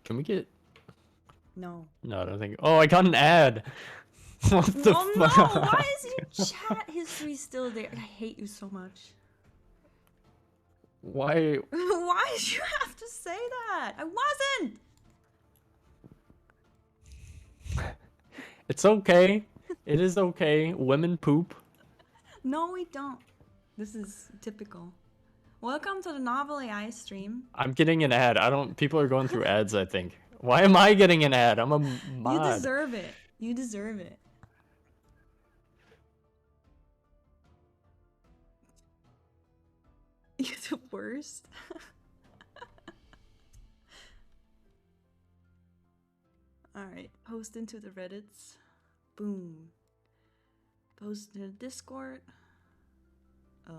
Can we get... No. No, I don't think... Oh, I got an ad! What the Oh fuck? no! Why is your chat history still there? I hate you so much. Why? Why did you have to say that? I wasn't! It's okay. It is okay. Women poop. No, we don't. This is typical. Welcome to the NovelAI stream. I'm getting an ad. I don't... People are going through ads, I think. Why am I getting an ad? I'm a mod. You deserve it. You deserve it. You're the worst. Alright, post into the Reddits. Boom. Post in the Discord. What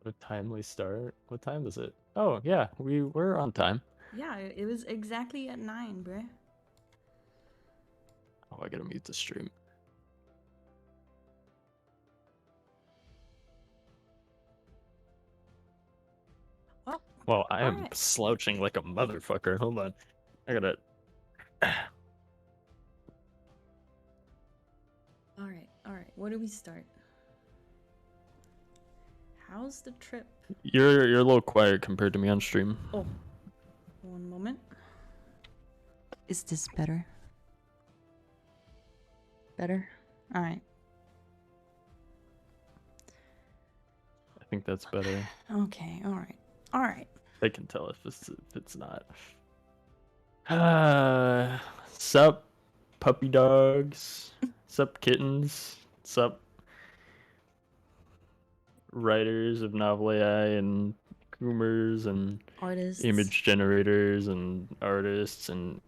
a timely start. What time is it? Oh, yeah. We were on time. Yeah, it was exactly at 9, bruh. Oh, I gotta mute the stream. Oh, well, I am right. slouching like a motherfucker. Hold on. I gotta... Alright. Where do we start? How's the trip? You're a little quiet compared to me on stream. Oh. One moment. Is this better? Better? Alright. I think that's better. Okay, alright. I can tell if it's not. Sup, puppy dogs. Sup, kittens. Sup, writers of novel AI and groomers and Artists. image generators and artists and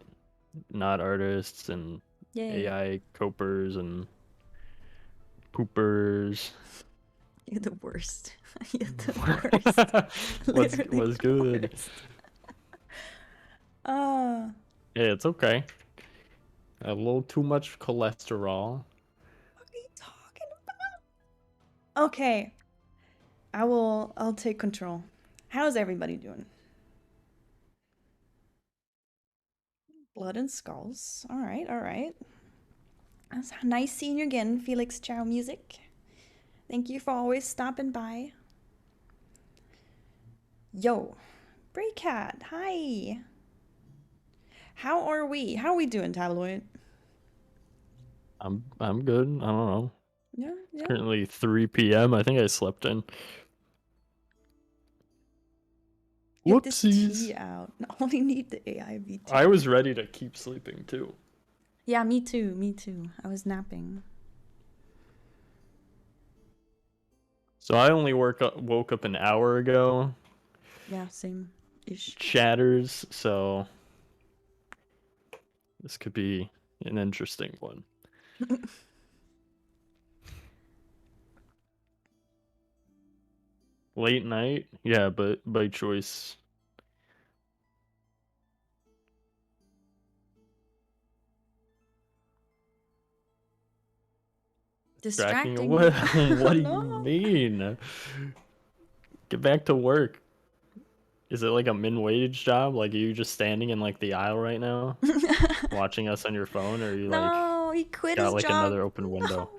not artists and Yay. AI copers and poopers. You're the worst. You're the worst. What's good? Hey, it's okay. A little too much cholesterol. What are you talking about? Okay. I'll take control. How's everybody doing? Blood and skulls. Alright. That's nice seeing you again, Felix Chow Music. Thank you for always stopping by. Yo, Braycat, hi. How are we? How are we doing, Tabloid? I'm good. I don't know. Yeah. It's currently 3 p.m. I think I slept in. Get this Whoopsies. tea out. I only need the AIV tea. I was ready to keep sleeping too. Yeah, me too. I was napping. So I only woke up an hour ago. Yeah, same-ish. Chatters, so this could be an interesting one. Late night? Yeah, but by choice. Distracting. What do you mean? Get back to work. Is it like a min wage job? Like, are you just standing in like the aisle right now, watching us on your phone, or are you No, he quit got his like job. another open window?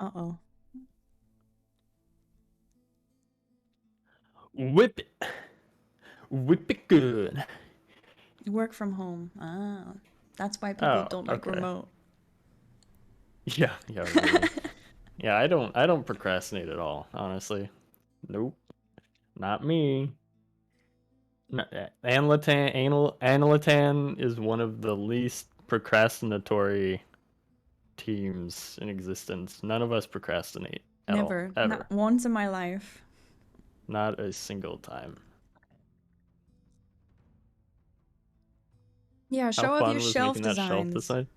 No. Uh-oh. Whip it good. Work from home. Ah, that's why people don't like remote. Yeah, really. Yeah, I don't procrastinate at all, honestly. Nope. Not me. Anlatan is one of the least procrastinatory teams in existence. None of us procrastinate at Never. all. Ever. Not once in my life. Not a single time. Yeah, show off your shelf designs. Design?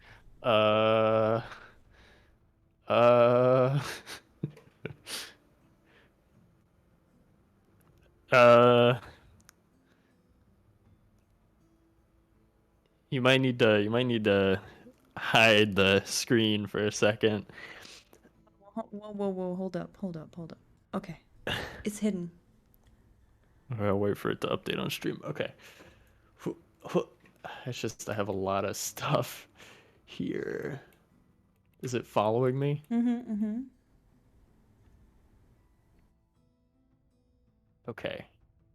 You might need to hide the screen for a second. Whoa, hold up. Okay. It's hidden. I'll wait for it to update on stream. Okay. It's just I have a lot of stuff here. Is it following me? Okay.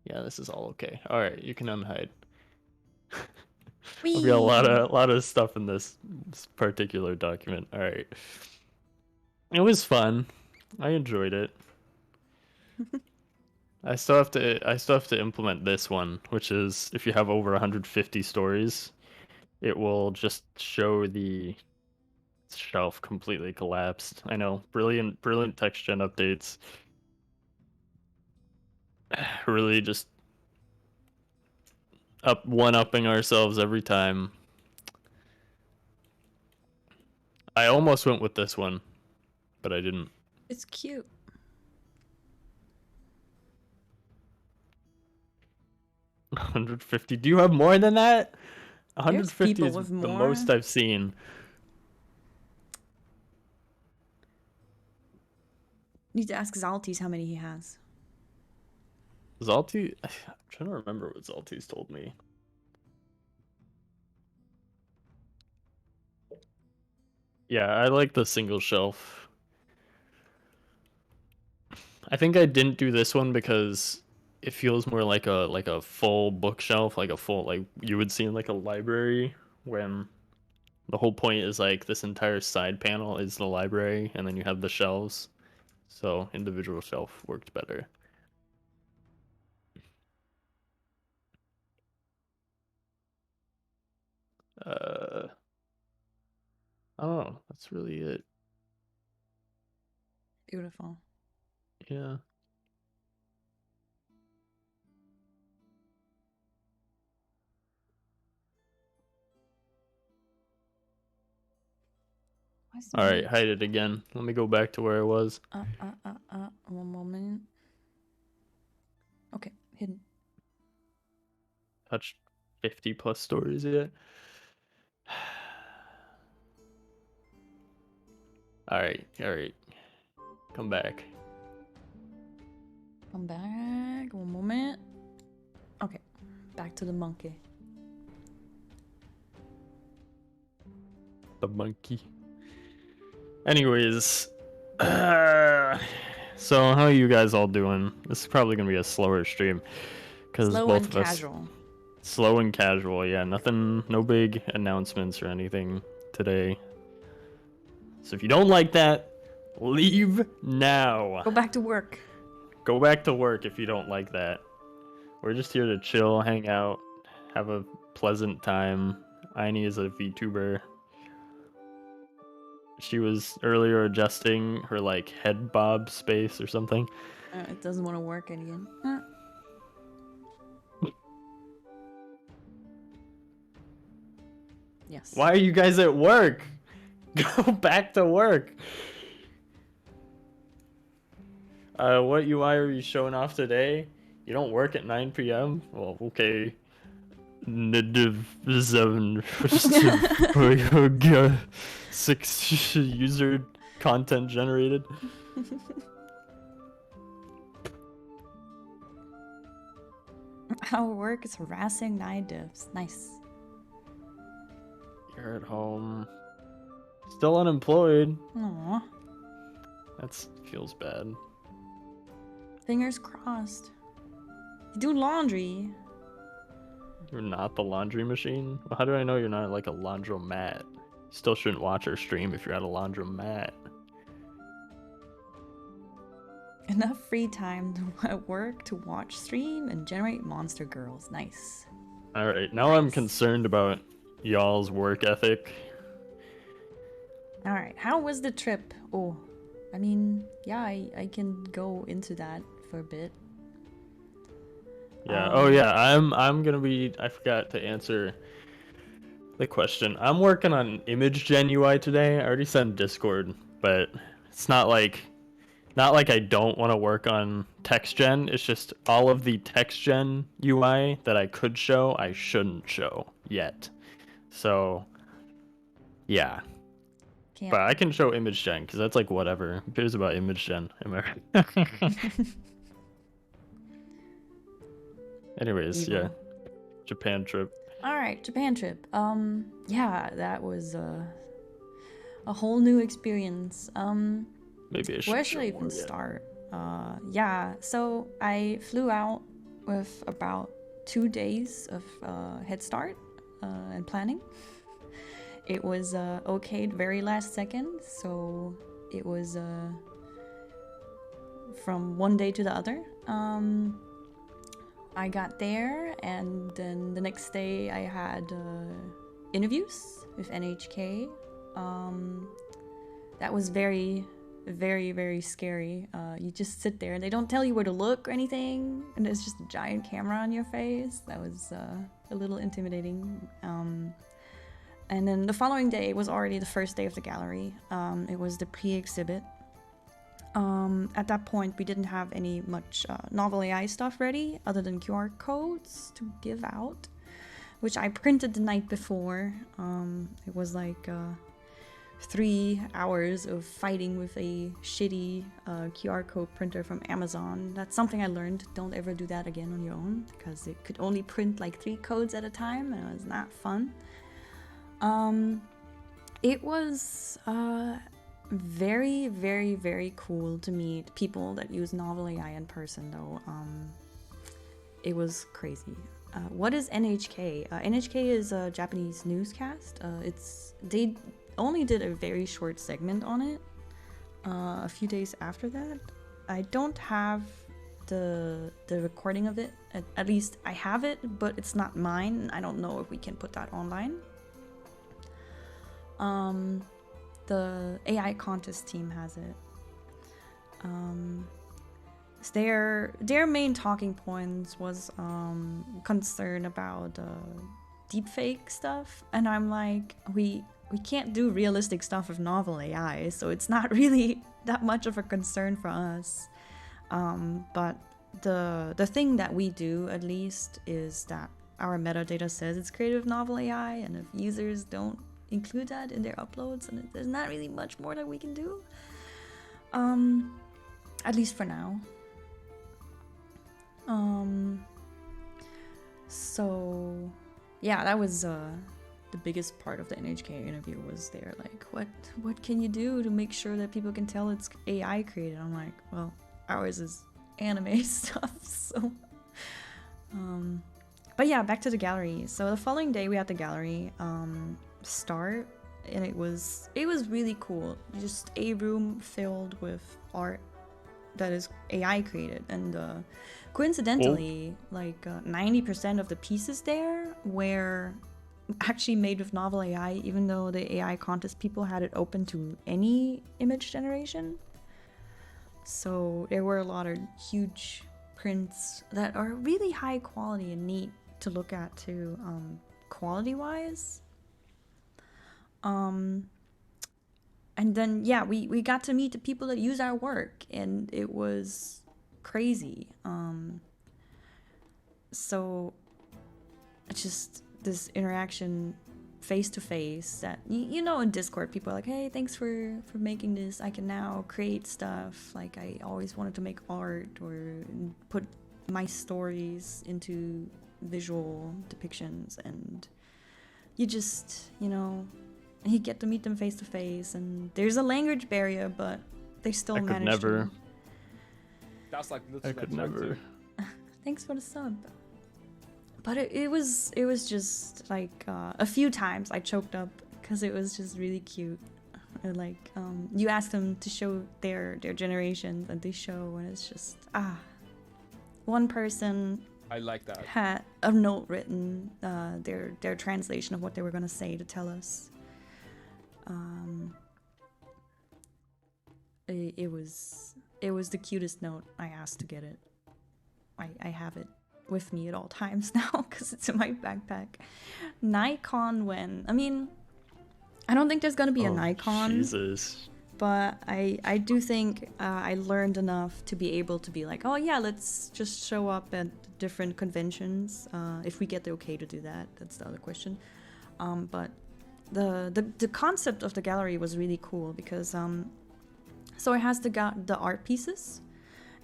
Yeah, this is all okay. All right, you can unhide. I've got a lot of stuff in this particular document. All right. It was fun. I enjoyed it. I still have to implement this one, which is if you have over 150 stories, it will just show the shelf completely collapsed. I know, brilliant text gen updates. Really just one-upping ourselves every time. I almost went with this one, but I didn't. It's cute. 150. Do you have more than that? There's 150 people is with the more. most I've seen. Need to ask Zaltis how many he has. Zalti, I'm trying to remember what Zalti's told me. Yeah, I like the single shelf. I think I didn't do this one because it feels more like a full bookshelf, like a full like you would see in like a library when the whole point is like this entire side panel is the library and then you have the shelves. So individual shelf worked better. I don't know. That's really it. Beautiful. Yeah. All right, hide it again. Let me go back to where I was. One moment. Okay, hidden. Touched 50 plus stories yet. All right. Come back. Come back. One moment. Okay, back to the monkey. The monkey. Anyways, so how are you guys all doing? This is probably gonna be a slower stream because both of us slow and casual. Yeah, nothing, no big announcements or anything today. So if you don't like that, leave now. Go back to work. Go back to work if you don't like that. We're just here to chill, hang out, have a pleasant time. Aini is a VTuber. She was earlier adjusting her like head bob space or something. It doesn't want to work again. Yes. Why are you guys at work? Go back to work. What UI are you showing off today? You don't work at 9 p.m.? Well, okay. Seven 6 user content generated. Our work is harassing NAI Devs. Nice. You're at home. Still unemployed. Aww. That feels bad. Fingers crossed. You do laundry. You're not the laundry machine? Well, how do I know you're not like a laundromat? You still shouldn't watch our stream if you're at a laundromat. Enough free time to at work to watch stream and generate monster girls. Nice. Alright, now I'm concerned about y'all's work ethic. Alright, how was the trip? Oh, I mean, yeah, I can go into that for a bit. Yeah, oh yeah, I'm gonna be, I forgot to answer the question. I'm working on image gen UI today. I already sent Discord, but it's not like I don't want to work on text gen. It's just all of the text gen UI that I could show, I shouldn't show yet. So, yeah. Can't. But I can show image gen because that's like whatever. Who cares about image gen? Am I right? Anyways, Evil. yeah, Japan trip. All right, Japan trip. Yeah, that was a whole new experience. Maybe I should Where show should I more. even Yeah. start? Yeah, so I flew out with about 2 days of head start and planning. It was okayed very last second, so it was from one day to the other. I got there, and then the next day I had interviews with NHK. That was very, very, very scary. You just sit there and they don't tell you where to look or anything, and there's just a giant camera on your face. That was a little intimidating. And then the following day was already the first day of the gallery. It was the pre-exhibit. At that point, we didn't have any much NovelAI stuff ready other than QR codes to give out, which I printed the night before. It was like 3 hours of fighting with a shitty QR code printer from Amazon. That's something I learned. Don't ever do that again on your own, because it could only print like 3 codes at a time, and it was not fun. It was very, very, very cool to meet people that use NovelAI in person, though. It was crazy. What is NHK? NHK is a Japanese newscast. They only did a very short segment on it a few days after that. I don't have the recording of it. At least I have it, but it's not mine. I don't know if we can put that online. The AI contest team has it. Their main talking points was concern about deepfake stuff, and I'm like, we can't do realistic stuff with NovelAI, so it's not really that much of a concern for us. But the thing that we do, at least, is that our metadata says it's created with NovelAI, and if users don't include that in their uploads, and there's not really much more that we can do, at least for now. So yeah, that was the biggest part of the NHK interview. Was there like, what can you do to make sure that people can tell it's AI created? I'm like, well, ours is anime stuff, so but yeah, back to the gallery. So the following day we had the gallery start, and it was really cool. Just a room filled with art that is AI created, and coincidentally, like 90% of the pieces there were actually made with NovelAI, even though the AI contest people had it open to any image generation. So there were a lot of huge prints that are really high quality and neat to look at too, quality wise. And then yeah, we got to meet the people that use our work, and it was crazy. So it's just this interaction face to face that you know, in Discord people are like, hey, thanks for making this. I can now create stuff. Like, I always wanted to make art or put my stories into visual depictions, and you just, you know, you get to meet them face to face, and there's a language barrier, but they still manage to. That's like I could never. Thanks for the sub. But it was just like a few times I choked up because it was just really cute. Like you ask them to show their generations, and they show, and it's just one person, I like that, had a note written, their translation of what they were gonna say to tell us. It was the cutest note. I asked to get it. I have it with me at all times now because it's in my backpack. Nikon when? I mean, I don't think there's gonna be a Nikon. Jesus. But I do think I learned enough to be able to be like, oh yeah, let's just show up at different conventions. If we get the okay to do that, that's the other question. But the concept of the gallery was really cool because so it has the art pieces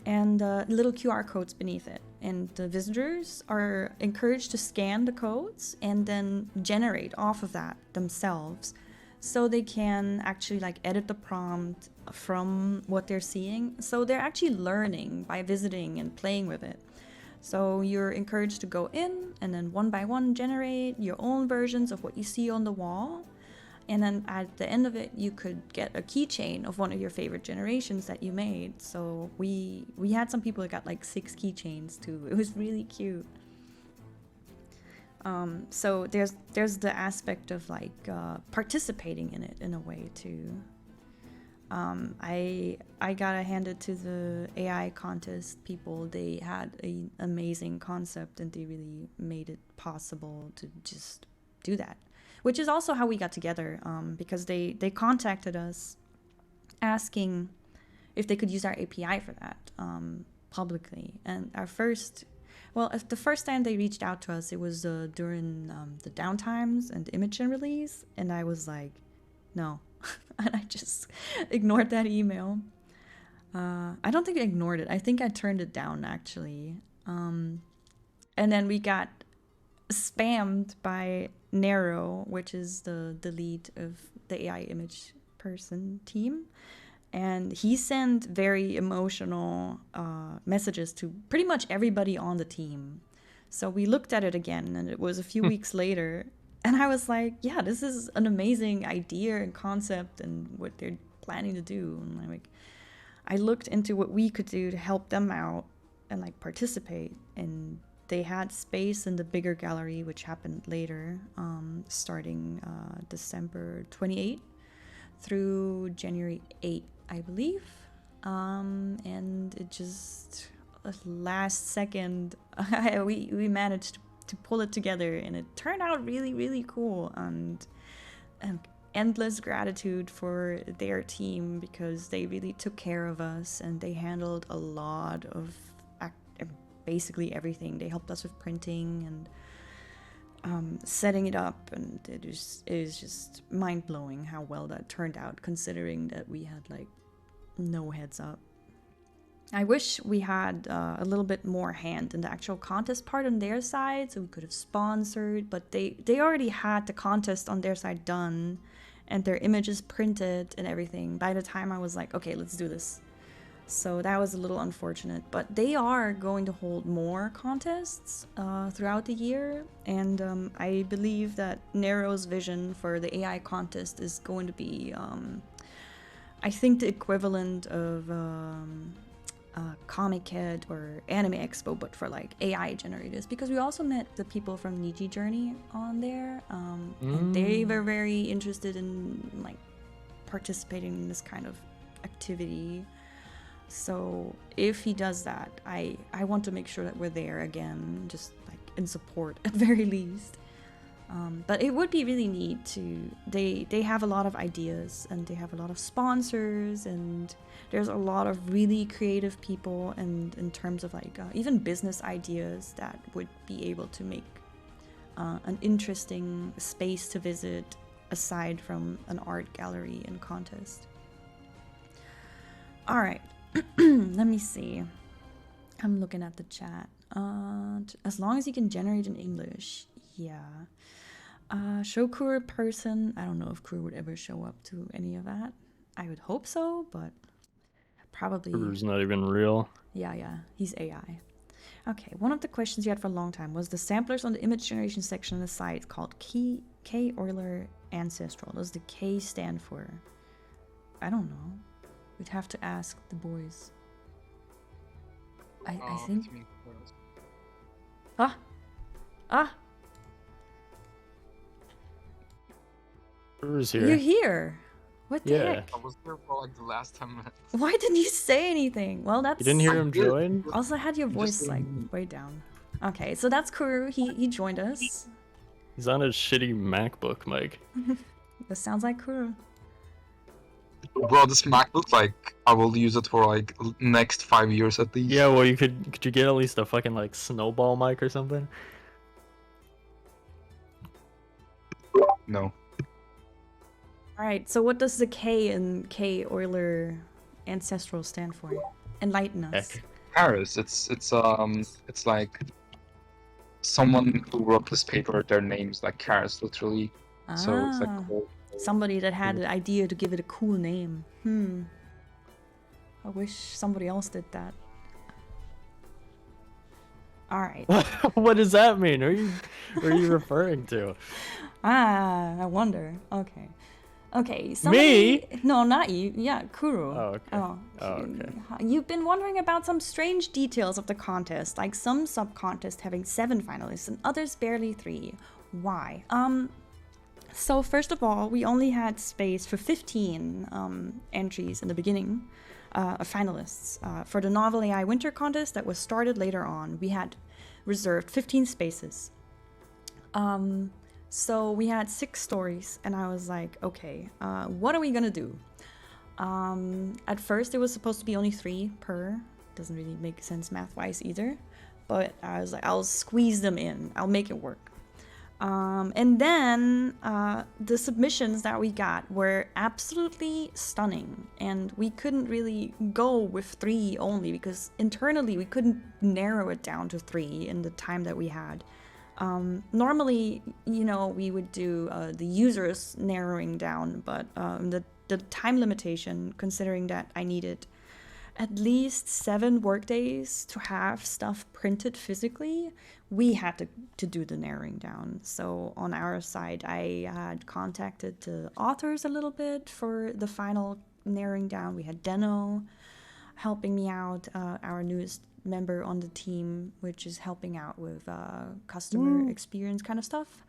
and little QR codes beneath it, and the visitors are encouraged to scan the codes and then generate off of that themselves, so they can actually like edit the prompt from what they're seeing. So they're actually learning by visiting and playing with it. So you're encouraged to go in and then one by one generate your own versions of what you see on the wall. And then at the end of it, you could get a keychain of one of your favorite generations that you made. So we had some people that got like 6 keychains too. It was really cute. So there's the aspect of like participating in it in a way too. I gotta hand it to the AI contest people. They had an amazing concept and they really made it possible to just do that. Which is also how we got together, because they contacted us asking if they could use our API for that publicly. And the first time they reached out to us, it was during the downtimes and Imogen release, and I was like, no. And I just ignored that email. I don't think I ignored it. I think I turned it down, actually. And then we got spammed by Nero, which is the lead of the AI image person team, and he sent very emotional messages to pretty much everybody on the team. So we looked at it again, and it was a few weeks later, and I was like, yeah, this is an amazing idea and concept and what they're planning to do. And like, I looked into what we could do to help them out and like participate, and they had space in the bigger gallery, which happened later, starting December 28th through January 8th, I believe. And it just, last second, we managed to pull it together, and it turned out really, really cool. And endless gratitude for their team, because they really took care of us and they handled a lot of basically everything. They helped us with printing and setting it up, and it is just mind-blowing how well that turned out, considering that we had like no heads up. I wish we had a little bit more hand in the actual contest part on their side, so we could have sponsored, but they already had the contest on their side done and their images printed and everything by the time I was like, okay, let's do this. So that was a little unfortunate, but they are going to hold more contests throughout the year, and I believe that Nero's vision for the AI contest is going to be, I think, the equivalent of Comic Head or Anime Expo, but for like AI generators, because we also met the people from Niji Journey on there, and they were very interested in like participating in this kind of activity. So if he does that, I want to make sure that we're there again, just like in support at very least. But it would be really neat to, they have a lot of ideas and they have a lot of sponsors, and there's a lot of really creative people, and in terms of like even business ideas that would be able to make an interesting space to visit aside from an art gallery and contest. All right. Let me see. I'm looking at the chat. As long as you can generate in English, yeah. Show Kura person. I don't know if Kura would ever show up to any of that. I would hope so, but probably. Kuru's not even real. Yeah. He's AI. Okay, one of the questions you had for a long time was the samplers on the image generation section on the site called K Euler Ancestral. Does the K stand for? I don't know. We'd have to ask the boys. I think. Kuru's here. You're here. What the heck? I was there for like the last 10 minutes. Why didn't you say anything? Well, that's. You didn't hear him join? Also, had your voice like way down. Okay, so that's Kuru. He joined us. He's on his shitty MacBook, Mike. This sounds like Kuru. Bro, this MacBook, like, I will use it for like next 5 years at least. Yeah, well, could you get at least a fucking like snowball mic or something? No. All right. So what does the K in K Euler ancestral stand for? Enlighten us. Heck. Paris. It's like someone who wrote this paper. Their name's like Karis, literally. So it's like Ah, cool. somebody that had the idea to give it a cool name. I wish somebody else did that. All right. What does that mean? What are you referring to? I wonder. Okay. Okay, somebody... Me? No, not you. Yeah, Kuro. Oh, okay. Oh, okay. You've been wondering about some strange details of the contest, like some sub-contests having 7 finalists and others barely 3. Why? So first of all, we only had space for 15 entries in the beginning, of finalists. For the NovelAI Winter Contest that was started later on, we had reserved 15 spaces. So we had 6 stories, and I was like, okay, what are we gonna do? At first, it was supposed to be only 3 per. Doesn't really make sense math-wise either. But I was like, I'll squeeze them in. I'll make it work. And then the submissions that we got were absolutely stunning. And we couldn't really go with 3 only, because internally we couldn't narrow it down to 3 in the time that we had. Normally, you know, we would do the users narrowing down, but the time limitation, considering that I needed at least 7 workdays to have stuff printed physically, we had to do the narrowing down. So on our side, I had contacted the authors a little bit for the final narrowing down. We had Deno helping me out, our newest member on the team, which is helping out with customer experience kind of stuff.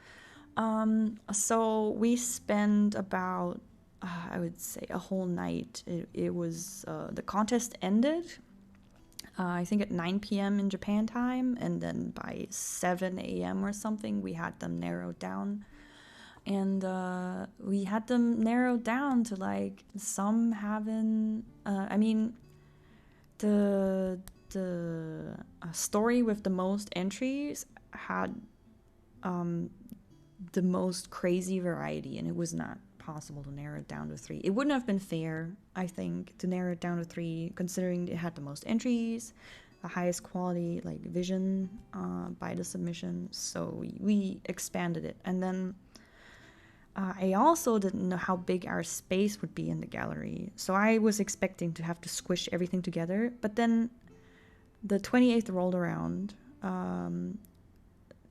So we spent about, I would say, a whole night. It was, the contest ended, I think at 9 p.m. in Japan time, and then by 7 a.m. or something, we had them narrowed down. And we had them narrowed down to like some having, I mean, the story with the most entries had the most crazy variety, and it was not possible to narrow it down to 3. It wouldn't have been fair, I think, to narrow it down to 3, considering it had the most entries, the highest quality like vision by the submission. So we expanded it, and then I also didn't know how big our space would be in the gallery, so I was expecting to have to squish everything together. But then the 28th rolled around.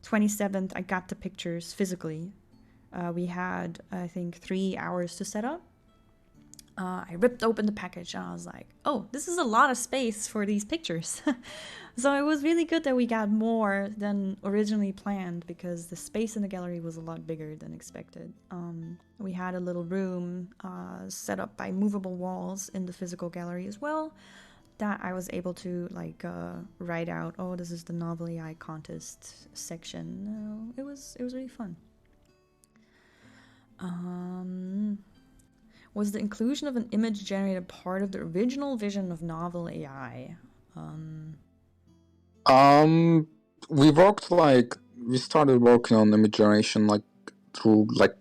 27th, I got the pictures physically. We had, I think, 3 hours to set up. I ripped open the package and I was like, oh, this is a lot of space for these pictures. So it was really good that we got more than originally planned, because the space in the gallery was a lot bigger than expected. We had a little room set up by movable walls in the physical gallery as well, that I was able to like write out, oh, this is the NovelAI contest section. It was really fun. Was the inclusion of an image generator part of the original vision of NovelAI? We started working on image generation like through like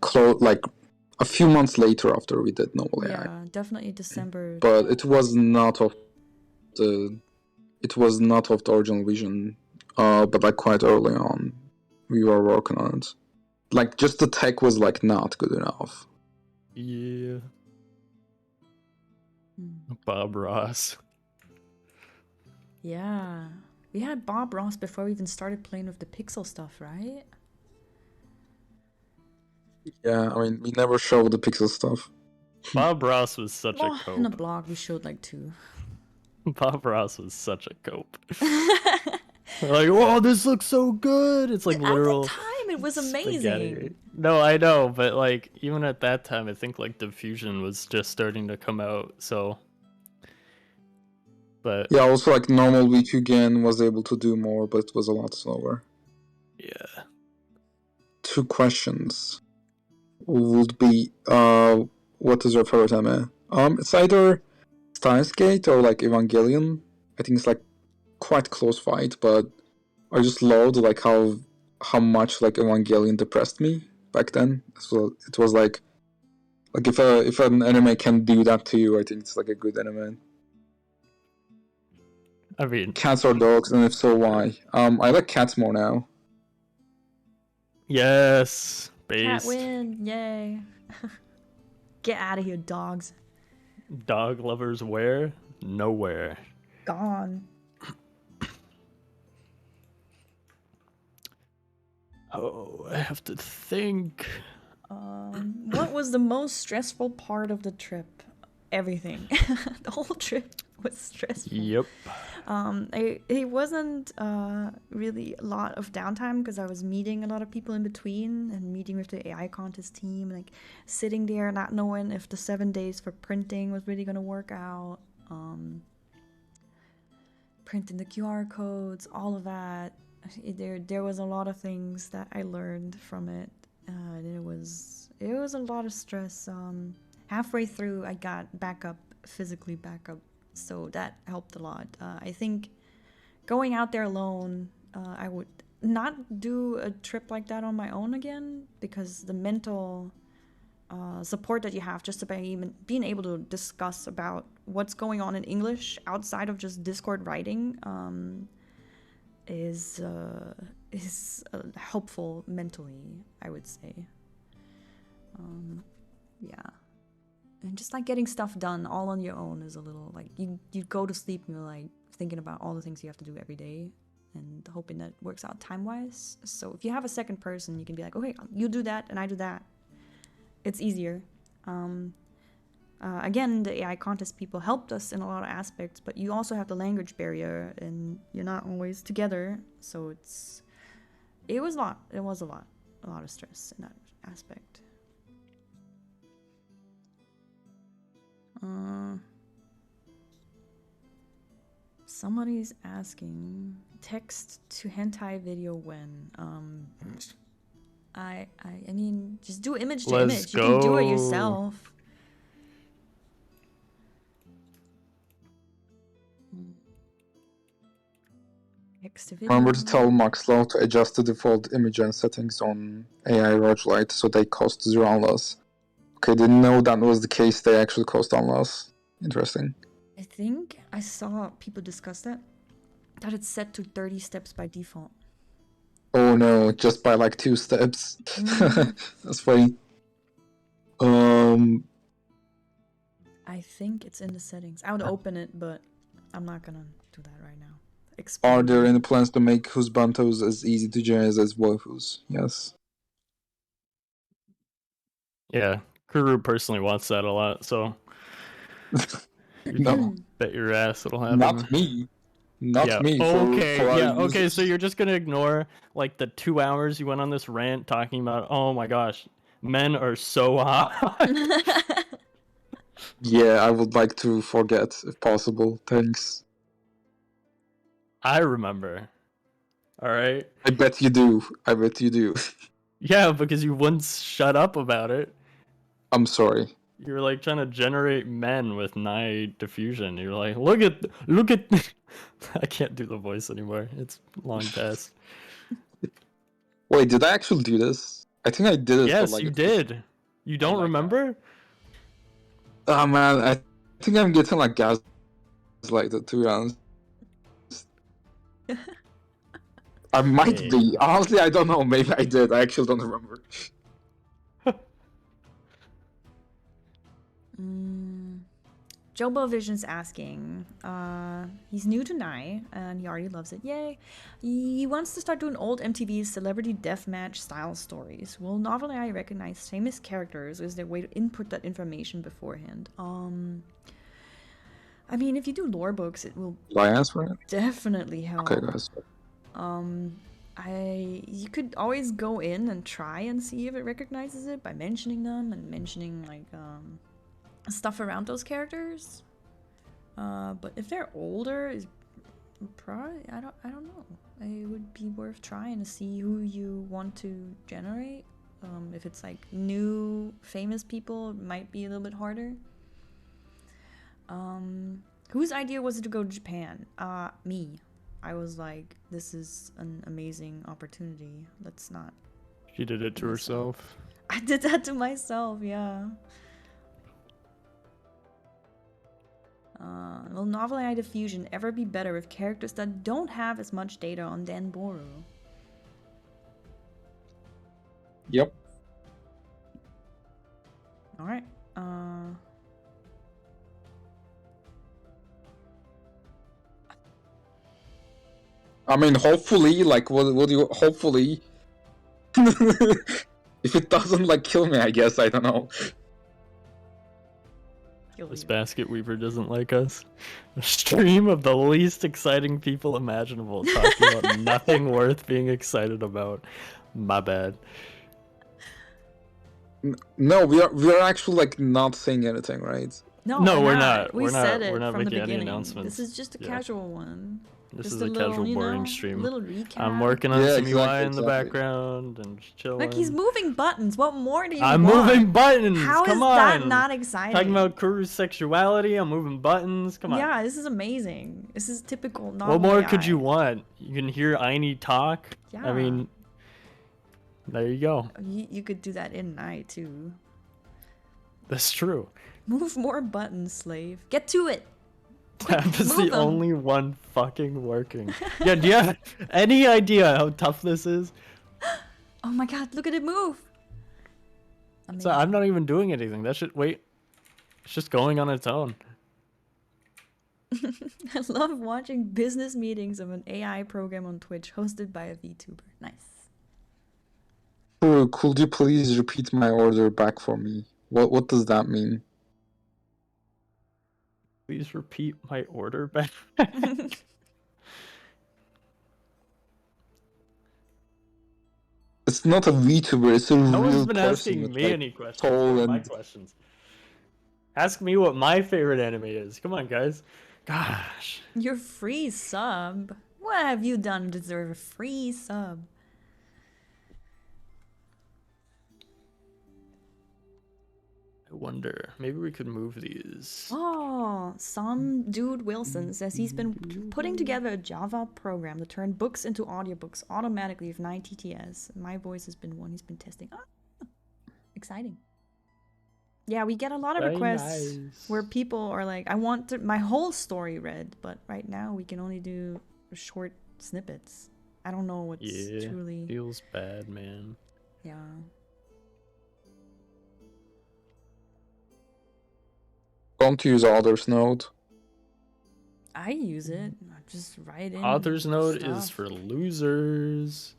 a few months later after we did NovelAI. Yeah, definitely December. But it was not of the original vision. But like quite early on, we were working on it. Like just the tech was like not good enough. Yeah. Bob Ross. Yeah. We had Bob Ross before we even started playing with the pixel stuff, right? Yeah, I mean, we never showed the pixel stuff. Bob Ross was such a cope. In the blog, we showed like 2. Bob Ross was such a cope. Like, whoa, this looks so good. It's like literal. At the time, it was amazing. Spaghetti. No, I know, but like even at that time, I think like Diffusion was just starting to come out. So, but yeah, also like normal V2GAN was able to do more, but it was a lot slower. Yeah. 2 questions would be, what is your favorite anime? It's either Steins Gate or like Evangelion. I think it's like quite close fight, but I just loved like how much like Evangelion depressed me back then. So it was like Like if an anime can do that to you, I think it's like a good anime. I mean, Cats or dogs, and if so, why? I like cats more now. yes, Cat based. win, yay. Get out of here, dogs. Dog lovers where? Nowhere. Gone. Oh, I have to think. What was the most stressful part of the trip? Everything. The whole trip was stressful. Yep. It wasn't really a lot of downtime because I was meeting a lot of people in between and meeting with the AI contest team, like sitting there not knowing if the 7 days for printing was really gonna work out. Printing the QR codes, all of that. There was a lot of things that I learned from it. It was a lot of stress. Halfway through, I got physically back up, so that helped a lot. I think going out there alone, I would not do a trip like that on my own again, because the mental support that you have just by even being able to discuss about what's going on in English outside of just Discord writing is helpful mentally, I would say. Yeah. And just like getting stuff done all on your own is a little like you go to sleep and you're like thinking about all the things you have to do every day and hoping that it works out time-wise. So if you have a second person, you can be like, okay, you do that and I do that. It's easier. Again, the AI contest people helped us in a lot of aspects, but you also have the language barrier and you're not always together. So it was a lot of stress in that aspect. Somebody's asking, text to hentai video when? I mean, just do image to Let's image. You can do it go. yourself. Text to video. Remember to tell Maxlow to adjust the default image and settings on AI Roguelite so they cost zero unless. Okay, didn't know that was the case. They actually cost unless. Interesting. I think I saw people discuss that it's set to 30 steps by default. Oh no, just by like 2 steps. That's funny. I think it's in the settings. I would open it, but I'm not gonna do that right now. Are there any plans to make husbandos as easy to generate as waifus? Yes. Yeah, Kuru personally wants that a lot, so No, bet your ass it'll happen. not me. Not yeah. me. Okay. For our Yeah. Okay. users. So you're just gonna ignore like the 2 hours you went on this rant talking about, oh my gosh, men are so hot. Yeah, I would like to forget if possible. Thanks. I remember. All right. I bet you do. I bet you do. Yeah, because you wouldn't shut up about it. I'm sorry. You were like trying to generate men with NAI Diffusion. You're like, look at. I can't do the voice anymore. It's long past. Wait, did I actually do this? I think I did it. Yes, but like you did. You don't like remember? Oh man, I think I'm getting like gaslighted, to be honest. I might Hey. be. Honestly, I don't know. Maybe I did. I actually don't remember. Jobo Vision's asking, he's new to NAI and he already loves it. Yay! He wants to start doing old MTV's celebrity deathmatch style stories. Will NovelAI recognize famous characters, or is there a way to input that information beforehand? I mean, if you do lore books, it will Did I answer it? definitely help. Okay, guys. You could always go in and try and see if it recognizes it by mentioning them and mentioning like stuff around those characters. But if they're older, is probably I don't know. It would be worth trying to see who you want to generate. If it's like new famous people, it might be a little bit harder. Whose idea was it to go to Japan? Me. I was like, this is an amazing opportunity. Let's not. She did it to herself. I did that to myself, yeah. Will NovelAI Diffusion ever be better with characters that don't have as much data on Danboru? Yep. Alright. I mean, hopefully, like, what do you, hopefully, if it doesn't, like, kill me, I guess, I don't know. This basket weaver doesn't like us. A stream of the least exciting people imaginable, talking about nothing worth being excited about. My bad. No, we are actually, like, not saying anything, right? No, we're not. We We're said not. it We're not from the making any beginning. announcements. This is just a casual one. This just is a a little, casual, you boring know, stream. little recap. I'm working on Yeah, some UI exactly, in the background and just chilling. Like, he's moving buttons. What more do you I'm want? moving buttons. How Come is on. that not exciting? Talking about Kurumuz sexuality. I'm moving buttons. Come on. Yeah, this is amazing. This is typical. What more could NovelAI. you want? You can hear Aini talk. Yeah. I mean, there you go. You could do that in NAI too. That's true. Move more buttons, slave. Get to it. That's move the 'em. only one fucking working. Yeah, do you have any idea how tough this is? Oh my god, look at it move. So I'm not even doing anything. That should wait. It's just going on its own. I love watching business meetings of an AI program on Twitch hosted by a VTuber. Nice. Could you please repeat my order back for me? What does that mean? Please repeat my order back. It's not a VTuber, it's a No one's real been person asking with, me like, any questions. soul What are my and... questions? Ask me what my favorite anime is. Come on, guys. Gosh. Your free sub. What have you done to deserve a free sub? I wonder. Maybe we could move these. Oh, some dude Wilson says he's been putting together a Java program to turn books into audiobooks automatically with 9 TTS. My voice has been one he's been testing. Ah, exciting. Yeah, we get a lot of Very requests nice. where people are like, I want my whole story read, but right now we can only do short snippets. I don't know what's truly... Feels bad, man. Yeah. Don't use Author's Note. I use it. I just write in Author's Note is stuff. for losers.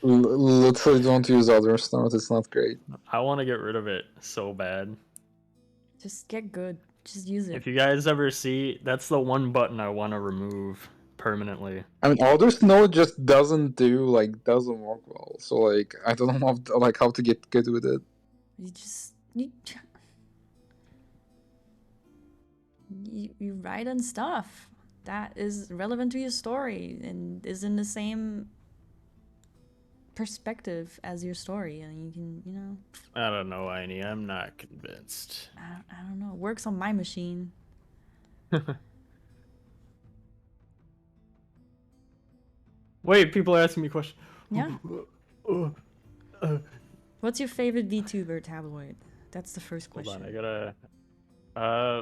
Literally don't use Author's Note, it's not great. I want to get rid of it so bad. Just get good. Just use it. If you guys ever see, that's the one button I want to remove permanently. I mean, Author's Note just doesn't work well. So, like, I don't know how to get good with it. You write on stuff that is relevant to your story and is in the same perspective as your story, and you can, you know. I don't know, Aini. I'm not convinced. I don't know. It works on my machine. Wait, people are asking me questions. Yeah. What's your favorite VTuber, Tabloid? That's the first question. Hold on, I gotta.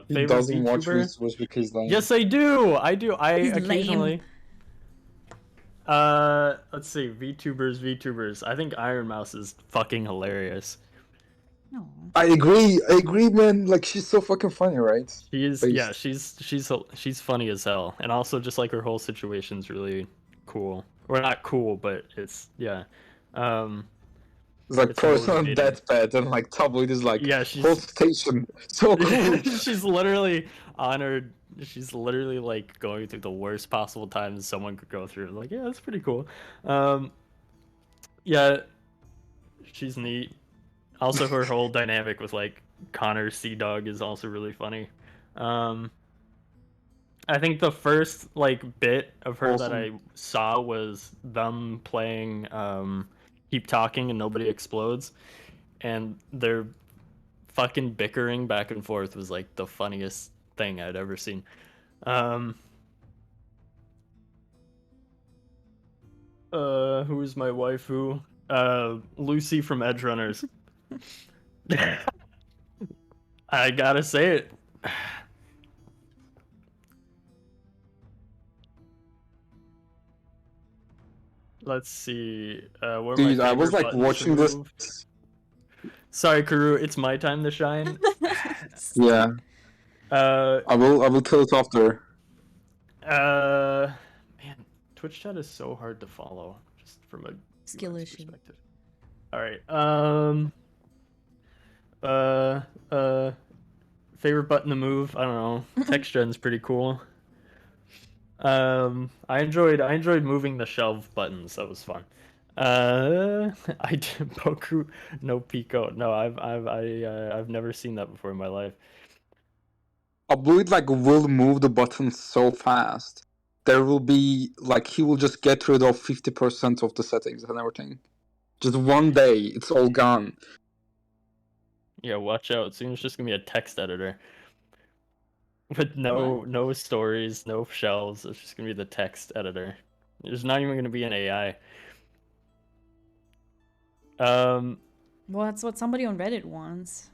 He Favorite doesn't watch VTuber? VTubers because he's lame. Yes, I do. I do. I He's occasionally. Let's see. VTubers. I Iron Mouse is fucking hilarious. No. I agree, man. Like, she's so fucking funny, right? She is. Based. Yeah, she's funny as hell, and also just like her whole situation's really cool. Or not cool, but it's yeah. It's like It's personal motivating. deathbed, and like Tabloid is like, Yeah, she's- whole station. So cool. She's literally honored. She's literally like going through the worst possible times someone could go through. Like, yeah, that's pretty cool. Yeah, she's neat. Also, her whole dynamic with like Connor Sea Dog is also really funny. I think the first like bit of her that I saw was them playing Keep Talking and Nobody Explodes, and their fucking bickering back and forth was like the funniest thing I'd ever seen. Who's my waifu? Lucy from Edge Runners. I gotta say it. Let's see. Where Dude, my I was favorite like buttons to watching this. move. Sorry, Kuru, it's my time to shine. Yeah, I will tell it after. Man, Twitch chat is so hard to follow, just from a Skill UX issue. perspective. All right. Favorite button to move? I don't know. Text gen's pretty cool. I enjoyed moving the shelf buttons. That was fun. I did Boku no Pico. No, I've never seen that before in my life. I believe like will move the buttons so fast. There will be like he will just get rid of 50% of the settings and everything. Just one day, it's all gone. Yeah, watch out. Soon it's just gonna be a text editor. With no stories, no shells. It's just gonna be the text editor. There's not even gonna be an AI. Well, that's what somebody on Reddit wants.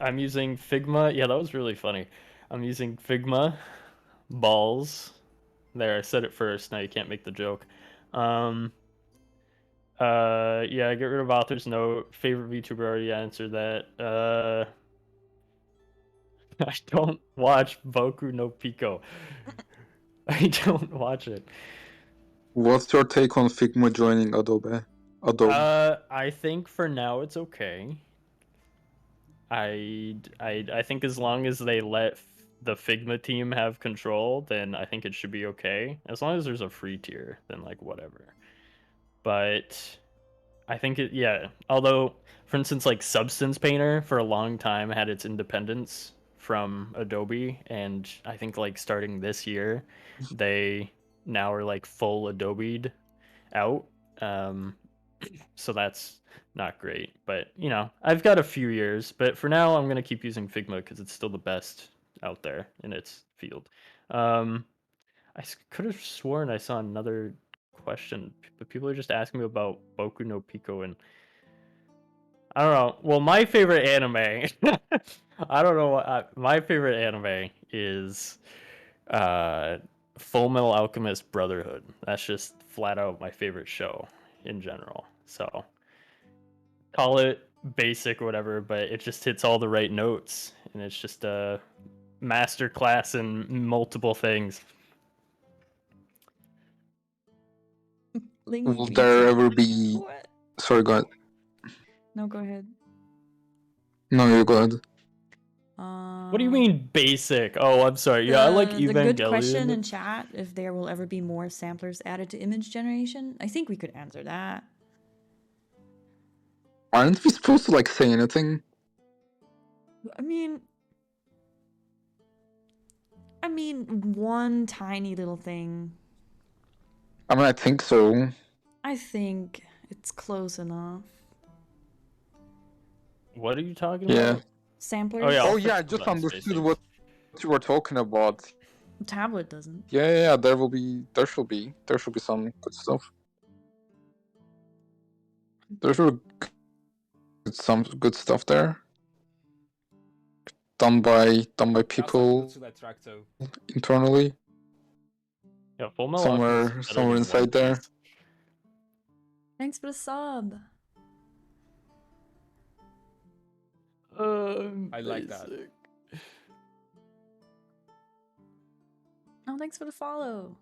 I'm using Figma. Yeah, that was really funny. I'm using Figma, balls. There, I said it first. Now you can't make the joke. Yeah, get rid of author's note. Favorite VTuber, already answered that. I don't watch Boku no Pico. I don't watch it. What's your take on Figma joining Adobe? I think for now it's okay. I think as long as they let the Figma team have control, then I think it should be okay. As long as there's a free tier, then like whatever. But I think yeah. Although, for instance, like Substance Painter for a long time had its independence from Adobe, and I think like starting this year, they now are like full Adobe'd out. So that's not great. But you know, I've got a few years. But for now, I'm gonna keep using Figma because it's still the best out there in its field. Could have sworn I saw another question, but people are just asking me about Boku no Pico, and I don't know. Well, my favorite anime, I don't know what my favorite anime is. Full Metal Alchemist Brotherhood. That's just flat out my favorite show in general. So call it basic or whatever, but it just hits all the right notes, and it's just a master class in multiple things. Will there ever be? What? Sorry, go ahead. No, go ahead. No, you go ahead. What do you mean basic? Oh, I'm sorry. Yeah, I like The good question Evangelion. in chat, if there will ever be more samplers added to image generation. I think we could answer that. Aren't we supposed to like say anything? I mean, one tiny little thing. I mean, I think so. I think it's close enough. What are you talking Yeah. about? Samplers? Oh yeah. Oh I'll yeah, I fix the just button understood spacing. what you were talking about. Tablet doesn't. Yeah. There should be some good stuff. There should be some good stuff there. Done by people internally. Yeah, Full Metal Alchemist is better Somewhere than One inside there. Piece. Thanks for the sub. I like that. Oh, thanks for the follow.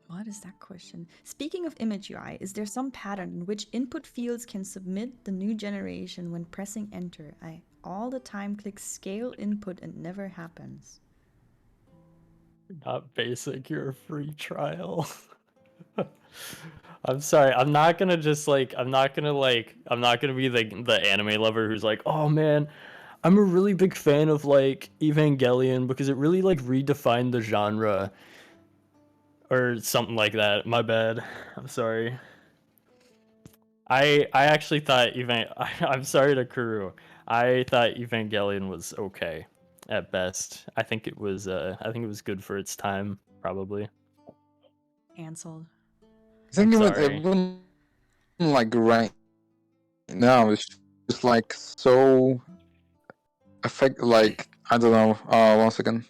What is that question? Speaking of image UI, is there some pattern in which input fields can submit the new generation when pressing enter? I all the time click scale input and never happens. Not basic, you're a free trial. I'm sorry, I'm not gonna be the anime lover who's like, oh man, I'm a really big fan of like Evangelion because it really like redefined the genre or something like that. My bad. I'm sorry. I actually thought I'm sorry to Kuru. I thought Evangelion was okay at best. I think it was good for its time, probably. Cancelled. I think Sorry. even like right now it's just like so like I don't know. 1 second.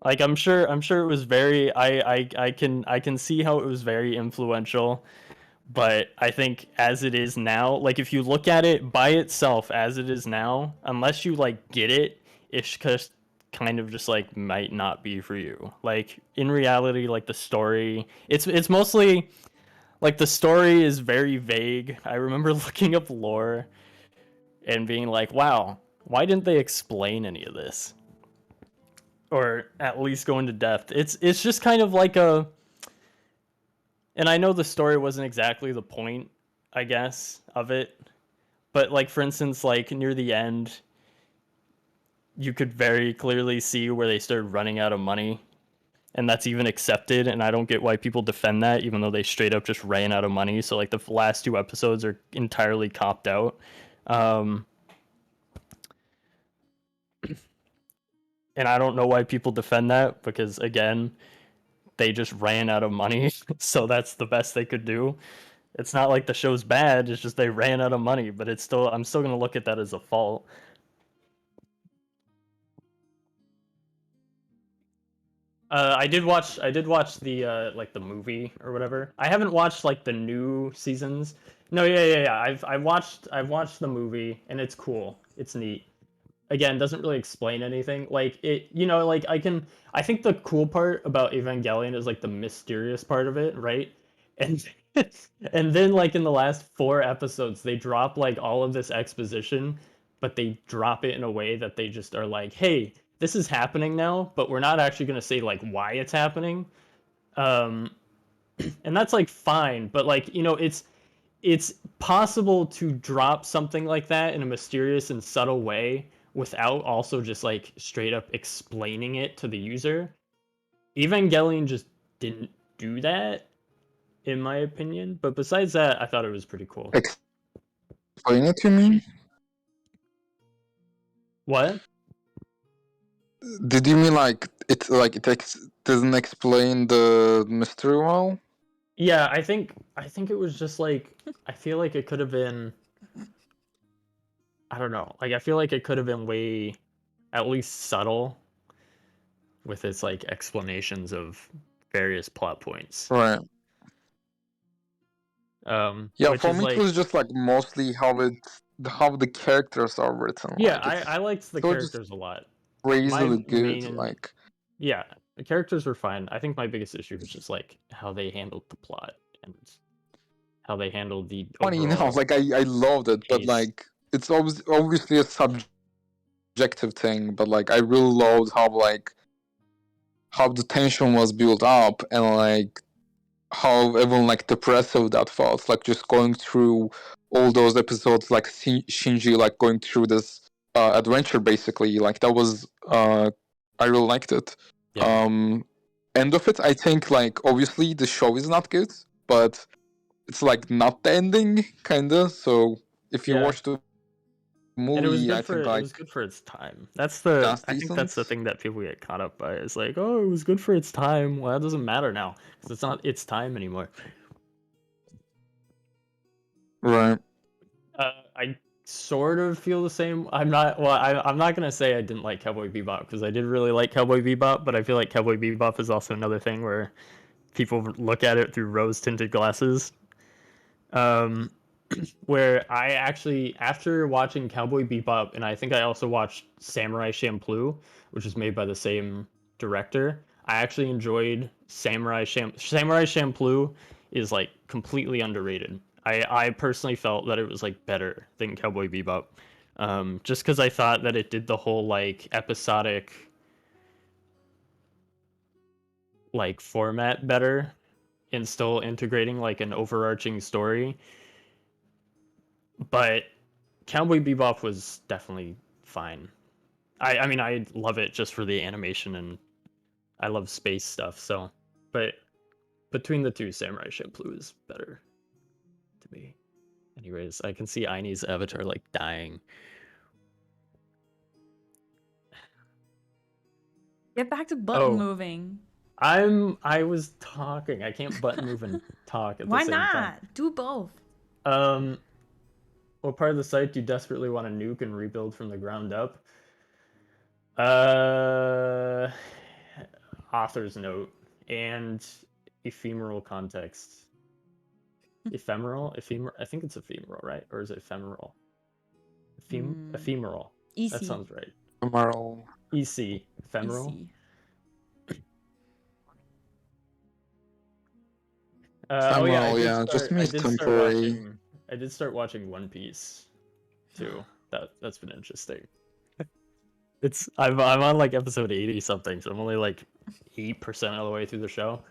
Like I'm sure it was very I can see how it was very influential, but I think as it is now, like if you look at it by itself as it is now, unless you like get it, it's just kind of just like might not be for you. Like in reality, like the story, it's mostly like the story is very vague. I remember looking up lore and being like, wow, why didn't they explain any of this? Or at least go into depth. It's just kind of like a, and I know the story wasn't exactly the point, I guess, of it, but like for instance, like near the end, you could very clearly see where they started running out of money, and that's even accepted. And I don't get why people defend that, even though they straight up just ran out of money. So like the last 2 episodes are entirely copped out. And I don't know why people defend that, because again, they just ran out of money, so that's the best they could do. It's not like the show's bad, it's just they ran out of money, but it's still, I'm still gonna look at that as a fault. I did watch the like the movie or whatever. I haven't watched like the new seasons. No, yeah. I've watched the movie and it's cool. It's neat. Again, doesn't really explain anything. Like it, like I think the cool part about Evangelion is like the mysterious part of it, right? And and then like in the last 4 episodes, they drop like all of this exposition, but they drop it in a way that they just are like, "Hey, this is happening now, but we're not actually going to say like why it's happening." Um and that's like fine, but like, it's possible to drop something like that in a mysterious and subtle way without also just like straight up explaining it to the user. Evangelion just didn't do that, in my opinion. But besides that, I thought it was pretty cool. Explain it to me. What? Did you mean like it doesn't explain the mystery well? Yeah, I think it was just like, I feel like it could have been, I don't know. Like I feel like it could have been way at least subtle with its like explanations of various plot points. Right. Yeah, Which for is me it like, was just like mostly how the characters are written. yeah, Like it's I liked the so just characters a lot. My crazily good. main, Like yeah, the characters were fine. I think my biggest issue was just like how they handled the plot and how they handled the funny enough, overall like I loved it, but pace. like it's obviously a subjective thing. But like I really loved how the tension was built up and like how even like depressive that felt, like just going through all those episodes, like Shinji like going through this adventure basically. Like that was I really liked it. Yeah, End of it, I think like obviously the show is not good, but it's like not the ending kinda. So if you yeah, watch the and it was movie, I good for think like its time. that's I think that's decent. the thing that people get caught up by. Is like, oh, it was good for its time. Well, that doesn't matter now because it's not its time anymore. Right. I sort of feel the same. I'm not. Well, I'm not gonna say I didn't like Cowboy Bebop because I did really like Cowboy Bebop, but I feel like Cowboy Bebop is also another thing where people look at it through rose-tinted glasses. Um, where I actually, after watching Cowboy Bebop, and I think I also watched Samurai Champloo, which is made by the same director. I actually enjoyed Samurai Champloo is like completely underrated. I personally felt that it was like better than Cowboy Bebop, just because I thought that it did the whole like episodic like format better and still integrating like an overarching story. But Cowboy Bebop was definitely fine. I mean I love it just for the animation, and I love space stuff. So, but between the two, Samurai Champloo is better to me. Anyways, I can see Aini's avatar like dying. Get back to button Oh, moving. I was talking. I can't button move and talk at the Why same time. not? Do both. Um, what part of the site do you desperately want to nuke and rebuild from the ground up? Author's note and ephemeral context. Ephemeral? I think it's ephemeral, right? Or is it ephemeral? Ephemeral. EC. That sounds right. Ephemeral. EC. Ephemeral. EC. Oh yeah, Ephemeral, yeah, just means temporary. I did start watching One Piece too. That's been interesting. I'm on like episode 80 something, so I'm only like 8% of the way through the show.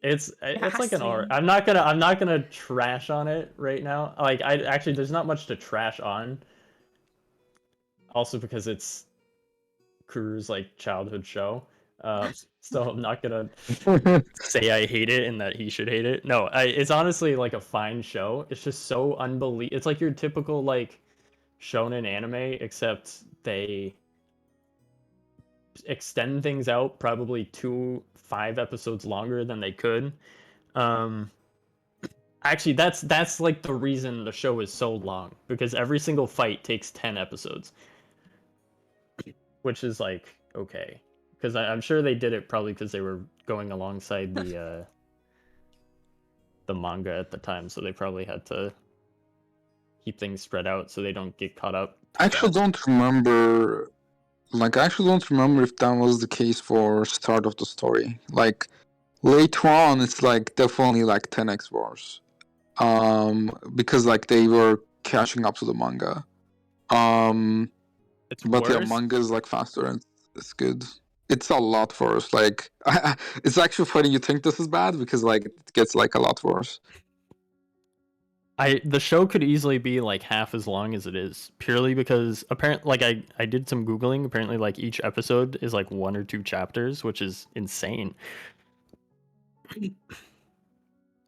It's like an art. I'm not gonna trash on it right now. Like there's not much to trash on. Also because it's Kuru's like childhood show. So I'm not gonna say I hate it and that he should hate it. No, it's honestly like a fine show. It's just so unbelievable. It's like your typical like shonen anime, except they extend things out probably 5 episodes longer than they could. Actually, that's like the reason the show is so long, because every single fight takes 10 episodes, which is like okay, because I'm sure they did it probably because they were going alongside the manga at the time, so they probably had to keep things spread out so they don't get caught up. I actually don't remember. Like, I actually don't remember if that was the case for start of the story. Like, later on, it's like definitely like 10x worse. Because like they were catching up to the manga. It's But worse. yeah, manga is like faster and it's good. It's a lot worse. Like, it's actually funny you think this is bad because like it gets like a lot worse. The show could easily be like half as long as it is, purely because apparently, like I did some googling. Apparently, like each episode is like 1 or 2 chapters, which is insane.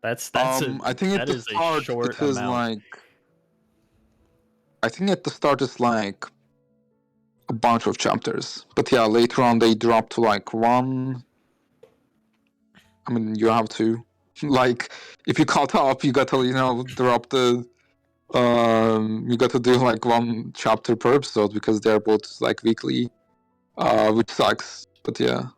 That's I think at that the is start a short it is amount. like. I think at the start it's like a bunch of chapters, but yeah, later on they drop to like 1. I mean, you have to, like, if you caught up, you got to drop the. You got to do like 1 chapter per episode because they're both like weekly, which sucks. But yeah.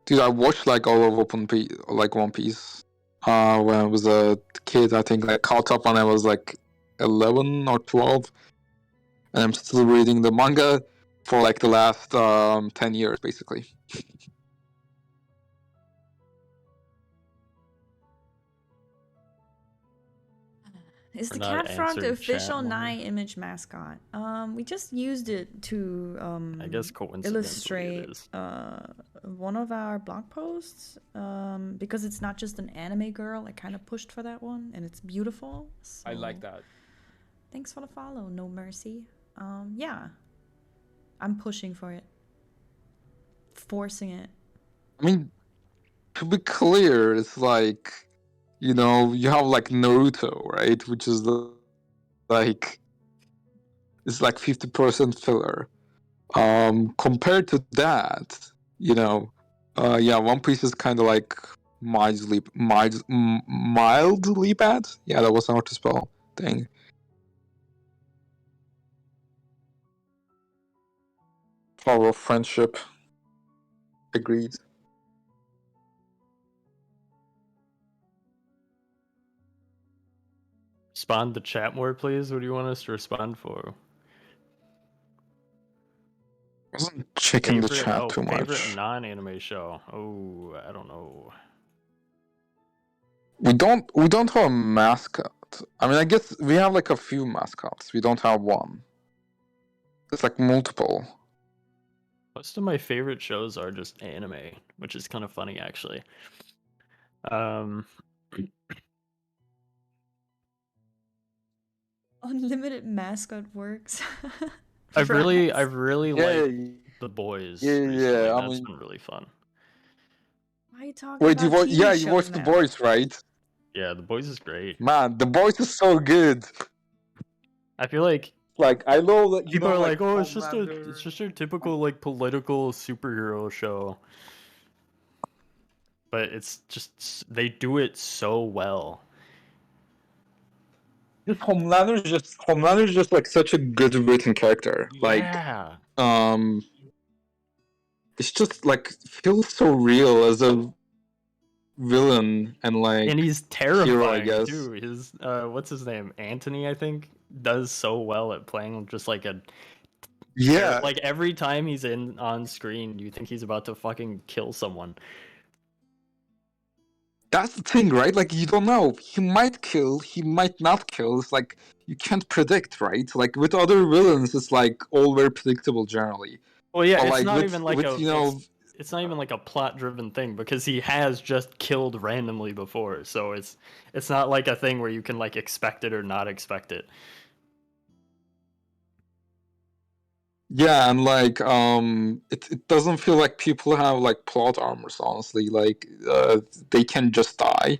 Dude, I watched like all of One Piece when I was a kid. I think I caught up when I was like 11 or 12, and I'm still reading the manga for like the last 10 years, basically. Is the We're not cat frog the answering chat official more. NAI image mascot? We just used it to I guess coincidentally illustrate it is. one of our blog posts because it's not just an anime girl. I kind of pushed for that one, and it's beautiful. So I like that. thanks for the follow, No Mercy. Yeah, I'm pushing for it, forcing it. I mean, to be clear, it's like, you have like Naruto, right? Which is like, it's like 50% filler. Compared to that, yeah, One Piece is kind of like mildly bad. Yeah, that was hard to spell. Dang. Power of friendship. Agreed. Respond to chat more, please. What do you want us to respond for? I wasn't checking the chat too much. Favorite non-anime show. Oh, I don't know. We don't have a mascot. I mean, I guess we have like a few mascots. We don't have one. It's like multiple. Most of my favorite shows are just anime, which is kind of funny actually. Unlimited mascot works. I've really liked The Boys. Recently. I That's mean, been really fun. Why are you talking wait, about TV you watched The now? Boys, right? Yeah, The Boys is great. Man, The Boys is so good. I feel like I know that people are like, oh, it's just a typical like political superhero show. But it's just they do it so well. Homelander's just like such a good written character. Yeah. Like it's just like feels so real as a villain and like And he's hero, I terrifying guess. too. His what's his name? Anthony, I think, does so well at playing just like a Yeah, like every time he's on screen, you think he's about to fucking kill someone. that's the thing, right? Like you don't know. He might kill, he might not kill. It's like you can't predict, right? Like with other villains, it's like all very predictable generally. Well, yeah, But it's like not with even like with a you know, it's not even like a plot-driven thing because he has just killed randomly before. So it's not like a thing where you can like expect it or not expect it. yeah, and like it doesn't feel like people have like plot armors. Honestly, like they can just die.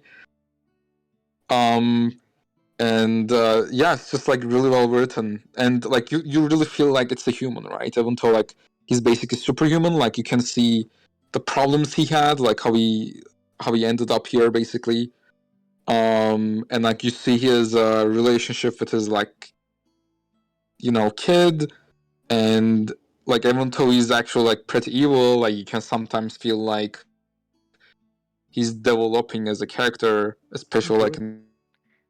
And yeah, it's just like really well written, and like you really feel like it's a human, right? Even though like he's basically superhuman, like you can see the problems he had, like how he ended up here, basically. And like you see his relationship with his like kid, and like even though he's actually like pretty evil, like you can sometimes feel like he's developing as a character, especially like in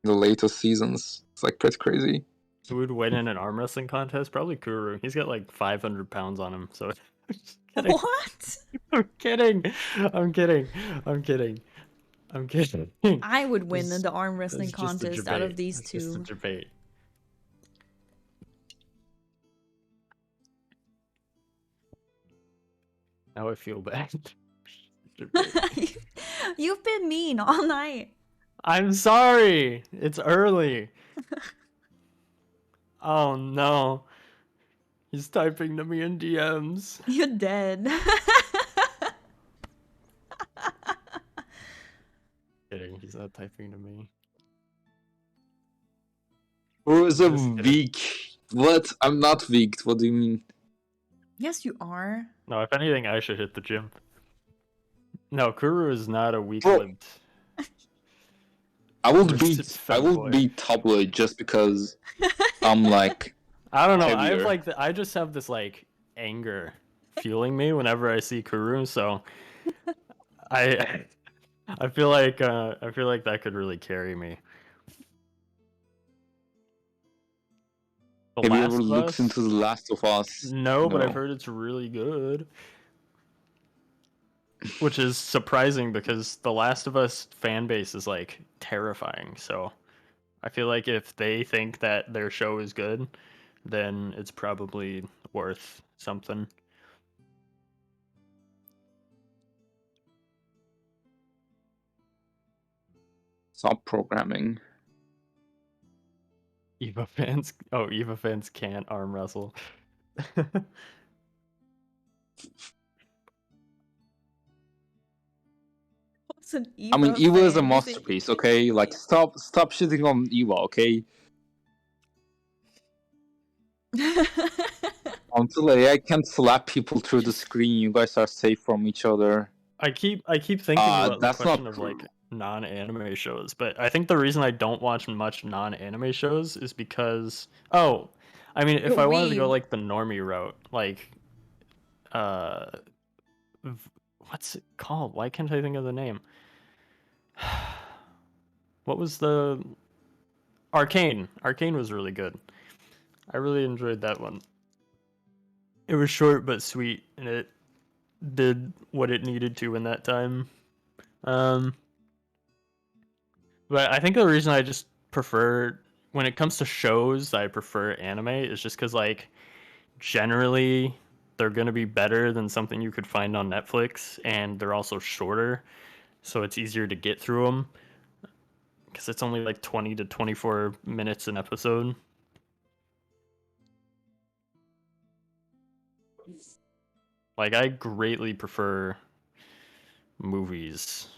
the latest seasons. It's like pretty crazy. Who would win in an arm wrestling contest? Probably Kuru. He's got like 500 pounds on him. So just kidding. What? I'm kidding. I'm kidding. I'm kidding. I'm kidding. I would win This- the arm this wrestling is just a contest out of debate. these It's just a two. debate. Now I feel bad. You've been mean all night. I'm sorry. It's early. Oh no. He's typing to me in DMs. You're dead. Kidding. He's not typing to me. Who is a Just kidding. weak? What? I'm not weak. What do you mean? Yes, you are. No, if anything, I should hit the gym. No, Kuru is not a Bro, weak-limbed. I will Twisted beat. I will femboy. beat Tabloid just because I'm like. I don't know. I have heavier. like I just have this like anger fueling me whenever I see Kuru. So I I feel like that could really carry me. The Have you Last ever of looked Us? into The Last of Us? No, but I've No. heard it's really good. Which is surprising because The Last of Us fan base is like terrifying. So I feel like if they think that their show is good, then it's probably worth something. Stop programming. Eva fans can't arm wrestle. What's an I mean, Eva Eva is a fan? Is it- masterpiece. Okay, like stop shitting on Eva. Okay, until AI can't slap people through the screen, you guys are safe from each other. I keep thinking about the That's question not of true. like non-anime shows, but I think the reason I don't watch much non-anime shows is because I mean, if You're I wanted to go weeb. like the normie route, like uh what's it called? Why can't I think of the name? What was the Arcane? Arcane was really good. I really enjoyed that one. It was short but sweet, and it did what it needed to in that time. But I think the reason I just prefer, when it comes to shows, I prefer anime is just because like generally they're gonna be better than something you could find on Netflix, and they're also shorter, so it's easier to get through them because it's only like 20 to 24 minutes an episode. Like I greatly prefer movies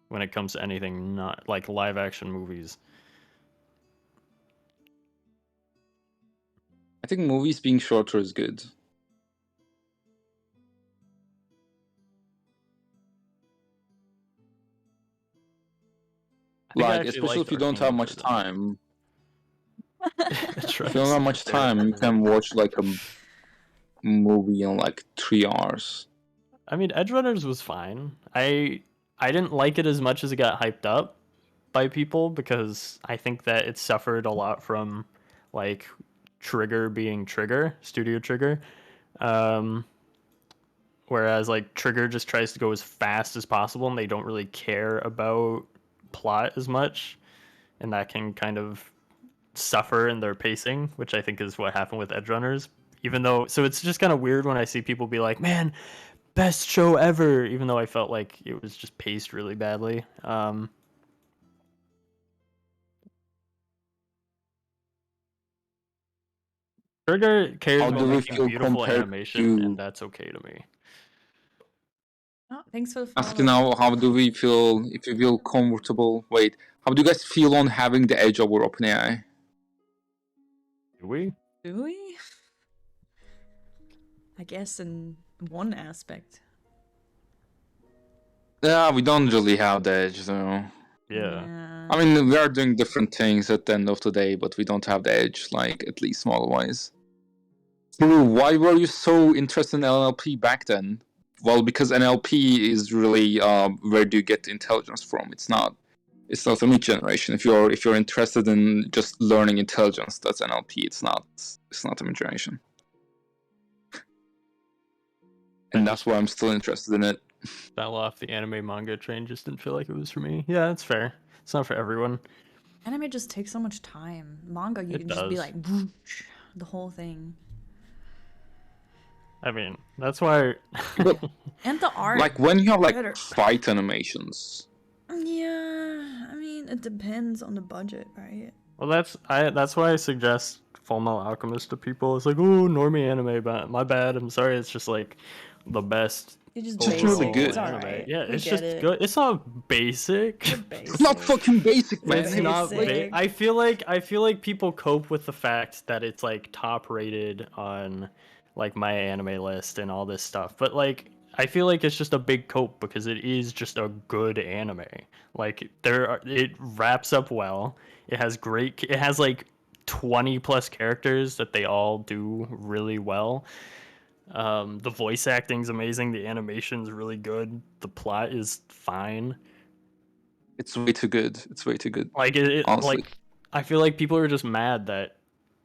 when it comes to anything not like live action movies. I think movies being shorter is good. I think I Like, actually especially liked if you don't Arcane have more much than time. If you don't have much time, you can watch like a movie in like 3 hours. I mean, Edge Runners was fine. I didn't like it as much as it got hyped up by people because I think that it suffered a lot from like Trigger being Trigger, Studio Trigger. Um, Whereas like Trigger just tries to go as fast as possible and they don't really care about plot as much, and that can kind of suffer in their pacing, which I think is what happened with Edge Runners. Even though, so it's just kind of weird when I see people be like, "Man, best show ever," even though I felt like it was just paced really badly. Trigger cares How about do we making feel beautiful compared animation, and to that's okay to me. Oh, thanks for the asking follow. now? How do we feel if you feel comfortable? Wait, how do you guys feel on having the edge over OpenAI? Do we? Do we? I guess in one aspect. Yeah, we don't really have the edge, so. Yeah. I mean, we are doing different things at the end of the day, but we don't have the edge, like at least model-wise. So why were you so interested in NLP back then? Well, because NLP is really where do you get intelligence from? It's not image generation. If you're interested in just learning intelligence, that's NLP. It's not image generation. And that's why I'm still interested in it. Fell off the anime manga train, just didn't feel like it was for me. Yeah, that's fair. It's not for everyone. Anime just takes so much time. Manga, you It can just be does. like, whoosh, the whole thing. I mean, that's why. But And the art. like when you have like better. fight animations. Yeah, I mean, it depends on the budget, right? Well, that's why I suggest Fullmetal Alchemist to people. It's like, oh, normie anime, but my bad. I'm sorry. It's just like the best. It's just Just really basic. good. It's Anime. alright. Yeah, We it's get just it. good. It's not basic. It's not fucking basic, man. It's not. basic. I feel like people cope with the fact that it's like top rated on like my anime list and all this stuff, but like I feel like it's just a big cope because it is just a good anime. Like it wraps up well. It has great. It has like 20 plus characters that they all do really well. The voice acting's amazing. The animation's really good. The plot is fine. It's way too good. It's way too good. Like Honestly. like I feel like people are just mad that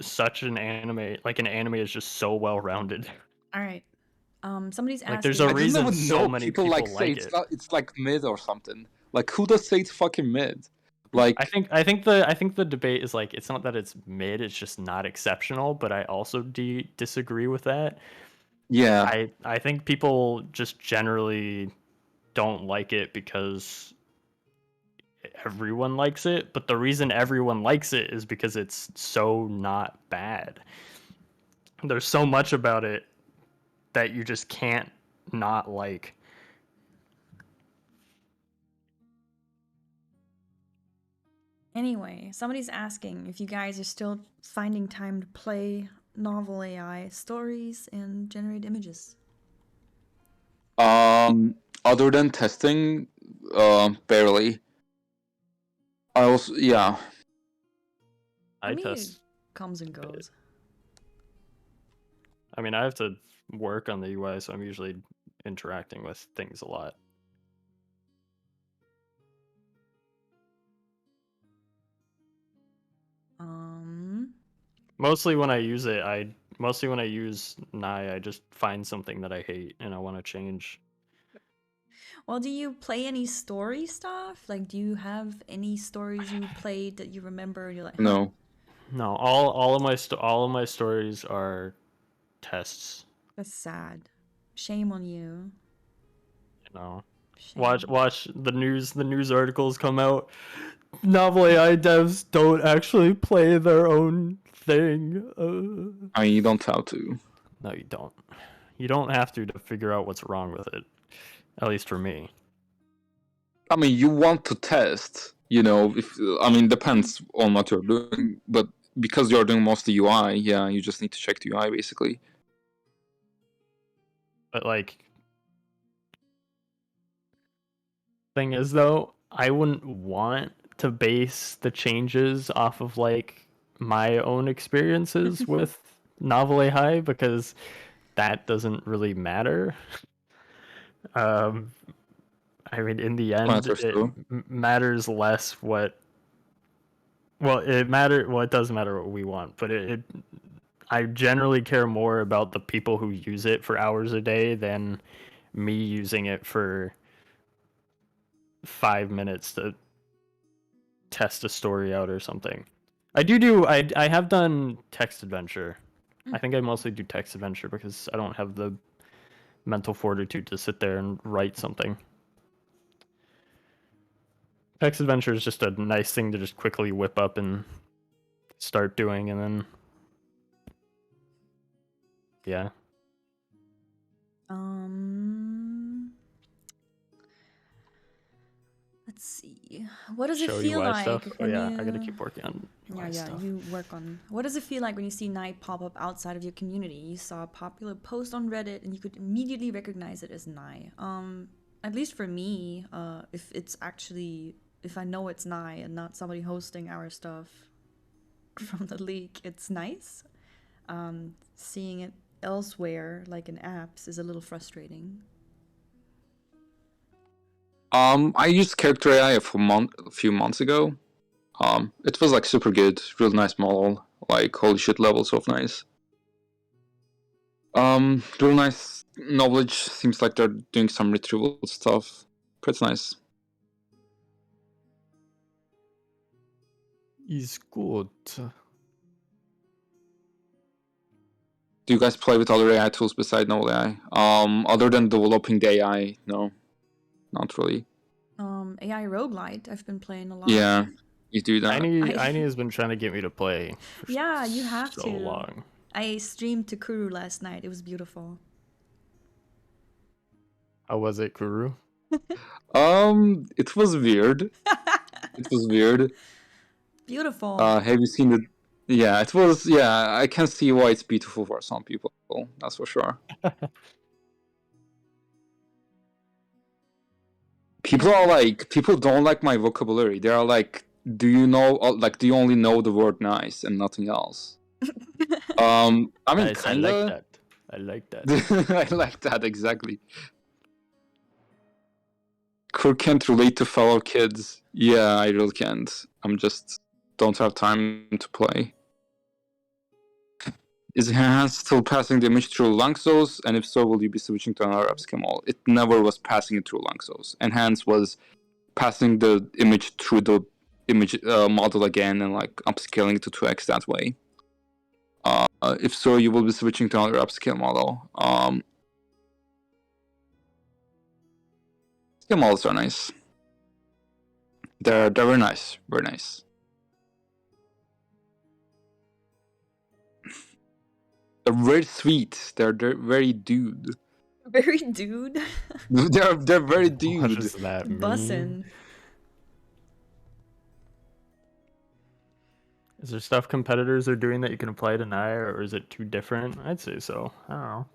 such an anime, like an anime, is just so well rounded. Alright. Somebody's Like asking. there's a I didn't reason even so know many people like say like it's it. not, it's like mid or something. Like who does say it's fucking mid? Like I think the debate is like it's not that it's mid, it's just not exceptional. But I also disagree with that. yeah. I think people just generally don't like it because everyone likes it, but the reason everyone likes it is because it's so not bad. There's so much about it that you just can't not like. Anyway, somebody's asking if you guys are still finding time to play novel AI stories and generate images. Other than testing, barely. I also yeah. I mean, test. it comes and goes. I mean, I have to work on the UI, so I'm usually interacting with things a lot. Mostly when I use NAI, I just find something that I hate and I want to change. Well, do you play any story stuff? Like, do you have any stories you played that you remember? And you're like, huh? No. No, all of my stories are tests. That's sad. Shame on you. You know, Shame. watch the news articles come out. NovelAI devs don't actually play their own thing. I mean, you don't have to. No, you don't. You don't have to figure out what's wrong with it. At least for me. I mean, you want to test, you know, depends on what you're doing, but because you're doing most of the UI, yeah, you just need to check the UI basically. But like, thing is though, I wouldn't want to base the changes off of like my own experiences with NovelAI because that doesn't really matter. Um, I mean, in the end, Matters it too. matters less what. Well, it does matter what we want, but I generally care more about the people who use it for hours a day than me using it for 5 minutes to test a story out or something. I have done text adventure. I think I mostly do text adventure because I don't have the mental fortitude to sit there and write something. Text adventure is just a nice thing to just quickly whip up and start doing, and then yeah. Let's see. What does it Show feel UI stuff. like Oh when yeah, you? I gotta keep working on UI stuff. You work on. What does it feel like when you see NAI pop up outside of your community? You saw a popular post on Reddit and you could immediately recognize it as NAI. At least for me, if I know it's NAI and not somebody hosting our stuff from the leak, it's nice. Seeing it elsewhere, like in apps, is a little frustrating. I used Character AI a few months ago. It was like super good, real nice model, like holy shit levels of nice. Real nice knowledge. Seems like they're doing some retrieval stuff. Pretty nice. Is good. Do you guys play with other AI tools besides NovelAI? Other than developing the AI, no, not really. AI roguelite, I've been playing a lot. Yeah, you do that. Aini has been trying to get me to play for Yeah, you have so to. long. I streamed to Kuru last night. It was beautiful. How was it, Kuru? It was weird. It was weird. Beautiful. Have you seen it? Yeah, it was. Yeah, I can see why it's beautiful for some people. That's for sure. People don't like my vocabulary. They are like, do you only know the word nice and nothing else? I mean, Nice, kinda. I like that. I like that exactly. Kur can't relate to fellow kids. Yeah, I really can't. I'm just don't have time to play. Is Enhance still passing the image through Langsos? And if so, will you be switching to another upscale model? It never was passing it through Langsos. Enhance was passing the image through the image model again and like upscaling it to 2x that way. If so, you will be switching to another upscale model. Upscale models are nice. They're very nice. Very nice. They're very sweet. They're very dude. Very dude. they're very dude. What does that mean? Bussin'. Is there stuff competitors are doing that you can apply to NAI, or is it too different? I'd say so. I don't know.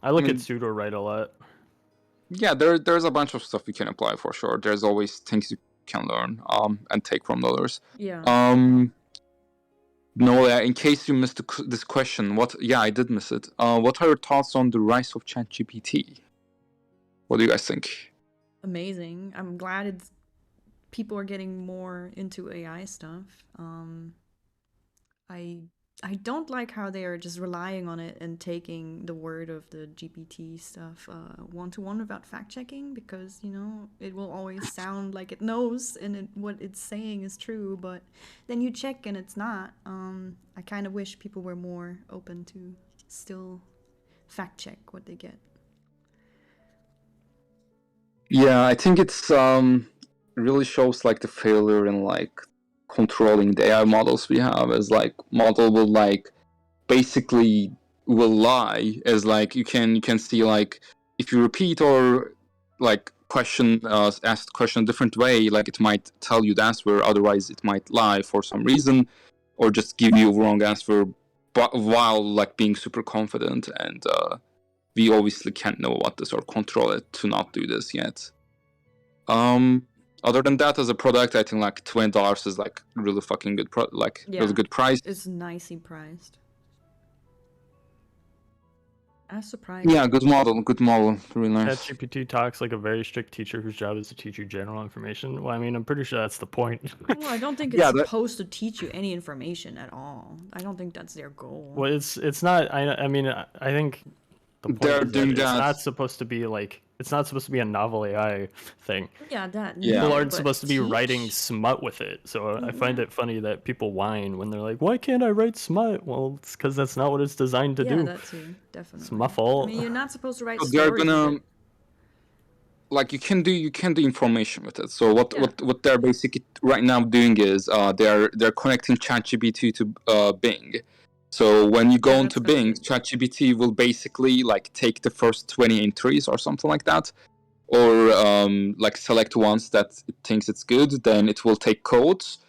I look at pseudo write a lot. Yeah, there's a bunch of stuff you can apply for sure. There's always things you can learn and take from others. Yeah. No, in case you missed this question, I did miss it. What are your thoughts on the rise of ChatGPT? What do you guys think? Amazing. I'm glad people are getting more into AI stuff. I don't like how they are just relying on it and taking the word of the GPT stuff one-to-one without fact-checking, because, it will always sound like it knows and what it's saying is true, but then you check and it's not. I kind of wish people were more open to still fact-check what they get. Yeah, I think it's really shows like the failure in like controlling the AI models we have, as like model will like basically will lie, as like you can see like if you repeat or like ask question a different way, like it might tell you the answer, otherwise it might lie for some reason or just give you a wrong answer, but while like being super confident, and we obviously can't know what this or control it to not do this yet. Other than that, as a product, I think like $20 is like really fucking good, really good price. It's nicely priced. I'm surprised. Yeah, good model, really nice. ChatGPT talks like a very strict teacher whose job is to teach you general information. Well, I mean, I'm pretty sure that's the point. Well, I don't think it's supposed to teach you any information at all. I don't think that's their goal. Well, it's not. I mean, I think the point They're is doing that it's that. not supposed to be like it's not supposed to be a novel AI thing. Yeah, that. Yeah. People aren't but supposed to be writing teach? smut with it. So I find it funny that people whine when they're like, "Why can't I write smut?" Well, it's because that's not what it's designed to do. Yeah, that too, definitely. It's my fault. I mean, you're not supposed to write So they're stories. gonna with it. like you can do information with it. So what Yeah. what they're basically right now doing is they're connecting ChatGPT to Bing. So when you go Yeah, into that's Bing, good. ChatGPT will basically like take the first 20 entries or something like that, or like select ones that it thinks it's good. Then it will take codes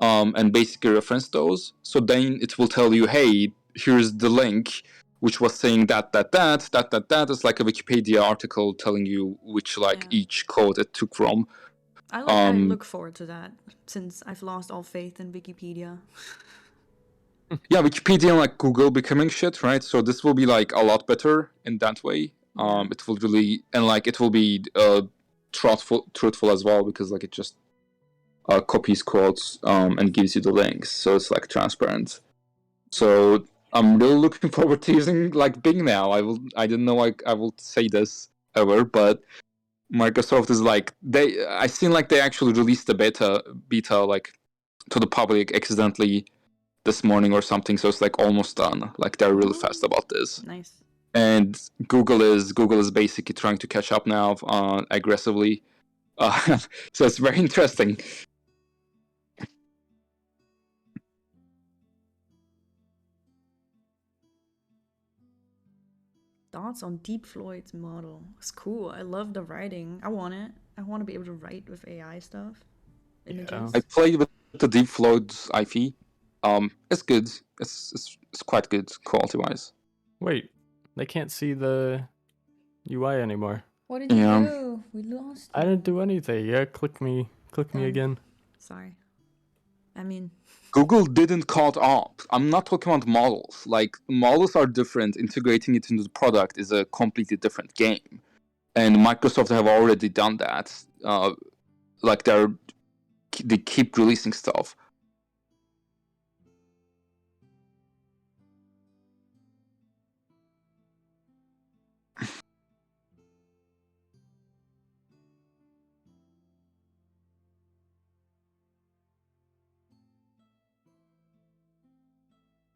and basically reference those. So then it will tell you, hey, here's the link, which was saying that. It's like a Wikipedia article telling you which each code it took from. I look forward to that since I've lost all faith in Wikipedia. Yeah, Wikipedia and like Google becoming shit, right? So this will be like a lot better in that way. It will really it will be truthful as well, because like it just copies quotes and gives you the links, so it's like transparent. So I'm really looking forward to using like Bing now. I didn't know I will say this ever, but Microsoft is like I seen like they actually released the beta like to the public accidentally this morning or something, so it's like almost done. Like they're really fast about this. Nice. And Google is basically trying to catch up now aggressively. So it's very interesting. Thoughts on Deep Floyd's model? It's cool. I love the writing. I want it. I want to be able to write with AI stuff. Images. I played with the Deep Floyd's IP. It's good. It's quite good quality wise. Wait, they can't see the UI anymore. What did you do? We lost you. I didn't do anything. Yeah, click me again. Sorry. I mean, Google didn't caught up. I'm not talking about models. Like models are different. Integrating it into the product is a completely different game. And Microsoft have already done that. Like they keep releasing stuff.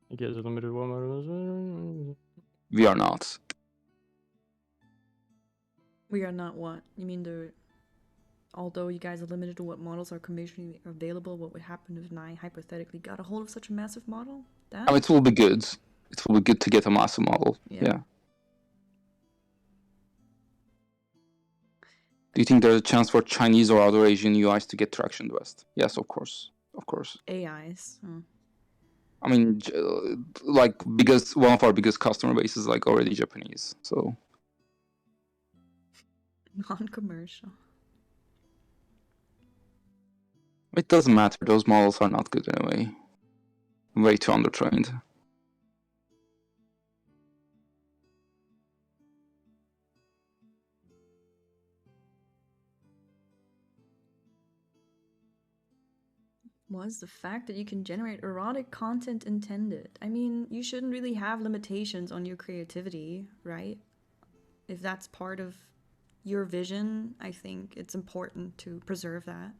You guys are limited one model. We are not. we are not what? You mean although you guys are limited to what models are commercially available, what would happen if NAI hypothetically got a hold of such a massive model? I mean, it will be good. It will be good to get a massive model. Yeah. Do you think there's a chance for Chinese or other Asian UIs to get traction in the West? Yes, of course. Of course. AIs. I mean, like one of our biggest customer base is like already Japanese, so. Non-commercial. It doesn't matter. Those models are not good anyway. Way too undertrained. Was the fact that you can generate erotic content intended. I mean, you shouldn't really have limitations on your creativity, right? If that's part of your vision, I think it's important to preserve that.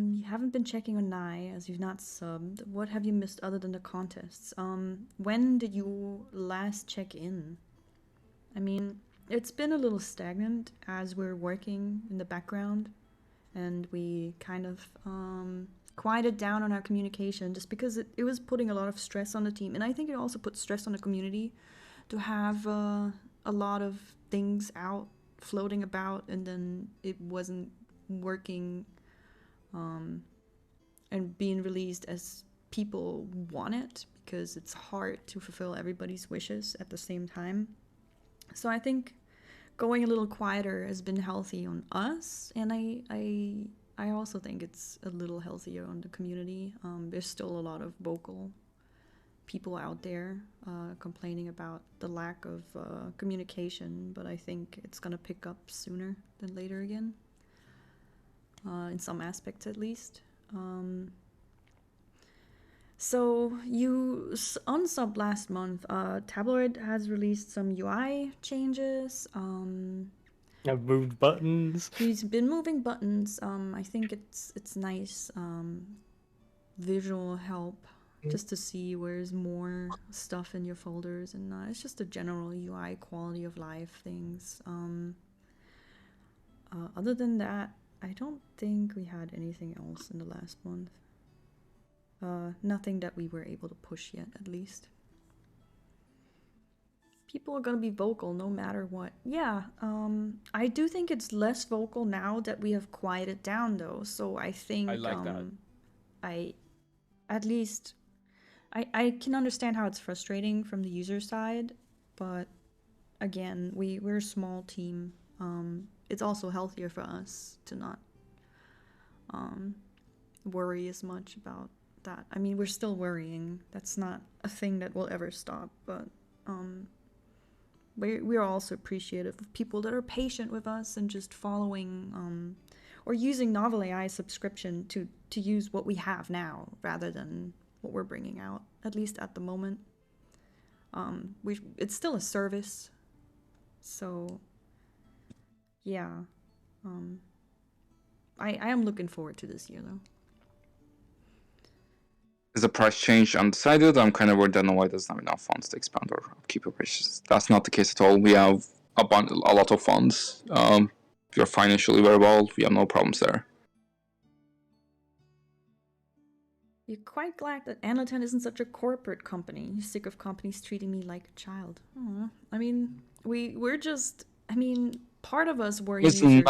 You haven't been checking on NAI as you've not subbed. What have you missed other than the contests? When did you last check in? I mean, it's been a little stagnant as we're working in the background, and we kind of quieted down on our communication just because it was putting a lot of stress on the team, and I think it also put stress on the community to have a lot of things out floating about, and then it wasn't working and being released as people want it, because it's hard to fulfill everybody's wishes at the same time. So I think going a little quieter has been healthy on us, and I also think it's a little healthier on the community. There's still a lot of vocal people out there complaining about the lack of communication, but I think it's gonna pick up sooner than later again, in some aspects at least. So you unsub last month. Tabloid has released some UI changes. I've moved buttons. He's been moving buttons. I think it's nice visual help just to see where's more stuff in your folders, and it's just a general UI quality of life things. Other than that, I don't think we had anything else in the last month. Nothing that we were able to push yet, at least. People are gonna be vocal no matter what. Yeah, I do think it's less vocal now that we have quieted down, though. So I think I like that. I can understand how it's frustrating from the user side, but again, we're a small team. It's also healthier for us to not worry as much about that. I mean, we're still worrying. That's not a thing that will ever stop, but we're also appreciative of people that are patient with us and just following or using NovelAI subscription to use what we have now rather than what we're bringing out, at least at the moment. It's still a service, so yeah. I am looking forward to this year, though. Is the price change undecided? I'm kind of worried that NAI doesn't have enough funds to expand our upkeep operations. That's not the case at all. We have a lot of funds. We are financially very well. We have no problems there. You're quite glad that Anatan isn't such a corporate company. You're sick of companies treating me like a child. I mean, we're just... I mean, part of us were It's users.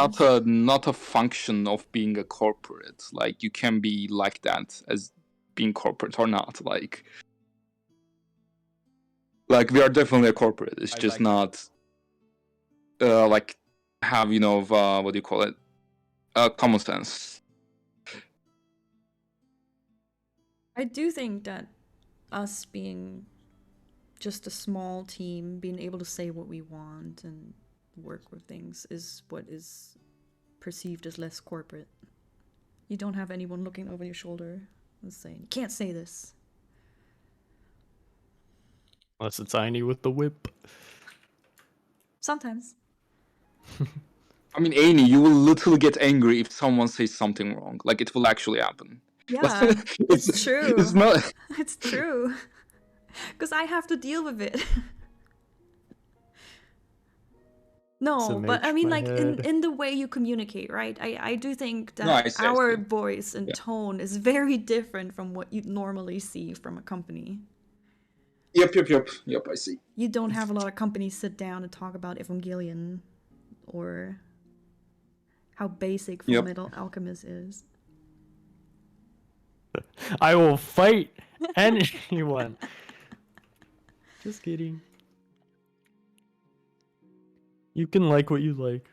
not a function of being a corporate. Like, you can be like that as being corporate or not. Like we are definitely a corporate. It's just like not like have what do you call it? Common sense. I do think that us being just a small team, being able to say what we want and work with things is what is perceived as less corporate. You don't have anyone looking over your shoulder and saying, you can't say this. Unless it's Aini with the whip. Sometimes. I mean, Aini, you will literally get angry if someone says something wrong. Like, it will actually happen. Yeah, it's true. It's not... It's true. Because I have to deal with it. No, but I mean, like, in the way you communicate, right? I do think that our voice and tone is very different from what you'd normally see from a company. Yep, I see. You don't have a lot of companies sit down and talk about Evangelion or how basic Fullmetal Alchemist is. I will fight anyone. Just kidding. You can like what you like.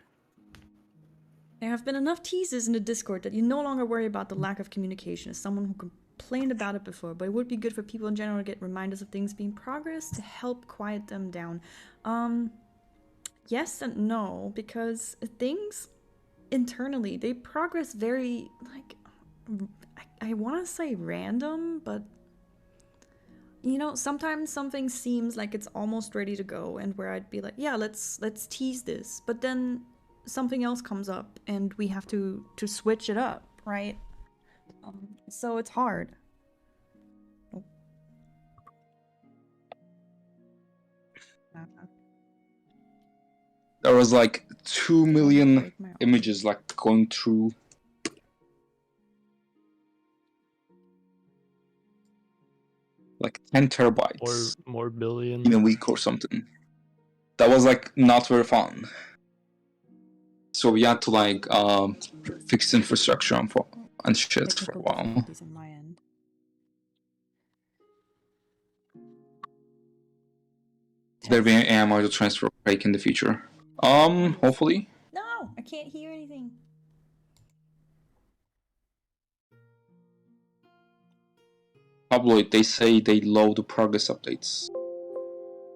There have been enough teases in the Discord that you no longer worry about the lack of communication. As someone who complained about it before, but it would be good for people in general to get reminders of things being progress to help quiet them down. Yes and no, because things internally, they progress very, like, I want to say random, but you know, sometimes something seems like it's almost ready to go, and where I'd be like, yeah, let's tease this, but then something else comes up and we have to switch it up, right? So it's hard. There was like 2 million images like going through. Like 10 terabytes. Or more billion. In a week or something. That was like not very fun. So we had to like fix infrastructure and shit for a while. there be an AI module transfer break in the future? Hopefully. No, I can't hear anything. Tabloid, they say they load the progress updates.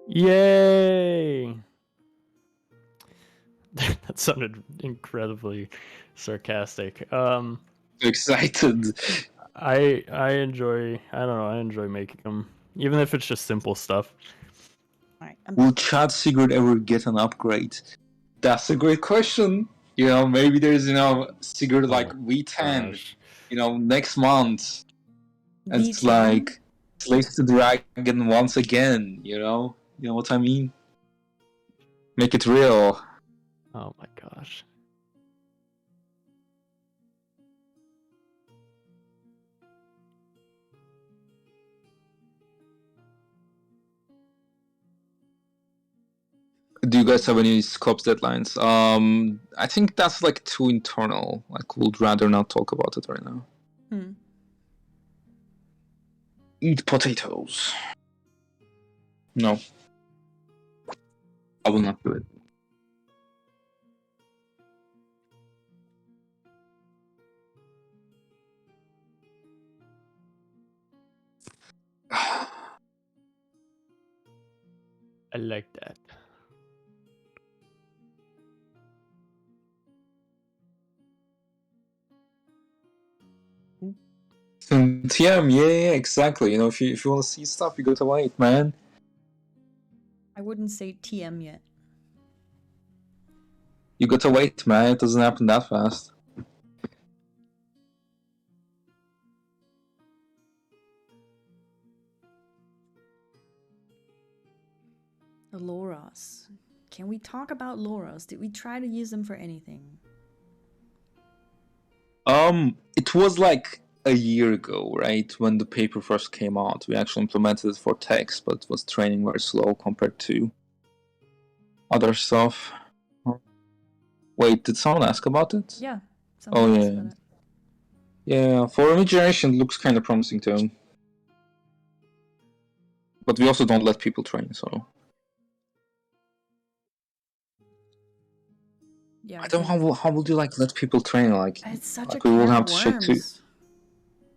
Yay! That sounded incredibly sarcastic. Excited. I enjoy. I don't know. I enjoy making them, even if it's just simple stuff. All right. Will Chat Secret ever get an upgrade? That's a great question. You know, maybe there's Secret like V10. Gosh. Next month. And it's V10? like Slays the Dragon once again. You know what I mean? Make it real. Oh my gosh. Do you guys have any scopes deadlines? I think that's like too internal. Like, would rather not talk about it right now. Eat potatoes. No. I will not do it. I like that. TM, yeah, exactly. If you want to see stuff, you gotta wait, man. I wouldn't say TM yet. You gotta wait, man. It doesn't happen that fast. The Loras. Can we talk about Loras? Did we try to use them for anything? It was like a year ago, right? When the paper first came out. We actually implemented it for text, but it was training very slow compared to other stuff. Wait, did someone ask about it? Yeah. Oh, yeah. Yeah, for image generation, it looks kind of promising too. But we also don't let people train, so. Yeah, I don't know how would you let people train it's such like a we will can have of to check too. worms.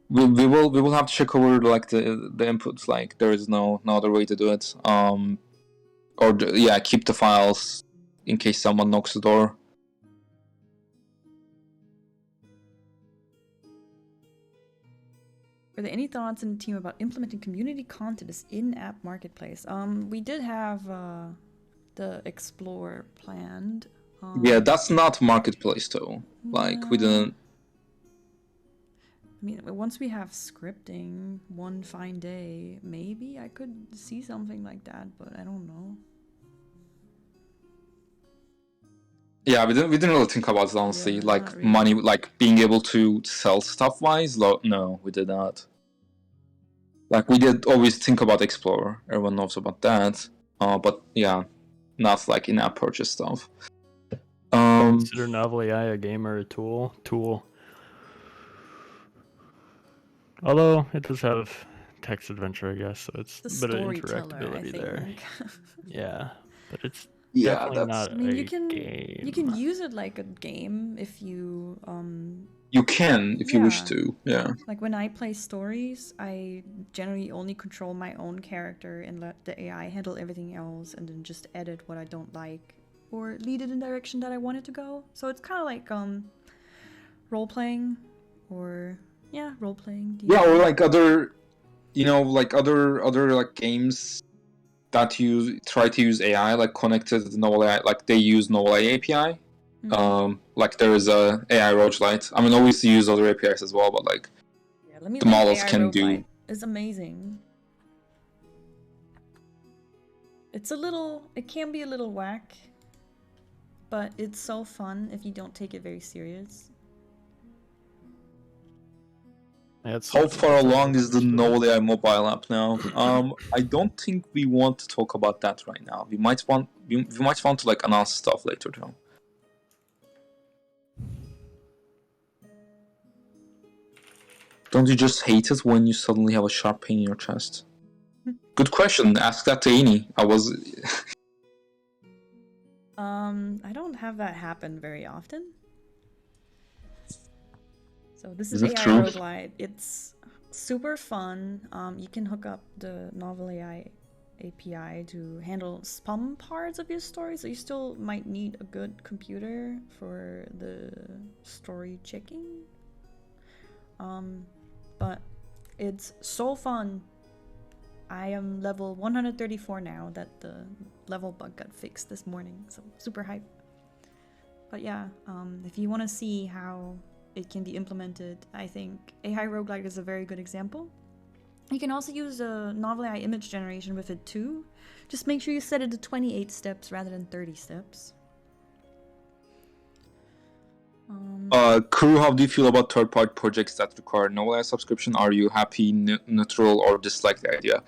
We will have to check over the inputs. Like there is no other way to do it. Or keep the files in case someone knocks the door. Are there any thoughts in the team about implementing community content as in-app marketplace? We did have the Explore planned. Yeah, that's not marketplace though. Like we didn't. I mean, once we have scripting, one fine day, maybe I could see something like that, but I don't know. Yeah, we didn't really think about it honestly. Yeah, like not really. money, like being able to sell stuff wise. No, we did not. Like we did always think about Explorer. Everyone knows about that. But yeah, not like in-app purchase stuff. Consider NovelAI a game or a tool? Although it does have text adventure, I guess, so it's The a bit of storyteller, I interactability there. think. Yeah, but it's Yeah, definitely that's. not I mean, a you can game. use it like a game if you You can if you wish to. Yeah. Like when I play stories, I generally only control my own character and let the AI handle everything else, and then just edit what I don't like or lead it in the direction that I want it to go. So it's kind of like role playing, or role playing. Yeah, or like other, other like games that you try to use AI, like connected to the NovelAI, like they use NovelAI API. Like there is a AI roguelite. I mean, obviously use other APIs as well, but like the models AI can roguelite do. It's amazing. It can be a little whack, but it's so fun if you don't take it very serious. How far along is the NovelAI mobile app now? I don't think we want to talk about that right now. We might want to like announce stuff later though. Don't you just hate it when you suddenly have a sharp pain in your chest? Good question. Ask that to Aini. I don't have that happen very often. So this is Is it AI true? roguelite. It's super fun. You can hook up the NovelAI API to handle some parts of your story, so you still might need a good computer for the story checking. But it's so fun. I am level 134 now that the level bug got fixed this morning, so super hype. But yeah, if you want to see how it can be implemented, I think AI roguelike is a very good example. You can also use NovelAI image generation with it too. Just make sure you set it to 28 steps rather than 30 steps. Crew, how do you feel about third-party projects that require NovelAI subscription? Are you happy, neutral, or dislike the idea?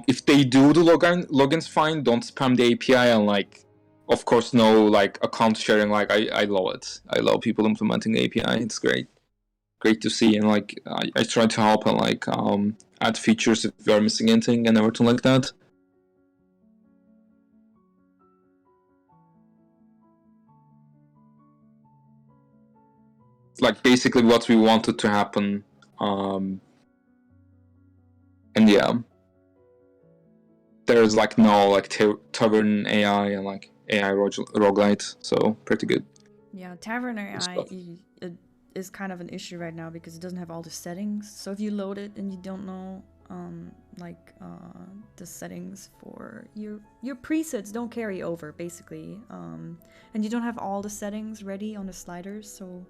If they do the logins fine, don't spam the API, and like, of course, no like account sharing. Like, I love it. I love people implementing the API. It's great to see, and like I try to help and like add features if we are missing anything and everything like that. Like basically what we wanted to happen, and yeah, there's like no like Tavern AI and like AI roguelite, so pretty good. Yeah, Tavern AI is kind of an issue right now because it doesn't have all the settings. So if you load it and you don't know the settings for your presets don't carry over basically, and you don't have all the settings ready on the sliders. So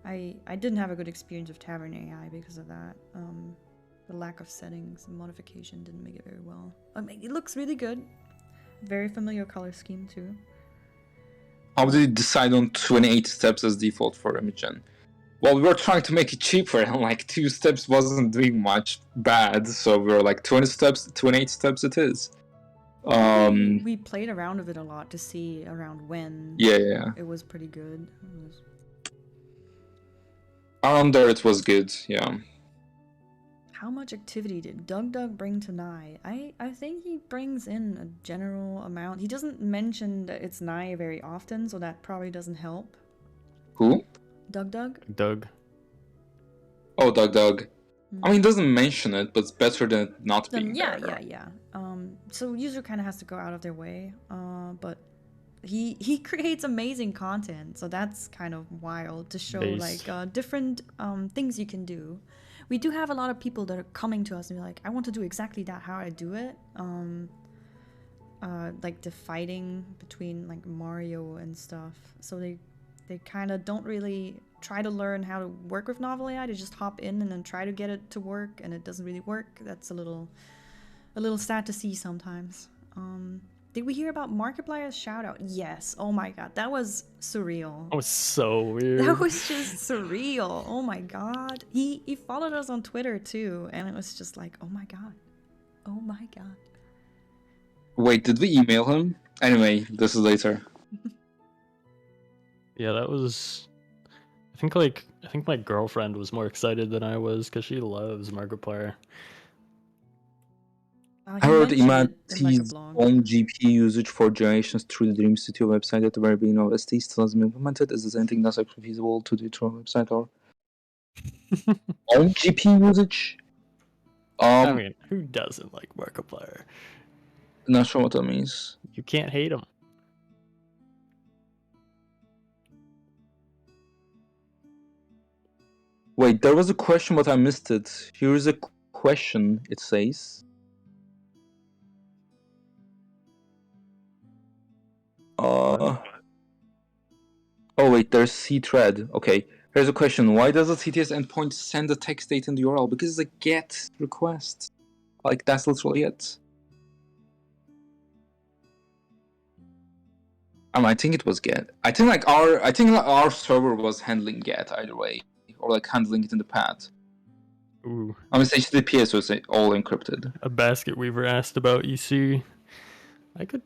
I didn't have a good experience with Tavern AI because of that. The lack of settings and modification didn't make it very well. I mean, it looks really good. Very familiar color scheme too. How did you decide on 28 steps as default for Imogen? Well, we were trying to make it cheaper, and like 2 steps wasn't doing much bad, so we were like 20 steps, 28 steps it is. We played around with it a lot to see around when. Yeah. It was pretty good. Around there it was good, yeah. How much activity did Doug bring to NAI? I think he brings in a general amount. He doesn't mention that it's NAI very often, so that probably doesn't help. Who? Doug? Oh, Doug. I mean, it doesn't mention it, but it's better than it not being there. Yeah. So user kind of has to go out of their way, but he creates amazing content, so that's kind of wild to show like different things you can do. We do have a lot of people that are coming to us and be like, I want to do exactly that, how I do it. Like the fighting between like Mario and stuff. So they kind of don't really try to learn how to work with NovelAI. They just hop in and then try to get it to work, and it doesn't really work. That's a little sad to see sometimes. Did we hear about Markiplier's shout out? Yes. Oh my god, that was surreal. That was so weird. That was just surreal. Oh my god. He followed us on Twitter too, and it was just like, oh my god. Oh my god. Wait, did we email him? Anyway, this is later. Yeah, that was. I think my girlfriend was more excited than I was because she loves Markiplier. I heard Imad his own GPU usage for generations through the Dream Studio website at the very beginning of ST still hasn't been implemented. Is there anything that's actually feasible to do through a website or own GPU usage? I mean, who doesn't like Markiplier? Not sure what that means. You can't hate him. Wait, there was a question, but I missed it. Here is a question, it says. Oh wait, there's C thread. Okay, here's a question. Why does the TTS endpoint send a text data in the URL? Because it's a GET request. Like, that's literally it. I think it was GET. I think our server was handling GET either way, or like handling it in the path. Ooh. I mean, HTTPS was all encrypted. A basket weaver asked about EC. I could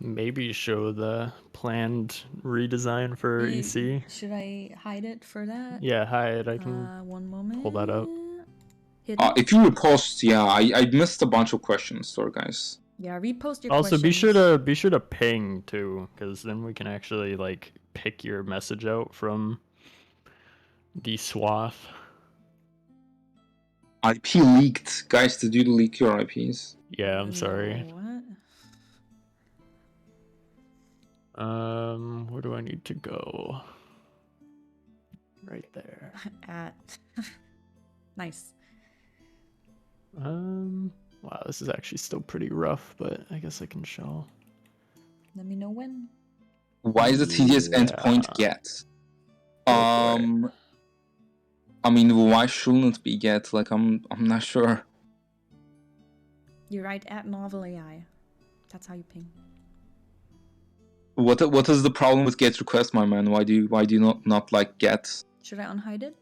maybe show the planned redesign for EC. Should I hide it for that? Yeah, hide. I can. One moment. Pull that up. hidden? If you repost, yeah, I missed a bunch of questions, sorry guys. Yeah, repost your Also, questions. be sure to ping too, because then we can actually like pick your message out from the swath. IP leaked. Guys, did you leak your IPs? Yeah, I'm sorry. No, what? Where do I need to go? Right there. At. Nice. Wow, this is actually still pretty rough, but I guess I can show. Let me know when. Why is the TDS Yeah. endpoint get? Go for it. I mean, why shouldn't it be get? Like, I'm not sure. You're right, at NovelAI. That's how you ping. What is the problem with get request, my man? Why do you not like get? Should I unhide it?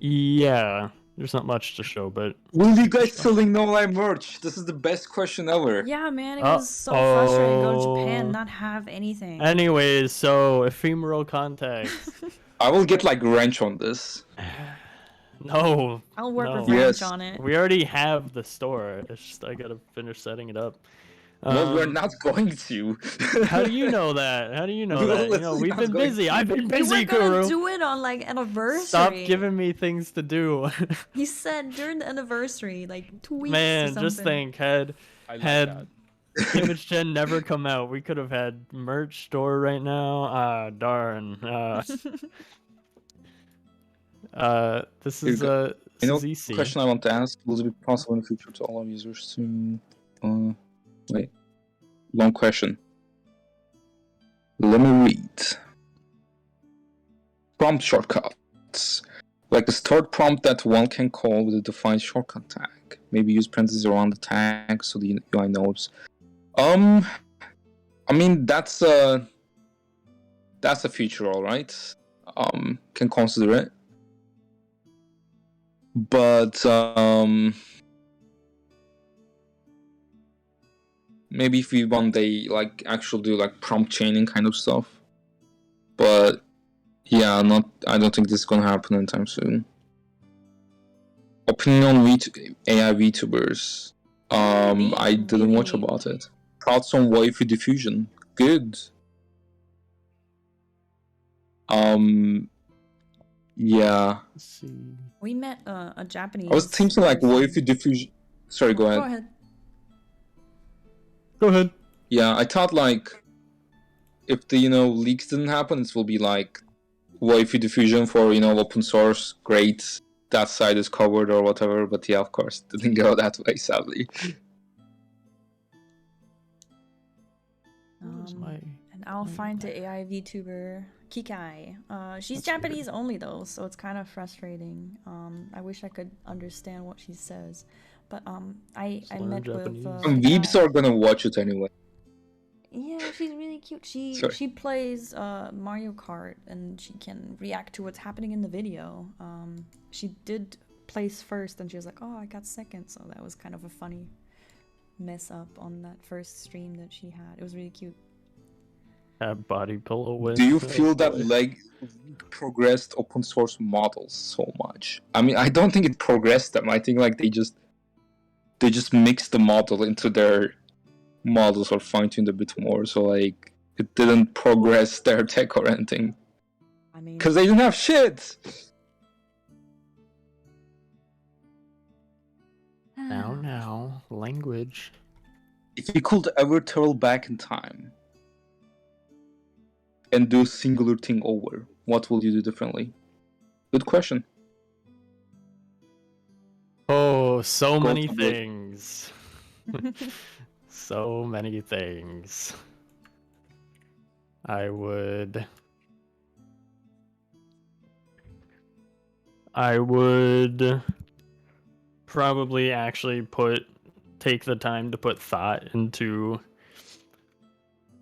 Yeah, there's not much to show, but Will you guys selling NovelAI merch? This is the best question ever. Yeah, man, it was so frustrating going to Japan and not have anything. Anyways, so ephemeral context. I will get like wrench on this. No. I'll work no. with Ranch Yes. on it. We already have the store. It's just I gotta finish setting it up. Well, we're not going to. How do you know that? How do you know We're that? You know, literally we've not been going busy. to. I've been We busy, were gonna Kuru. do it on like anniversary. Stop giving me things to do. He said during the anniversary, like 2 weeks. or Man, something. just think, had I like had that. Image Gen never come out, we could have had merch store right now. Ah, darn. This is You this know, is easy. question I want to ask: will it be possible in the future to allow users to? Wait, long question. Let me read. Prompt shortcuts, like a start prompt that one can call with a defined shortcut tag. Maybe use parentheses around the tag so the UI knows. I mean that's a feature, all right. Can consider it. But maybe if we one day like actually do like prompt chaining kind of stuff. But yeah, I don't think this is gonna happen anytime soon. Opinion on AI VTubers. I didn't watch about it. Thoughts on waifu diffusion. Good. Yeah. Let's see. We met a Japanese. I was thinking like waifu diffusion. Sorry, go ahead. Go ahead. Go ahead. Yeah, I thought like if the leaks didn't happen, it will be like waifu diffusion for open source. Great, that side is covered or whatever. But yeah, of course, it didn't go that way, sadly. And I'll find the AI VTuber Kikai. She's Japanese only though, so it's kind of frustrating. I wish I could understand what she says, but I met with. Weebs are gonna watch it anyway. Yeah, she's really cute. She plays Mario Kart and she can react to what's happening in the video. She did place first and she was like, "Oh, I got second," so that was kind of a funny mess up on that first stream that she had. It was really cute. Body pillow with. Do you feel that like progressed open source models so much? I mean, I don't think it progressed them. I think like they just mixed the model into their models or fine-tuned a bit more. So like it didn't progress their tech or anything. I mean, because they didn't have shit. Now, language. If you could ever travel back in time and do a singular thing over, what will you do differently? Good question. Oh, so Go many for it. things. So many things. I would probably actually take the time to put thought into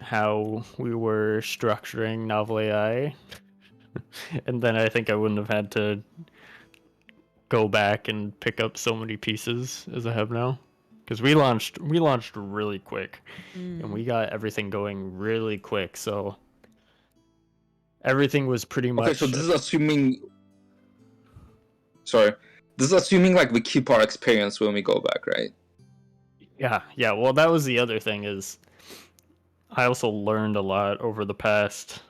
how we were structuring NovelAI. And then I think I wouldn't have had to go back and pick up so many pieces as I have now. Because we launched really quick, and we got everything going really quick. So everything was pretty much. Okay, so this is assuming. Sorry, This is assuming like we keep our experience when we go back, right? Yeah. Well, that was the other thing is I also learned a lot over the past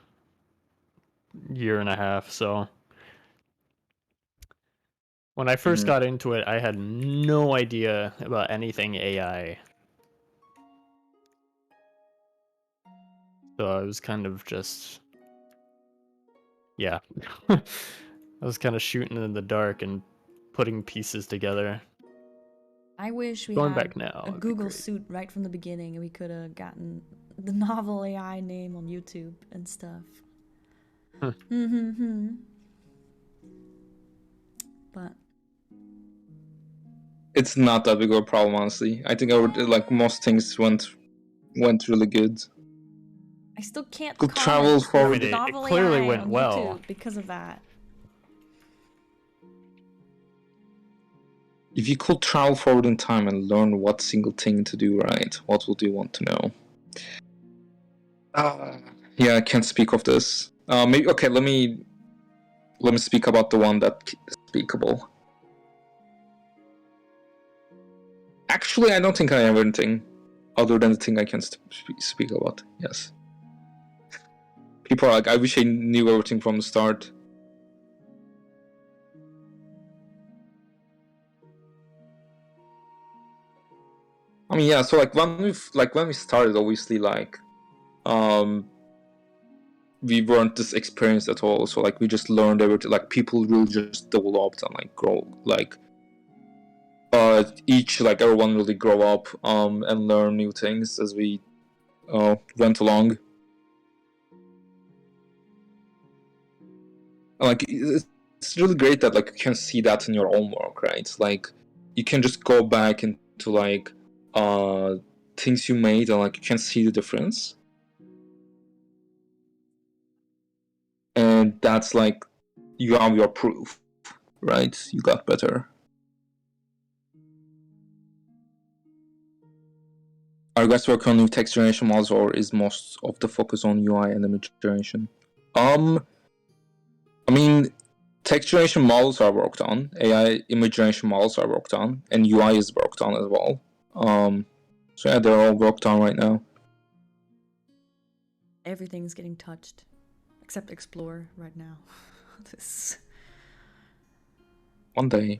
year and a half. So when I first got into it, I had no idea about anything AI. So I was kind of just, yeah. I was kind of shooting in the dark and putting pieces together. I wish we Going had back now, a it'd be Google great. suit right from the beginning, and we could have gotten the NovelAI name on YouTube and stuff. But It's not that big of a problem, honestly. I think like most things went really good. I still can't Could travel comment forward. with I mean, it NovelAI clearly went on well. YouTube because of that. If you could travel forward in time and learn what single thing to do right, what would you want to know? Yeah, I can't speak of this. Maybe okay. Let me speak about the one that is speakable. Actually, I don't think I have anything other than the thing I can speak about. Yes. People are like, I wish I knew everything from the start. I mean, yeah. So like when we started, obviously, like, we weren't this experienced at all. So like we just learned everything. Like people really just developed and like grow. Like, everyone really grow up and learn new things as we went along. Like it's really great that like you can see that in your own work, right? Like you can just go back into like things you made and like you can see the difference, and that's like you have your proof, right? You got better. Are you guys working on new text generation models, or is most of the focus on UI and image generation? I mean, text generation models are worked on, AI image generation models are worked on, and UI is worked on as well. So yeah, they're all worked on right now. Everything's getting touched, except Explore right now. This. One day.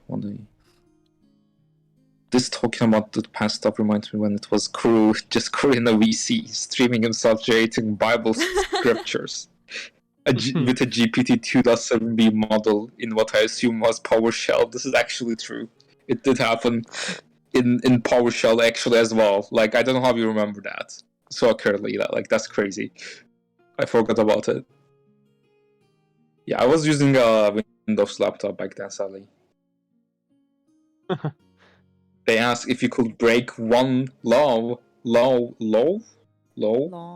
This talking about the past stuff reminds me when it was Kuru in a VC, streaming himself generating Bible scriptures. With a GPT 2.7b model in what I assume was PowerShell. This is actually true. It did happen in PowerShell actually as well. Like, I don't know how you remember that so accurately. That's crazy. I forgot about it. Yeah, I was using a Windows laptop back then, sadly. They asked if you could break one law.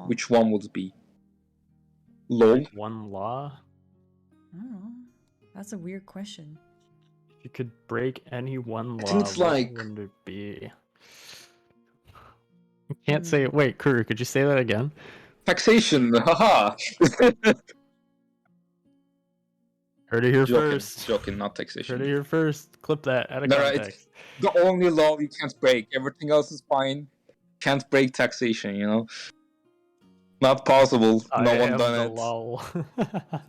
Which one would it be? Law? One law? I don't know. That's a weird question. If you could break any one law, think it's like- what would it be? You can't say it. Wait, Kuru, could you say that again? Taxation, haha! Heard it here first. Joking, not taxation. Heard it here first. Clip that out of No, right. context. The only law you can't break. Everything else is fine. Can't break taxation, you know? Not possible. No I one am done the it. lol.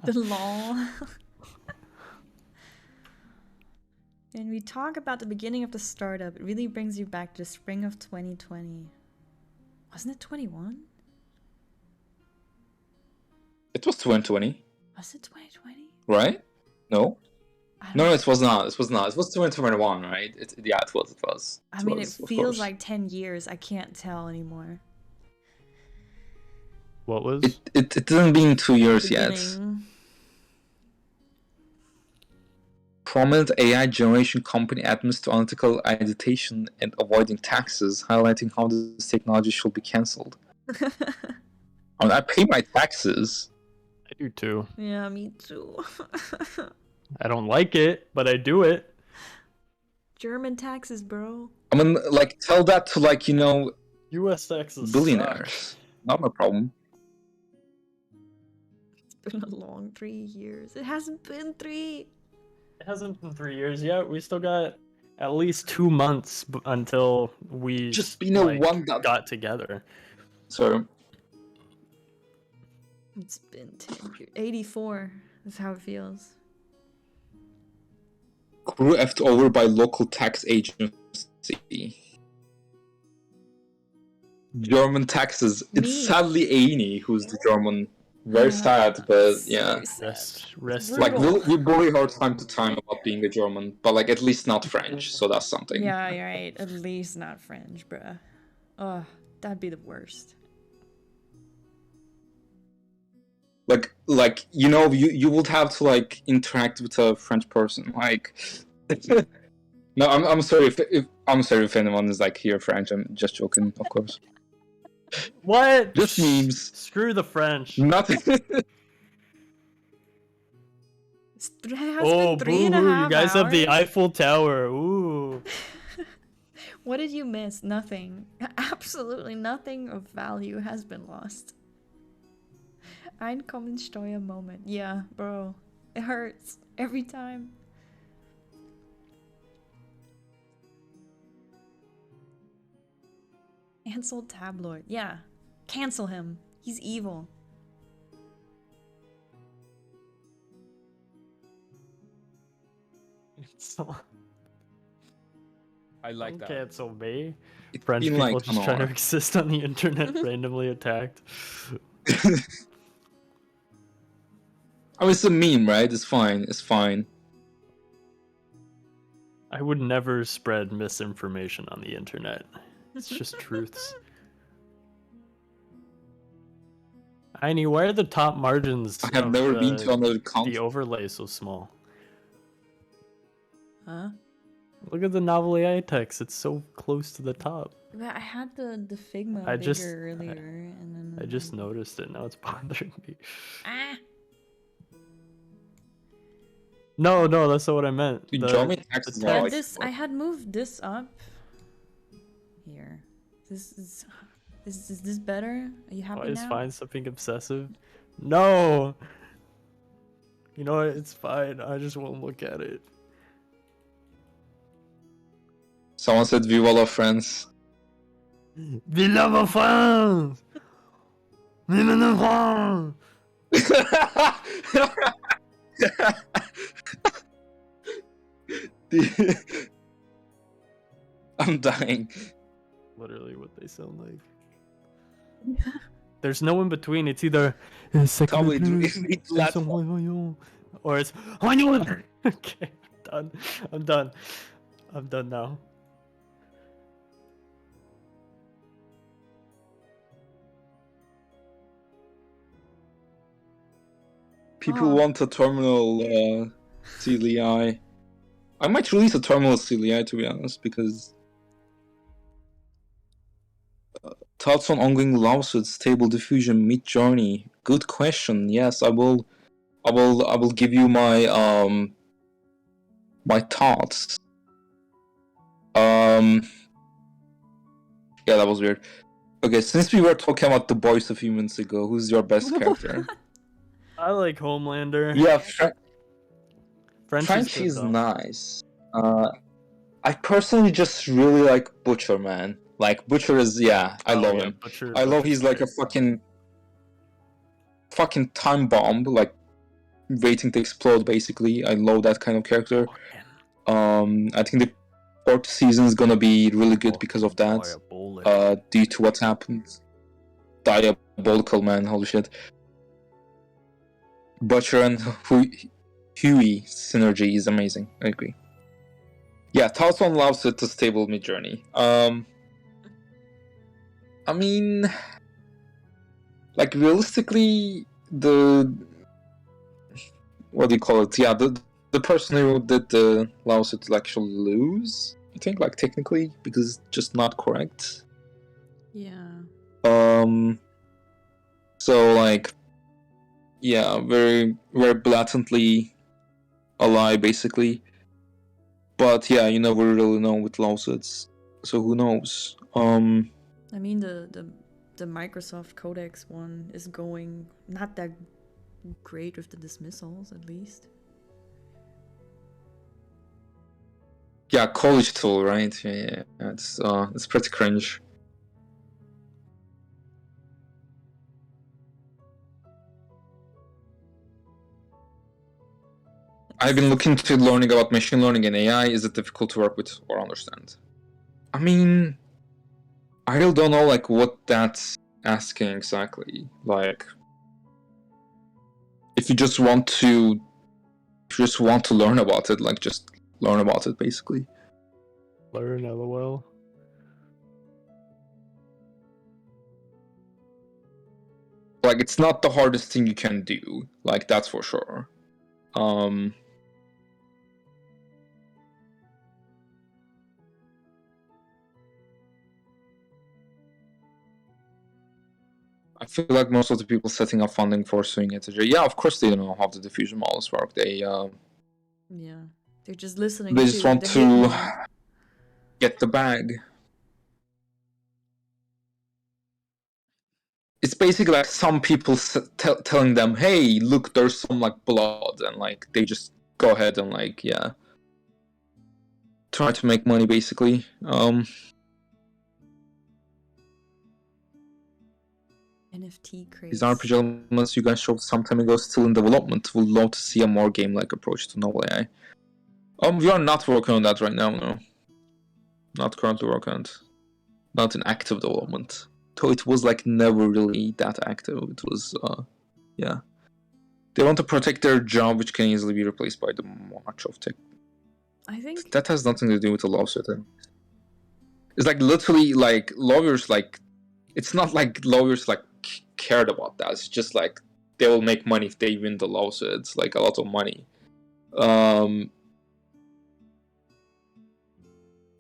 The law. When we talk about the beginning of the startup, it really brings you back to the spring of 2020. Wasn't it 21? It was 2020, Was it 2020? right? No? I don't No, know. it was not. It was 2021, right? Yeah, it was. I mean, it feels like 10 years. I can't tell anymore. What was? It didn't been 2 years yet. Beginning. Prominent AI generation company admits to unethical agitation and avoiding taxes, highlighting how this technology should be cancelled. I mean, I pay my taxes. I do too. Yeah, me too. I don't like it, but I do it. German taxes, bro. I mean, like, tell that to, like, you know, U.S. taxes billionaires. suck. Not my problem. It's been a long 3 years. It hasn't been 3. It hasn't been 3 years yet. We still got at least 2 months until we Just been a one that. got together. So It's been 10 years. 84. That's how it feels. crew effed over by local tax agency. German taxes. Me. It's sadly Aini who's the German. Very sad, but yeah. Very sad. Rest Like Brutal. we bully her time to time about being a German, but like at least not French, so that's something. Yeah, you're right. At least not French, bruh. Oh, that'd be the worst. Like you know, you would have to like interact with a French person. Like, no, I'm sorry if anyone is like here French. I'm just joking, of course. What? Just memes. Screw the French. Nothing. It has Oh, been 3.5 boo-hoo, you guys have the hours. Eiffel Tower. Ooh. What did you miss? Nothing. Absolutely nothing of value has been lost. Einkommensteuer moment. Yeah, bro. It hurts every time. Cancel tabloid. Yeah. Cancel him. He's evil. I like that. Cancel me. It's French been people like just an trying to hour. exist on the internet, randomly attacked. I mean, it's a meme, right? It's fine. It's fine. I would never spread misinformation on the internet. It's just truths. Aini, why are the top margins I have of never been to another the country. overlay so small? Huh? Look at the NovelAI text. It's so close to the top. But I had the Figma I bigger just- earlier, and then I just noticed it. Now it's bothering me. Ah. No, that's not what I meant. Dude, The- German taxes the are Yeah, like this I had moved this up. Here. Is this better? Are you happy Why is now? fine something obsessive? No! You know what? It's fine. I just won't look at it. Someone said Viva la France. We love our France! Vive la France! Dude, I'm dying. Literally what they sound like. There's no in between. It's either it's Latin. or it's okay. I'm done. I'm done now. People Oh. want a terminal CLI. I might release a terminal CLI to be honest, because thoughts on ongoing lawsuits, stable diffusion, mid journey. Good question. Yes, I will give you my my thoughts. Yeah, that was weird. Okay, since we were talking about the boys a few minutes ago, who's your best character? I like Homelander. Yeah, French French is is good, though. nice. I personally just really like Butcher, man. Like Butcher is, yeah, I love him. I love he's like a fucking time bomb, like waiting to explode. Basically, I love that kind of character. I think the fourth season is gonna be really good because of that. Due to what happened. Diabolical, man. Holy shit. Butcher and Huey synergy is amazing. I agree. Yeah, thoughts on Love Set to stable mid journey. I mean, like realistically, what do you call it? Yeah, the person who did the Love Set will actually lose. I think, like technically, because it's just not correct. Yeah. So like, yeah, very very blatantly a lie, basically. But yeah, you never really know with lawsuits, so who knows? I mean the Microsoft Codex one is going not that great with the dismissals, at least. Yeah, college tool, right? Yeah. It's pretty cringe. I've been looking to learning about machine learning and AI. Is it difficult to work with or understand? I mean, I really don't know like what that's asking exactly. Like, if you just want to learn about it, like just learn about it basically. Learn, lol. Like, it's not the hardest thing you can do. Like, that's for sure. I feel like most of the people setting up funding for suing etc. Yeah, of course they don't know how the diffusion models work. Yeah, they're just listening They to just want the to hitman. get the bag. It's basically like some people telling them, "Hey, look, there's some like blood," and like they just go ahead and like try to make money basically. NFT craze. These RPG elements you guys showed some time ago still in development. Would love to see a more game-like approach to NovelAI. We are not working on that right now, no. Not currently working on it. Not in active development. So it was like never really that active. It was, yeah. They want to protect their job, which can easily be replaced by the march of tech. I think that has nothing to do with the lawsuit. It's like literally like lawyers like, it's not like lawyers like cared about that. It's just like they will make money if they win the lawsuit. It's like a lot of money.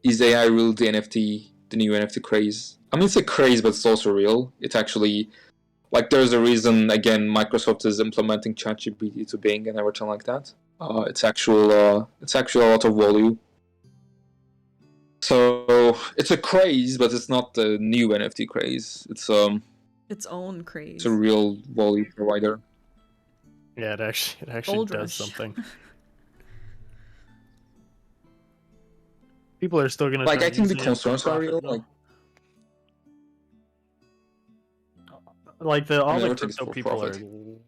Is AI really the new NFT craze? I mean, it's a craze, but it's also real. It's actually, like, there's a reason, again, Microsoft is implementing ChatGPT to Bing and everything like that. It's actually a lot of volume. So it's a craze, but it's not the new NFT craze. It's its own craze. It's a real volume provider. Yeah, it actually Gold does rush. something. People are still gonna Like, try I think the using it for concerns are profit, real. though. Like all the everything's crypto for people profit. are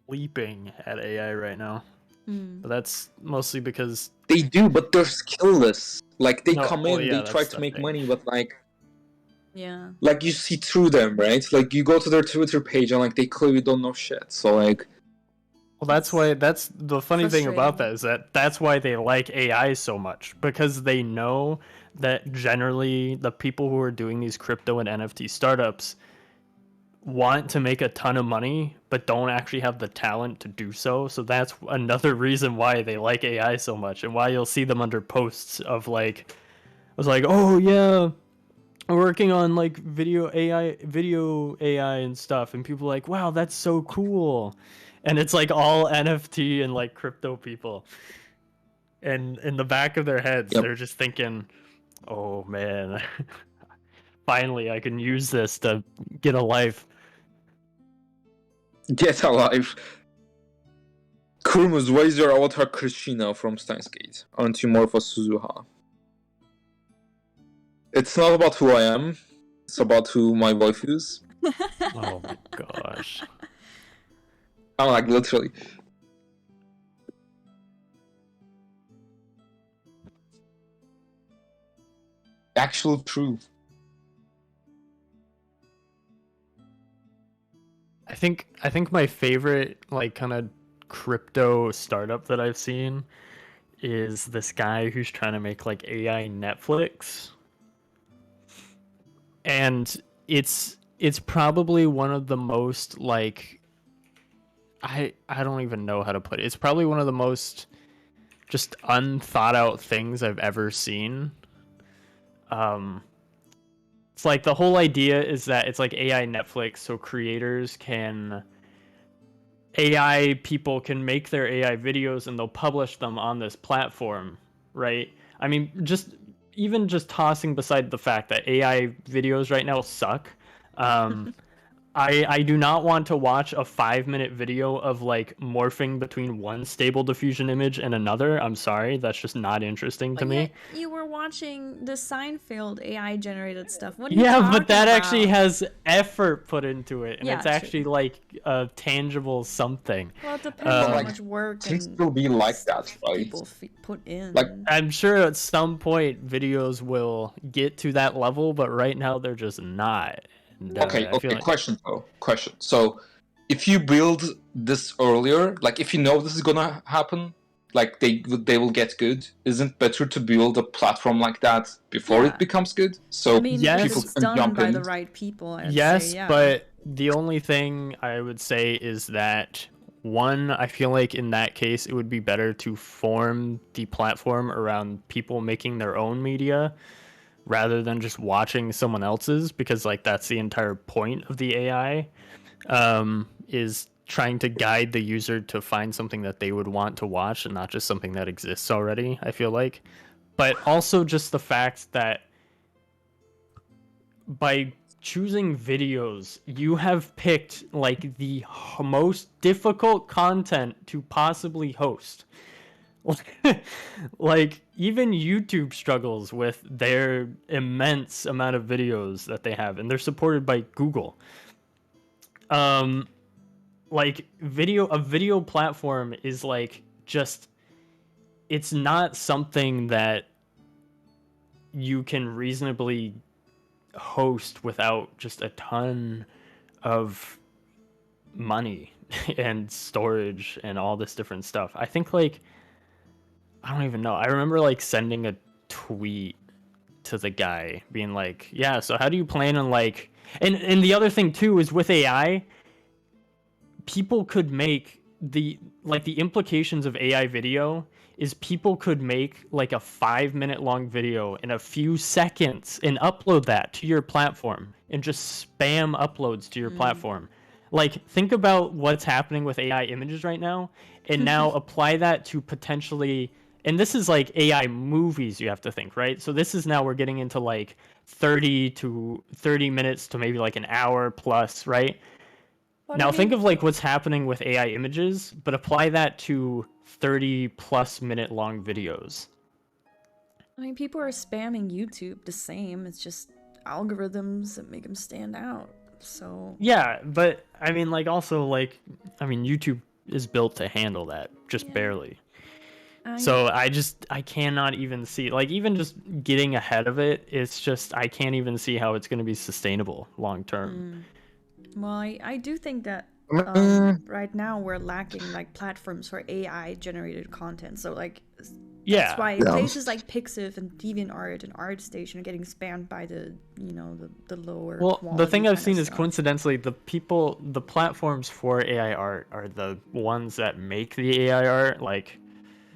leaping at AI right now. Mm. But that's mostly because They do, but they're skillless. Like, they come in, yeah, they try that's to the make thing. money, but like, Yeah. like you see through them, right? Like, you go to their Twitter page and like they clearly don't know shit. So like, Well, that's why. That's the funny thing about frustrating. that is that's why they like AI so much, because they know that generally the people who are doing these crypto and NFT startups want to make a ton of money but don't actually have the talent to do so. So that's another reason why they like AI so much, and why you'll see them under posts of like, I was like, oh yeah, I'm working on like video AI and stuff, and people are like, wow, that's so cool. And it's like all NFT and like crypto people. And in the back of their heads, yep. they're just thinking, oh man, finally I can use this to get a life. Get alive. Kurumuz, why is your avatar Krishina from Steins Gate? Aren't you more of a Suzuha? It's not about who I am, it's about who my wife is. Oh my gosh. I'm like, literally. Actual truth. I think my favorite like kind of crypto startup that I've seen is this guy who's trying to make like AI Netflix. And it's probably one of the most like, I don't even know how to put it. It's probably one of the most just unthought out things I've ever seen. It's like the whole idea is that it's like AI Netflix, so AI people can make their AI videos and they'll publish them on this platform, right? I mean, even just tossing beside the fact that AI videos right now suck. I do not want to watch a 5-minute video of like morphing between one stable diffusion image and another. I'm sorry, that's just not interesting to But me. yet you were watching the Seinfeld AI generated stuff. What are you Yeah, talking but that actually about? has effort put into it, and Yeah, it's true. actually like a tangible something. Well, it depends on how like, much work things and will be like stuff that, right? people put in. Like, I'm sure at some point videos will get to that level, but right now they're just not. And, okay, I feel like question. So, if you build this earlier, like if you know this is gonna happen, like they will get good. Isn't it better to build a platform like that before Yeah. it becomes good? So I mean, yes. if people it's can done jump by in. the right people, I'd yes, say, yeah. but the only thing I would say is that one, I feel like in that case it would be better to form the platform around people making their own media rather than just watching someone else's, because like that's the entire point of the AI, is trying to guide the user to find something that they would want to watch and not just something that exists already, I feel like. But also just the fact that by choosing videos, you have picked like the most difficult content to possibly host. Like even YouTube struggles with their immense amount of videos that they have, and they're supported by Google. Like a video platform is like just, it's not something that you can reasonably host without just a ton of money and storage and all this different stuff. I think like, I don't even know. I remember like sending a tweet to the guy being like, "Yeah, so how do you plan on like," and the other thing too is with AI, people could make the implications of AI video is people could make like a 5-minute long video in a few seconds and upload that to your platform and just spam uploads to your platform. Like think about what's happening with AI images right now and now apply that to potentially, and this is like AI movies you have to think, right? So this is now we're getting into like 30 minutes to maybe like an hour plus, right? But Now I think mean, of like what's happening with AI images, but apply that to 30+ minute long videos. people are spamming YouTube the same. It's just algorithms that make them stand out. So Yeah, but I mean like also like, I mean YouTube is built to handle that just Yeah. barely. So I cannot even see, like even just getting ahead of it, it's just I can't even see how it's going to be sustainable long term. Well, I do think that right now we're lacking like platforms for AI generated content. So like that's Yeah. why Yeah. places like Pixiv and DeviantArt and ArtStation are getting spammed by the the lower Well, quality the thing I've kinda seen is stuff. coincidentally the platforms for AI art are the ones that make the AI art, like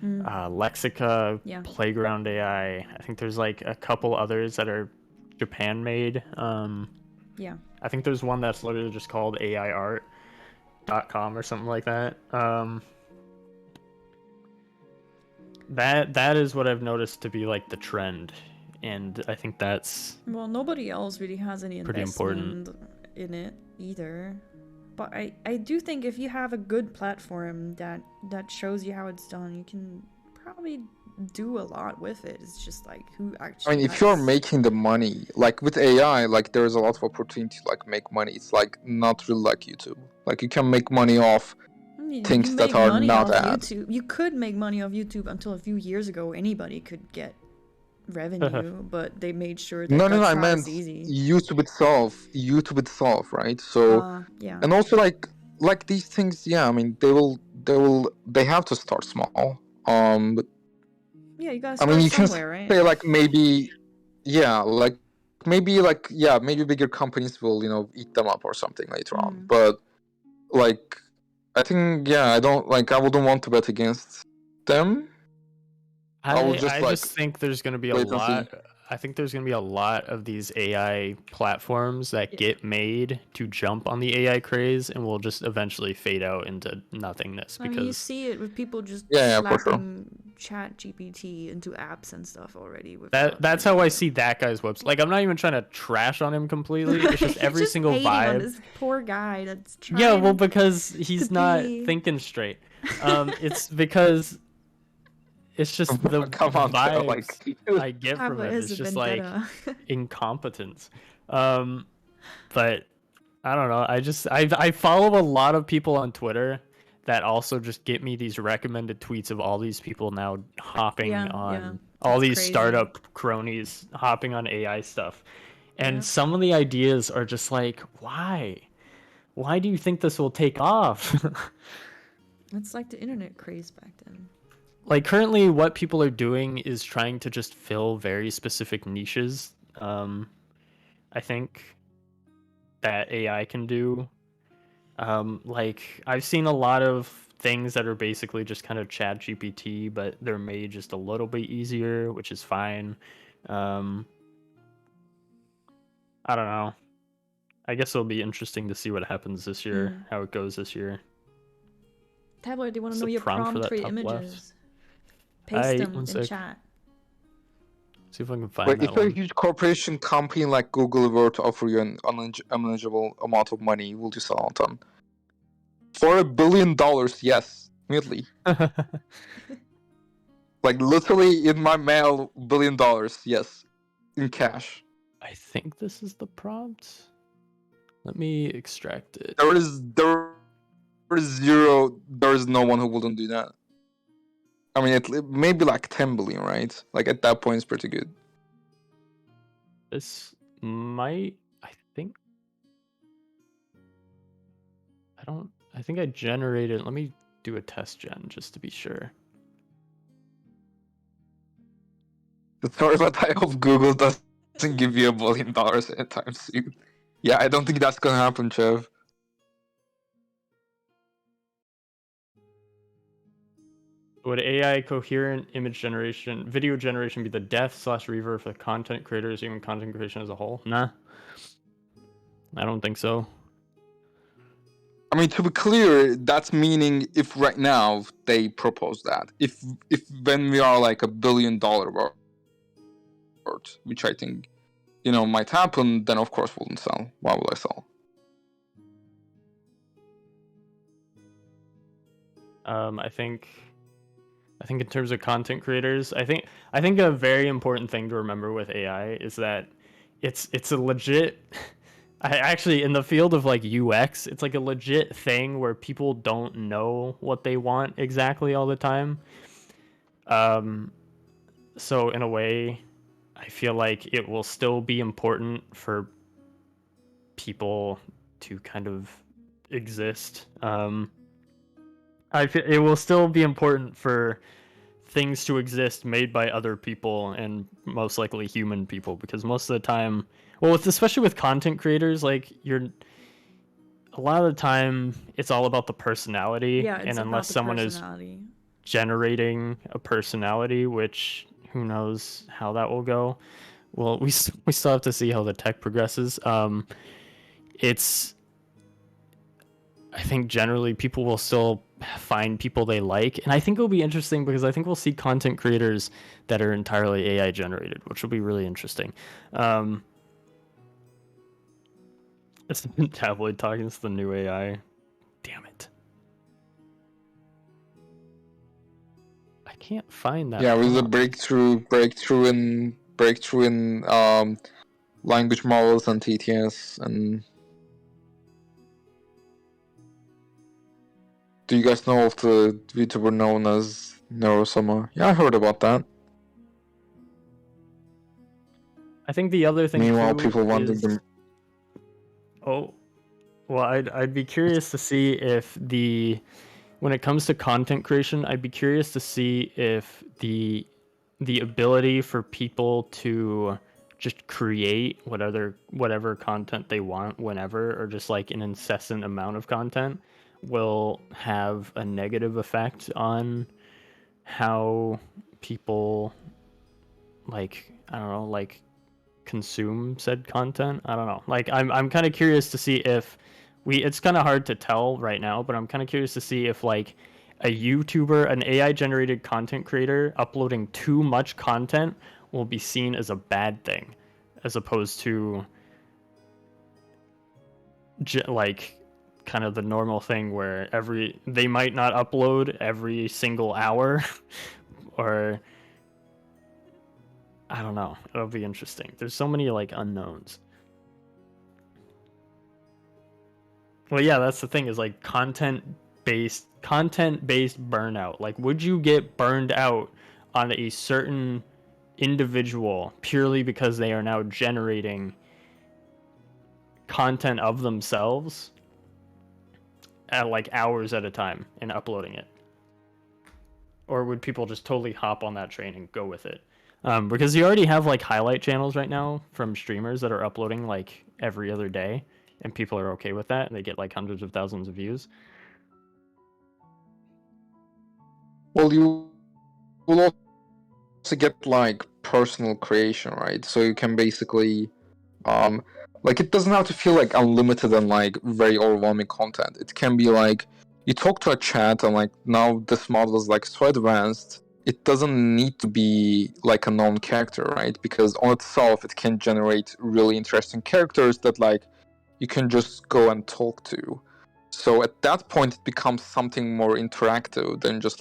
Lexica, Yeah. Playground AI. I think there's like a couple others that are Japan made. Yeah. I think there's one that's literally just called AIArt.com or something like that. That is what I've noticed to be like the trend, and I think that's Well, nobody else really has any pretty investment important. in it either. But I do think if you have a good platform that shows you how it's done, you can probably do a lot with it. It's just like who actually I mean, if you're has... making the money, like with AI, like there's a lot of opportunity to like make money. It's like not really like YouTube. Like you can make money off You things that make are money not off ads. YouTube. You could make money off YouTube until a few years ago. Anybody could get revenue, but they made sure that No, that's I not meant as easy. YouTube itself. YouTube itself, right? So, Yeah. and also like these things, yeah. I mean, they have to start small. But Yeah, you gotta I mean, start you can somewhere, right? say like maybe, yeah, like maybe like yeah, maybe bigger companies will eat them up or something later on. But like, I think yeah, I wouldn't want to bet against them. I would just I like just think there's going to be a wait and see. lot I think there's gonna be a lot of these AI platforms that get made to jump on the AI craze, and will just eventually fade out into nothingness. I mean, you Because see it with people just Yeah, for sure. slapping ChatGPT into apps and stuff already. that's how I see that guy's website. Like, I'm not even trying to trash on him completely. It's just every just single hating on vibe. this poor guy that's trying. Yeah, well, because he's to not be- thinking straight. It's because it's just the Come on, vibes like I get Have from a him. is It's a just like vendetta. incompetence. But I don't know. I follow a lot of people on Twitter that also just get me these recommended tweets of all these people now hopping Yeah, on yeah. all It's these crazy. startup cronies hopping on AI stuff. And Yeah. some of the ideas are just like, why? Why do you think this will take off? It's like the internet craze back then. Like, currently what people are doing is trying to just fill very specific niches. I think that AI can do. Like, I've seen a lot of things that are basically just kind of Chat GPT, but they're made just a little bit easier, which is fine. I don't know. I guess it'll be interesting to see what happens this year, how it goes this year. Tabloid, do you want to What's know the your prompt for prompt that for your top left? images? Paste them one in sec. chat. See if I can find Like, that if a one. huge corporation company like Google were to offer you an unmanageable amount of money, will you sell it on? For $1 billion, yes, immediately. Like, literally in my mail, $1 billion, yes, in cash. I think this is the prompt. Let me extract it. There is no one who wouldn't do that. I mean, it may be like 10 billion, right? Like, at that point, it's pretty good. This might, I think I generated, let me do a test gen just to be sure. Sorry, but I hope Google doesn't give you $1 billion anytime soon. Yeah, I don't think that's gonna happen, Chev. Would AI coherent image generation, video generation be the death/reverb for content creators, even content creation as a whole? Nah. I don't think so. I mean, to be clear, that's meaning if right now they propose that. If when we are like $1 billion worth, which I think, might happen, then of course wouldn't sell. Why would I sell? I think in terms of content creators, I think a very important thing to remember with AI is that it's a legit I actually, in the field of like UX, it's like a legit thing where people don't know what they want exactly all the time. So in a way, I feel like it will still be important for people to kind of exist. I feel it will still be important for things to exist made by other people, and most likely human people, because most of the time, well, especially with content creators, like, a lot of the time it's all about the personality. Yeah, it's and about unless the someone personality. is generating a personality, which who knows how that will go. Well, we still have to see how the tech progresses. It's I think generally people will still find people they like, and I think it'll be interesting because I think we'll see content creators that are entirely AI generated, which will be really interesting. It's the tabloid talking. It's the new AI. Damn it! I can't find that. Yeah, with the prompt. breakthrough in language models and TTS. And do you guys know of the VTuber known as Neurosummer? Yeah, I heard about that. I think the other thing Meanwhile, too people wanting is, them. oh, well, I'd be curious to see if when it comes to content creation, I'd be curious to see if the ability for people to just create whatever content they want whenever, or just like an incessant amount of content, will have a negative effect on how people like, I don't know, like consume said content. I don't know. Like I'm kind of curious to see if it's kind of hard to tell right now, but I'm kind of curious to see if like a YouTuber, an AI generated content creator uploading too much content will be seen as a bad thing, as opposed to like kind of the normal thing where they might not upload every single hour or I don't know. It'll be interesting. There's so many like unknowns. Well, yeah, that's the thing is like content-based burnout. Like would you get burned out on a certain individual purely because they are now generating content of themselves at like hours at a time and uploading it? Or would people just totally hop on that train and go with it? Because you already have like highlight channels right now from streamers that are uploading like every other day, and people are okay with that, and they get like hundreds of thousands of views. Well, you will also get like personal creation, right? So you can basically, like it doesn't have to feel like unlimited and like very overwhelming content. It can be like you talk to a chat and like now this model is like so advanced. It doesn't need to be like a known character, right? Because on itself, it can generate really interesting characters that like you can just go and talk to. So at that point, it becomes something more interactive than just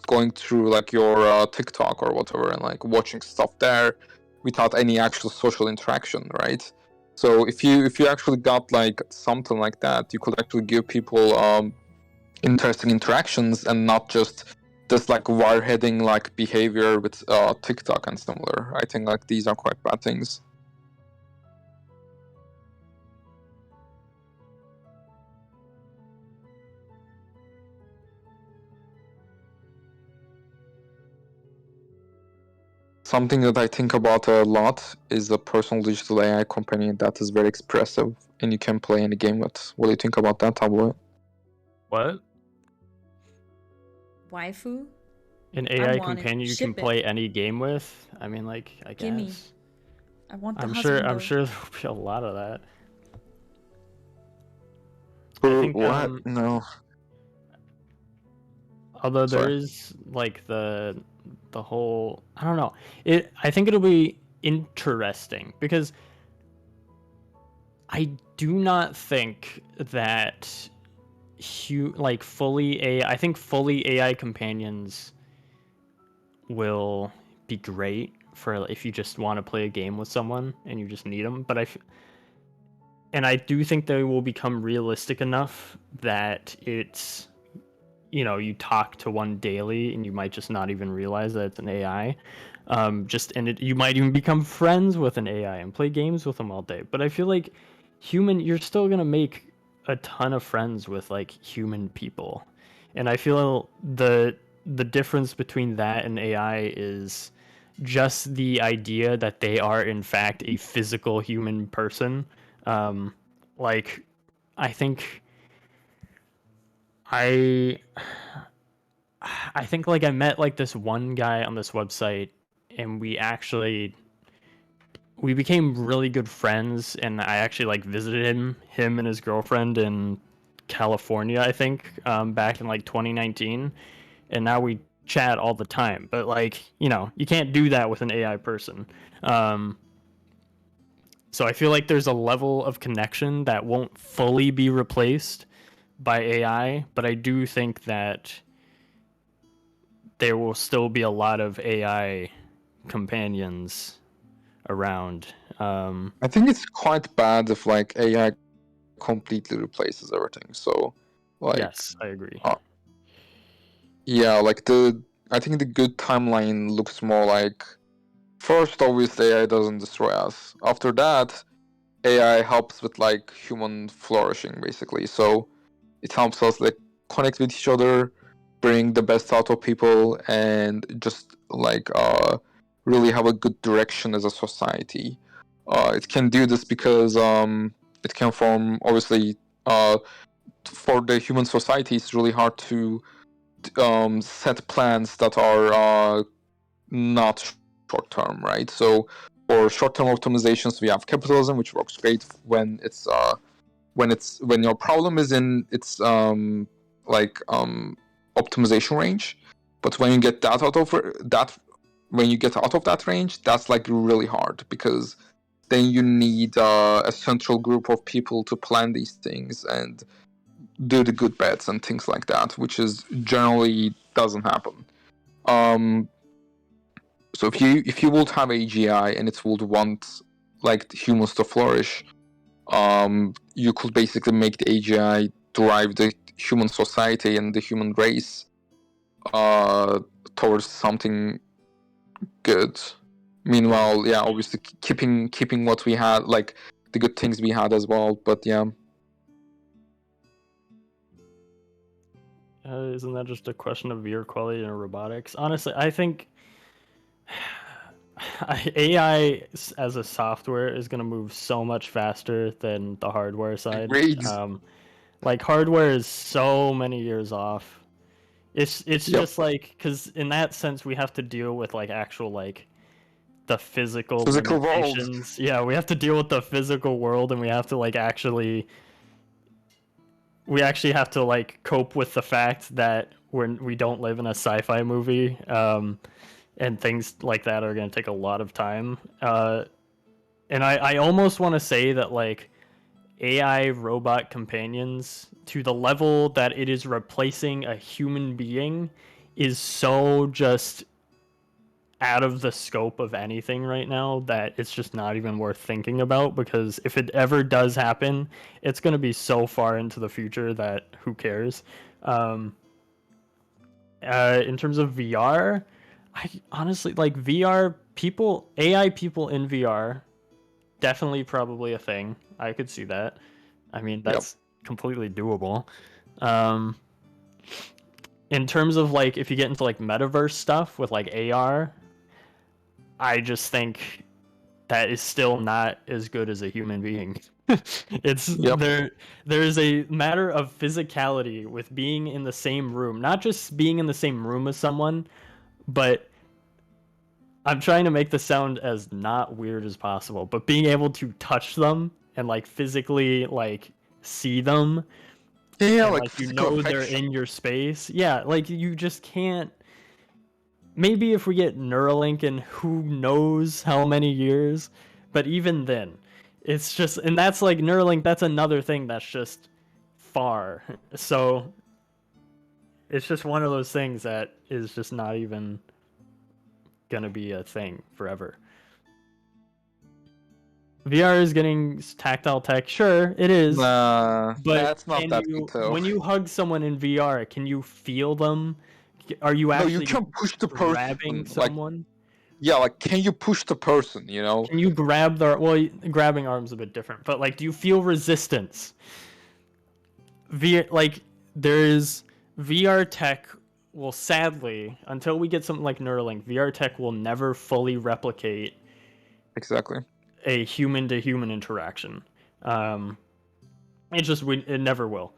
going through like your TikTok or whatever and like watching stuff there without any actual social interaction, right? So if you actually got like something like that, you could actually give people interesting interactions and not just this like wireheading like behavior with TikTok and similar. I think like these are quite bad things. Something that I think about a lot is a personal digital AI companion that is very expressive and you can play any game with. What do you think about that, Tabloid? What? Waifu? An I AI want it. companion you can Ship it. play any game with? I mean, like, I Gimme. guess. I want the I'm husband. sure there'll be a lot of that. For I think what? No. although there Sorry. is like the whole, I don't know. I think it'll be interesting because I do not think that I think fully AI companions will be great for if you just want to play a game with someone and you just need them. But I do think they will become realistic enough that it's, you talk to one daily and you might just not even realize that it's an AI. You might even become friends with an AI and play games with them all day. But I feel like you're still gonna make a ton of friends with like human people, and I feel the difference between that and AI is just the idea that they are in fact a physical human person. Like, I think I I think like I met like this one guy on this website, and we became really good friends, and I actually like visited him and his girlfriend in California, I think, back in like 2019, and now we chat all the time. But like, you can't do that with an AI person. So I feel like there's a level of connection that won't fully be replaced by AI, but I do think that there will still be a lot of AI companions around. I think it's quite bad if like AI completely replaces everything. So like Yes, I agree. yeah, like I think the good timeline looks more like first obviously AI doesn't destroy us. After that, AI helps with like human flourishing basically. So it helps us like connect with each other, bring the best out of people, and just like really have a good direction as a society. It can do this because it can form obviously for the human society. It's really hard to set plans that are not short term, right? So for short term optimizations, we have capitalism, which works great when when your problem is in its optimization range. But when you get that out of that range, that's like really hard, because then you need a central group of people to plan these things and do the good bets and things like that, which is generally doesn't happen. So if you would have AGI and it would want like humans to flourish, you could basically make the AGI drive the human society and the human race towards something good. Meanwhile, yeah, obviously keeping what we had, like the good things we had as well. But yeah. Isn't that just a question of VR quality and robotics? Honestly, I think AI as a software is going to move so much faster than the hardware side. Agreed. Like hardware is so many years off. It's Yep. just like, because in that sense we have to deal with like actual like the physical world. limitations. Yeah, we have to deal with the physical world, and we have to like actually have to like cope with the fact that we don't live in a sci-fi movie, and things like that are going to take a lot of time. And I almost want to say that like AI robot companions, to the level that it is replacing a human being, is so just out of the scope of anything right now that it's just not even worth thinking about, because if it ever does happen, it's going to be so far into the future that who cares. In terms of VR, I honestly like VR people, AI people in VR, definitely probably a thing. I could see that. I mean, that's completely doable. In terms of like if you get into like metaverse stuff with like AR, I just think that is still not as good as a human being. It's there's a matter of physicality with being in the same room, not just being in the same room as someone, but I'm trying to make this sound as not weird as possible, but being able to touch them and like physically like see them, Yeah, and like like you physical know they're affection. in your space. Yeah, like you just can't. Maybe if we get Neuralink in who knows how many years, but even then, it's just, and that's like Neuralink, that's another thing that's just far. So it's just one of those things that is just not even gonna be a thing forever. VR is getting tactile tech, sure, it is. Nah, But that's not that good though. when you hug someone in VR, can you feel them? Are you No, you actually can push the grabbing person. Like, someone? yeah, like can you push the person? You know? Can you grab their, well, grabbing arms a bit different, but like do you feel resistance? Like there's VR tech will, sadly, until we get something like Neuralink, VR tech will never fully replicate Exactly. a human to human interaction. It never will.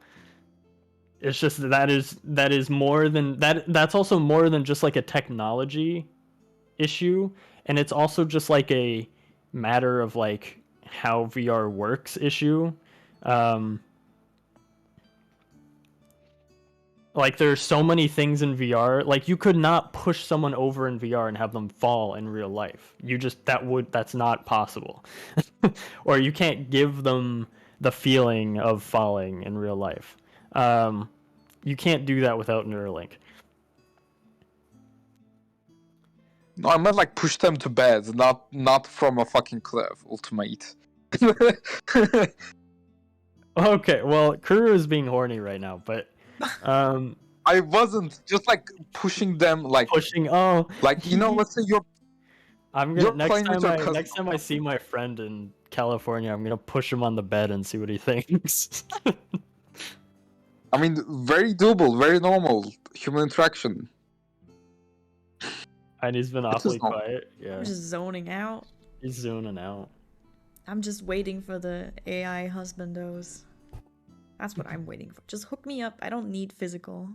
It's just that is more than that. That's also more than just like a technology issue, and it's also just like a matter of like how VR works issue. Like there's so many things in VR. Like you could not push someone over in VR and have them fall in real life. That's not possible. Or you can't give them the feeling of falling in real life. You can't do that without Neuralink. No, I meant like push them to bed, not from a fucking cliff. Ultimate. Okay, well, Kuru is being horny right now, but I wasn't just like pushing them, like pushing. Oh, like let's say you're you're next playing with your cousin. next time I see my friend in California, I'm gonna push him on the bed and see what he thinks. I mean, very doable, very normal human interaction. And he's been awfully quiet. Yeah, I'm just zoning out. he's zoning out. I'm just waiting for the AI husbandos. That's what I'm waiting for. Just hook me up. I don't need physical.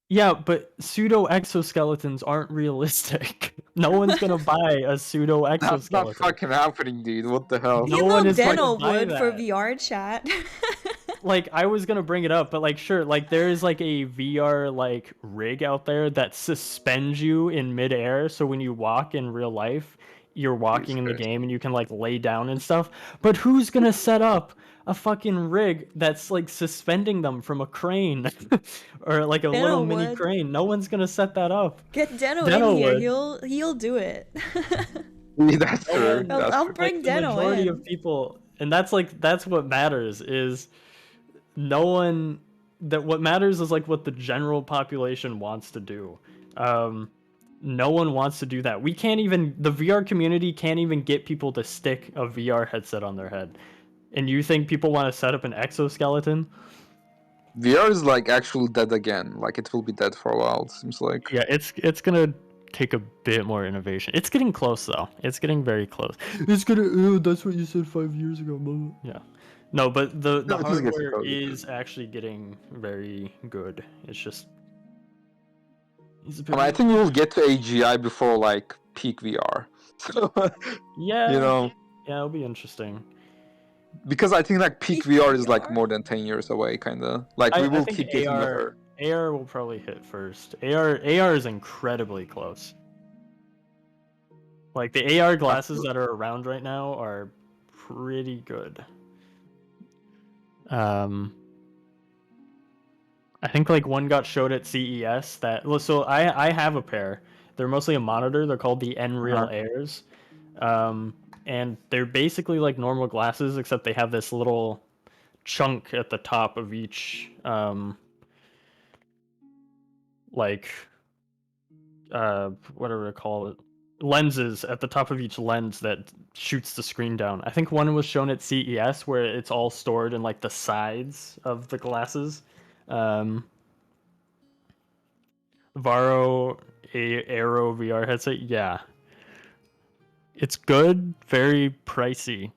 Yeah, but pseudo exoskeletons aren't realistic. No one's gonna buy a pseudo That's not exoskeleton. fucking happening, dude. What the hell? No You one know is going to Deno buy would for that. VR chat. Like, I was gonna bring it up, but like, sure, like there is like a VR like rig out there that suspends you in midair, so when you walk in real life, you're walking in the game and you can like lay down and stuff. But who's gonna set up a fucking rig that's like suspending them from a crane or like a little Deno mini would. crane? No one's gonna set that up. Get Deno in Deno here. would. He'll do it. That's No true. one, That's I'll true. like bring the Deno majority of in. people, and that's what matters is no one that what matters is like what the general population wants to do. um no one wants to do that. We can't even, the VR community can't even get people to stick a VR headset on their head, and you think people want to set up an exoskeleton? VR is like actually dead again. Like it will be dead for a while. It seems like. Yeah, it's gonna take a bit more innovation. It's getting close though. It's getting very close. It's gonna, oh, that's what you said 5 years ago, blah, blah. Yeah. No, but the No, it just gets hardware closer. is actually getting very good. It's just it's a I bit mean, I think we will get to AGI before like peak VR. So, yeah, you know, yeah, it'll be interesting. because I think like peak Peak VR is like VR? more than 10 years away, kind of. Like we I will think keep getting better. AR will probably hit first. AR is incredibly close. Like the AR glasses that are around right now are pretty good. I think like one got showed at CES that, so I have a pair. They're mostly a monitor. They're called the Nreal Airs. And they're basically like normal glasses, except they have this little chunk at the top of each like whatever to call it, lenses at the top of each lens that shoots the screen down. I think one was shown at CES where it's all stored in like the sides of the glasses. Varo Aero VR headset, yeah, it's good, very pricey.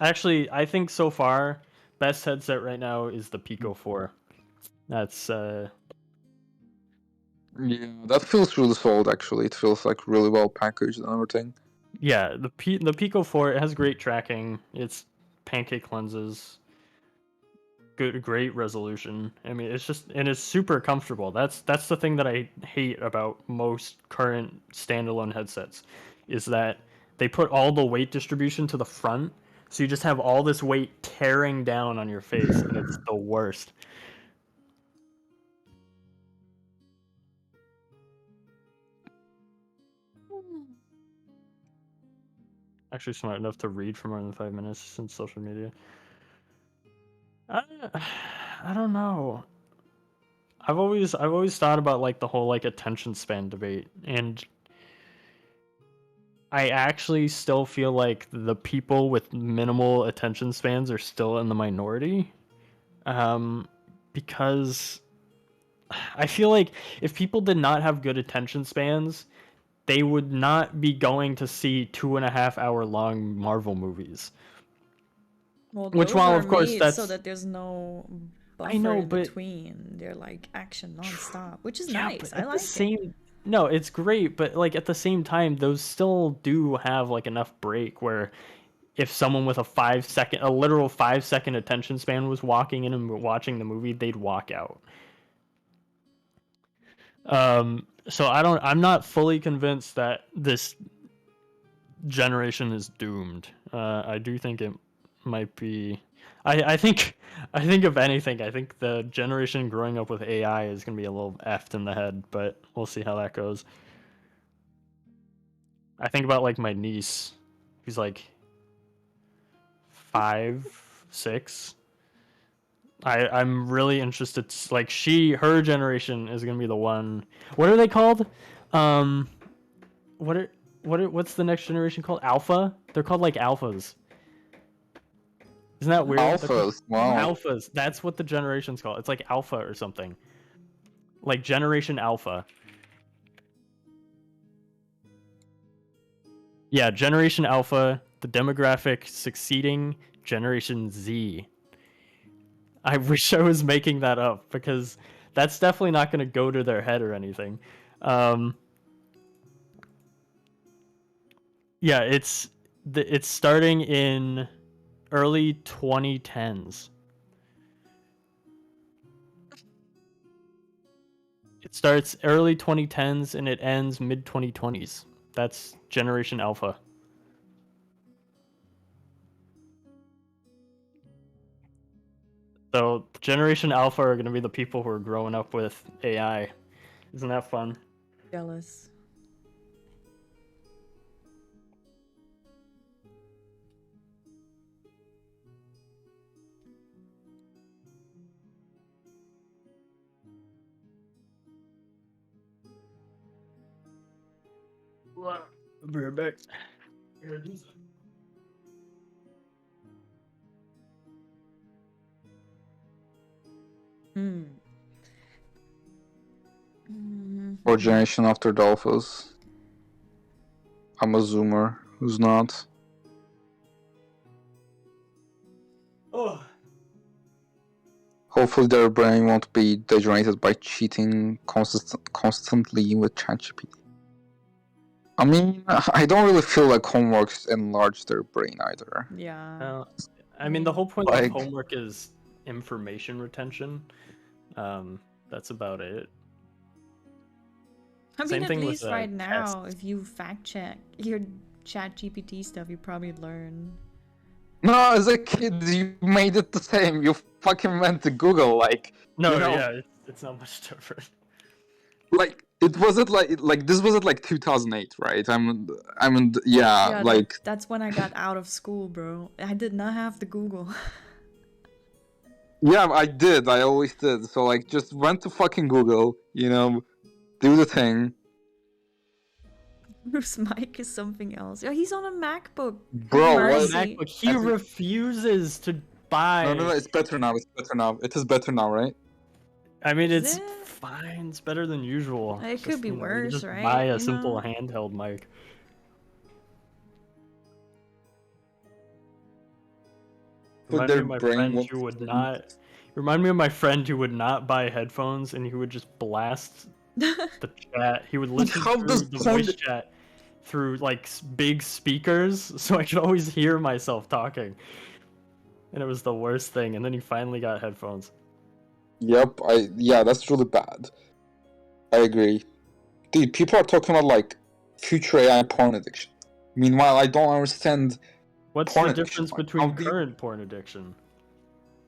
Actually, I think so far best headset right now is the Pico 4. That's Yeah, that feels really solid. Actually, it feels like really well packaged and everything. yeah, the Pico 4, it has great tracking. It's pancake lenses, great resolution. I mean, it's just, and it's super comfortable. That's the thing that I hate about most current standalone headsets, is that they put all the weight distribution to the front, so you just have all this weight tearing down on your face, and it's the worst. Actually smart enough to read for more than 5 minutes since social media. I don't know. I've always thought about like the whole like attention span debate, and I actually still feel like the people with minimal attention spans are still in the minority. Because I feel like if people did not have good attention spans, they would not be going to see 2.5 hour long Marvel movies. Well, Which, those while are of course made so that's, that there's no I buffer know, in but between. They're like action nonstop, which is yeah, nice. but I at the like it. same, no, it's great, but like at the same time, those still do have like enough break where if someone with a literal 5 second attention span was walking in and watching the movie, they'd walk out. So I'm not fully convinced that this generation is doomed. I do think it might be. I think if anything, I think the generation growing up with AI is gonna be a little effed in the head, but we'll see how that goes. I think about like my niece, who's like 5, 6. I'm really interested. Like her generation is gonna be the one. What are they called? Um, what are what's the next generation called? Alpha? They're called like alphas. Isn't that weird? Alphas, wow. Alphas. That's what the generation's called. It's like alpha or something. Like Generation Alpha. Yeah, Generation Alpha. The demographic succeeding Generation Z. I wish I was making that up because that's definitely not going to go to their head or anything. Yeah, it's starting in early 2010s. It starts early 2010s and it ends mid 2020s. That's Generation Alpha. So Generation Alpha are going to be the people who are growing up with AI. Isn't that fun? Jealous. I'll be right back. Hmm. Or generation after the alphas. I'm a zoomer who's not. Oh. Hopefully their brain won't be degenerated by cheating constantly with ChatGPT. I mean, I don't really feel like homeworks enlarge their brain either. Yeah. I mean, the whole point Like- of homework is information retention. That's about it. I mean, Same at thing with, least right now, tests. if you fact check your ChatGPT stuff, you probably learn. No, as a kid, you made it the same. You fucking went to Google, like, No, you know, yeah, it's not much different. like it wasn't like this was at like 2008, right? Yeah, like that's when I got out of school, bro. I did not have to Google. yeah, I did. I always did. So like, just went to fucking Google, you know, do the thing. Bruce Mike is something else. Oh, he's on a MacBook. Bro, what? Mercy. MacBook, he refuses to buy. No, it's better now. It's better now. It is better now, right? I mean, Is it's it? fine. It's better than usual. It It's could just, be you worse, just right? Buy a You simple know? handheld mic. Remind me of my friend who would not. Remind me of my friend who would not buy headphones and he would just blast the chat. He would listen How through does the voice chat through like big speakers, so I could always hear myself talking. And it was the worst thing. And then he finally got headphones. Yep, that's really bad. I agree. Dude, people are talking about like future AI porn addiction. Meanwhile, I don't understand. What's Porn the addiction, difference like, between how do you- current porn addiction?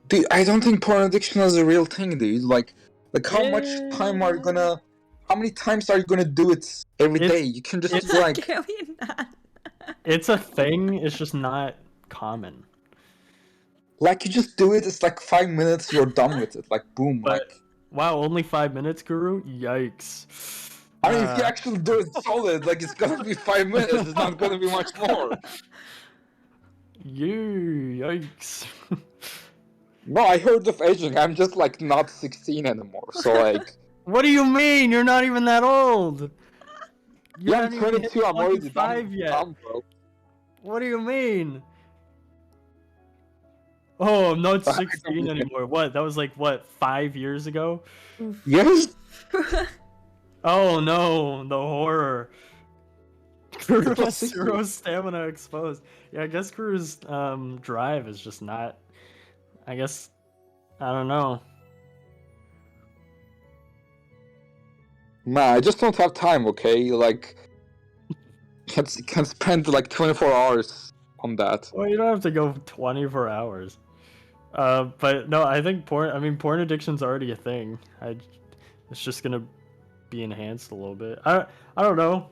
Dude, I don't think porn addiction is a real thing, dude. Like how much time are you gonna? How many times are you gonna do it every day? You can just be like, Can we not? It's a thing. It's just not common. like you just do it. It's like 5 minutes. You're done with it. Like boom. But Like wow, only 5 minutes, Guru. Yikes. I mean, if you actually do it solid, like it's gonna be 5 minutes. It's not gonna be much more. Yikes. No, I heard of aging. I'm just like not 16 anymore. So like, What do you mean? You're not even that old. You yeah, I'm haven't even hit 22. I'm already 25 done, yet. done, bro. What do you mean? Oh, I'm not I don't 16 get it. anymore. What? That was like what, 5 years ago? Yes. Oh no, the horror. Kuru was has 60. 0 stamina exposed. Yeah, I guess Kuru's drive is just not. I guess I don't know. Nah, I just don't have time. Okay, like can spend like 24 hours on that. Well, you don't have to go 24 hours. But no, I think porn. I mean, porn addiction's already a thing. It's just gonna be enhanced a little bit. I don't know.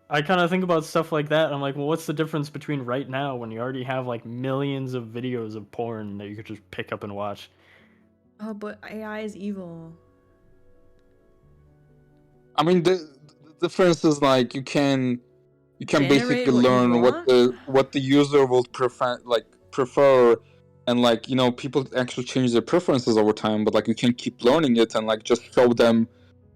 I kind of think about stuff like that. And I'm like, well, what's the difference between right now when you already have like millions of videos of porn that you could just pick up and watch? Oh, but AI is evil. I mean, the difference is like you can Generate basically what you learn want? what the user will prefer, and like you know people actually change their preferences over time. But like you can keep learning it and like just show them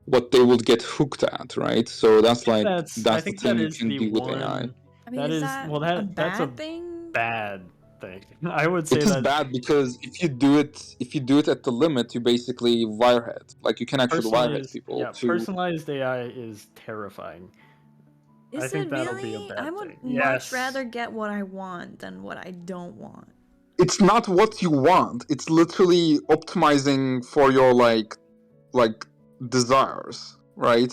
what they would get hooked at, right? So that's like I that's the think thing that you is can the do with one. AI. I mean, That is is that well, a that's a bad thing? bad thing. I would say It is that bad because if you do it at the limit, you basically wirehead. Like you can actually wirehead people to. personalized AI is terrifying. I Is think it that'll be a really? bad I would thing. much Yes. rather get what I want than what I don't want. It's not what you want. It's literally optimizing for your like desires, right?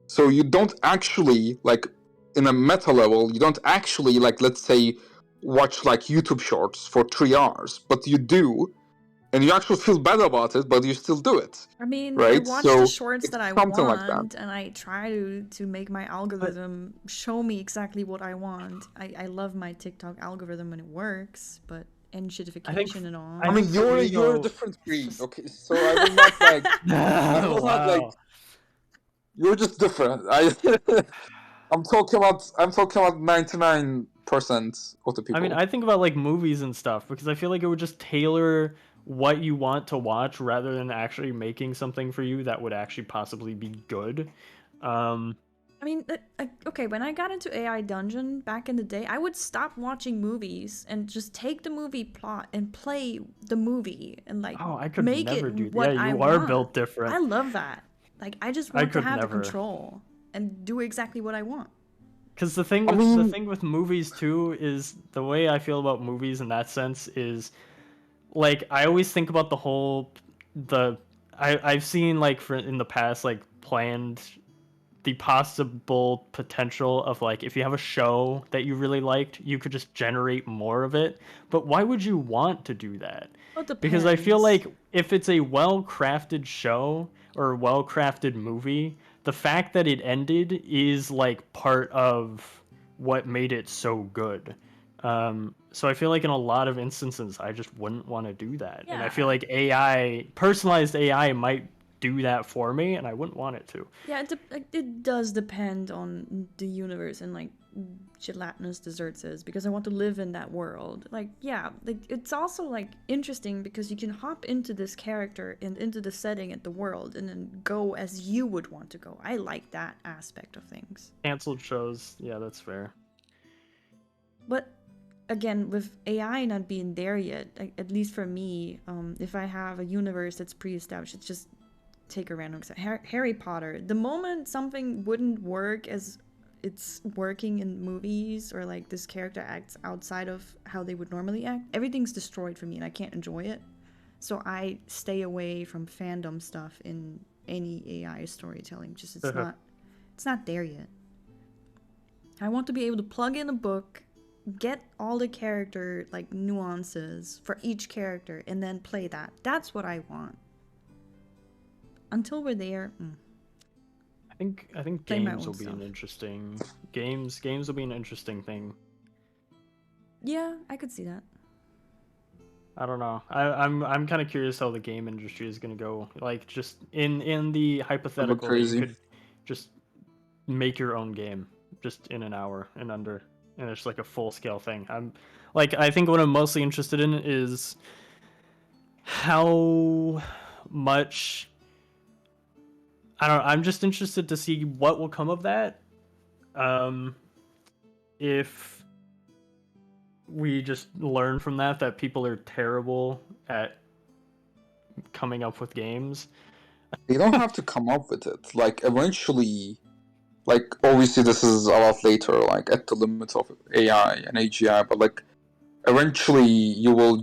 So you don't actually like in a meta level, you don't actually like, let's say, watch like YouTube shorts for 3 hours, but you do, and you actually feel bad about it, but you still do it, I mean, I right? watch the So shorts that it's I something like that. want, and I try to make my algorithm show me exactly what I want. I love my TikTok algorithm when it works, but and shitification and all. I mean, for me, you're a though, different it's breed, just- okay? So I will not like, I will not like. Wow. You're just different. I'm talking about 99% of the people. I mean, I think about like movies and stuff because I feel like it would just tailor what you want to watch rather than actually making something for you that would actually possibly be good. I mean, okay, when I got into AI Dungeon back in the day, I would stop watching movies and just take the movie plot and play the movie and like Oh, I could make never it do that. what Yeah, I you are want. built different. I love that. Like, I just I want to could have the never. control and do exactly what I want. Because the thing with movies too is the way I feel about movies in that sense is like I always think about I've seen like in the past like planned the possible potential of like if you have a show that you really liked, you could just generate more of it. But why would you want to do that? Well, it Because I feel depends. like if it's a well-crafted show or a well-crafted movie, the fact that it ended is like part of what made it so good. So I feel like in a lot of instances, I just wouldn't want to do that. And I feel Yeah. like personalized AI might do that for me, and I wouldn't want it to. Yeah, it does depend on the universe and like gelatinous desserts is because I want to live in that world. Like, yeah, like it's also like interesting because you can hop into this character and into the setting and the world and then go as you would want to go. I like that aspect of things. Canceled shows, yeah, that's fair. But again, with AI not being there yet, at least for me, if I have a universe that's pre-established, it's just take a random example. Harry Potter. The moment something wouldn't work as it's working in movies or like this character acts outside of how they would normally act, everything's destroyed for me and I can't enjoy it. So I stay away from fandom stuff in any AI storytelling. Just it's not there yet. I want to be able to plug in a book, get all the character like nuances for each character and then play that. That's what I want. Until we're there, I think Play my games own will be an stuff. interesting games will be an interesting thing. Yeah, I could see that. I don't know. I'm kind of curious how the game industry is gonna go. Like just in the hypothetical that you crazy. could just make your own game just in an hour and under, and it's like a full scale thing. I think what I'm mostly interested in is how much. I don't know. I'm just interested to see what will come of that. If we just learn from that people are terrible at coming up with games. They don't have to come up with it. Like like obviously this is a lot later, like at the limit of AI and AGI, but like eventually you will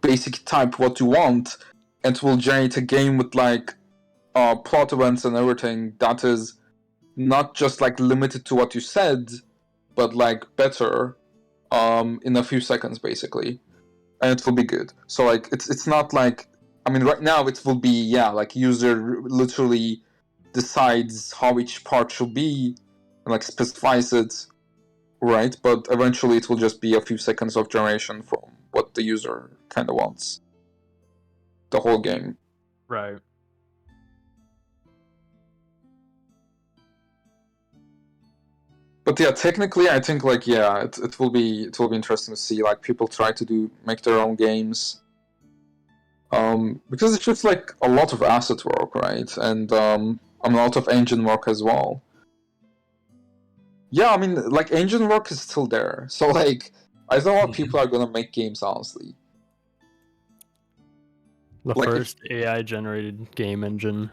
basically type what you want, and it will generate a game with like plot events and everything that is not just like limited to what you said, but like better in a few seconds basically, and it will be good. So like it's not like, I mean right now it will be like user literally decides how each part should be and like specifies it, right? But eventually it will just be a few seconds of generation from what the user kind of wants. The whole game. Right. But yeah, technically, I think like it will be interesting to see like people try to make their own games, because it's just like a lot of asset work, right? And a lot of engine work as well. Yeah, I mean like engine work is still there, so like I don't know how people are gonna make games, honestly. The Like, first AI generated game engine.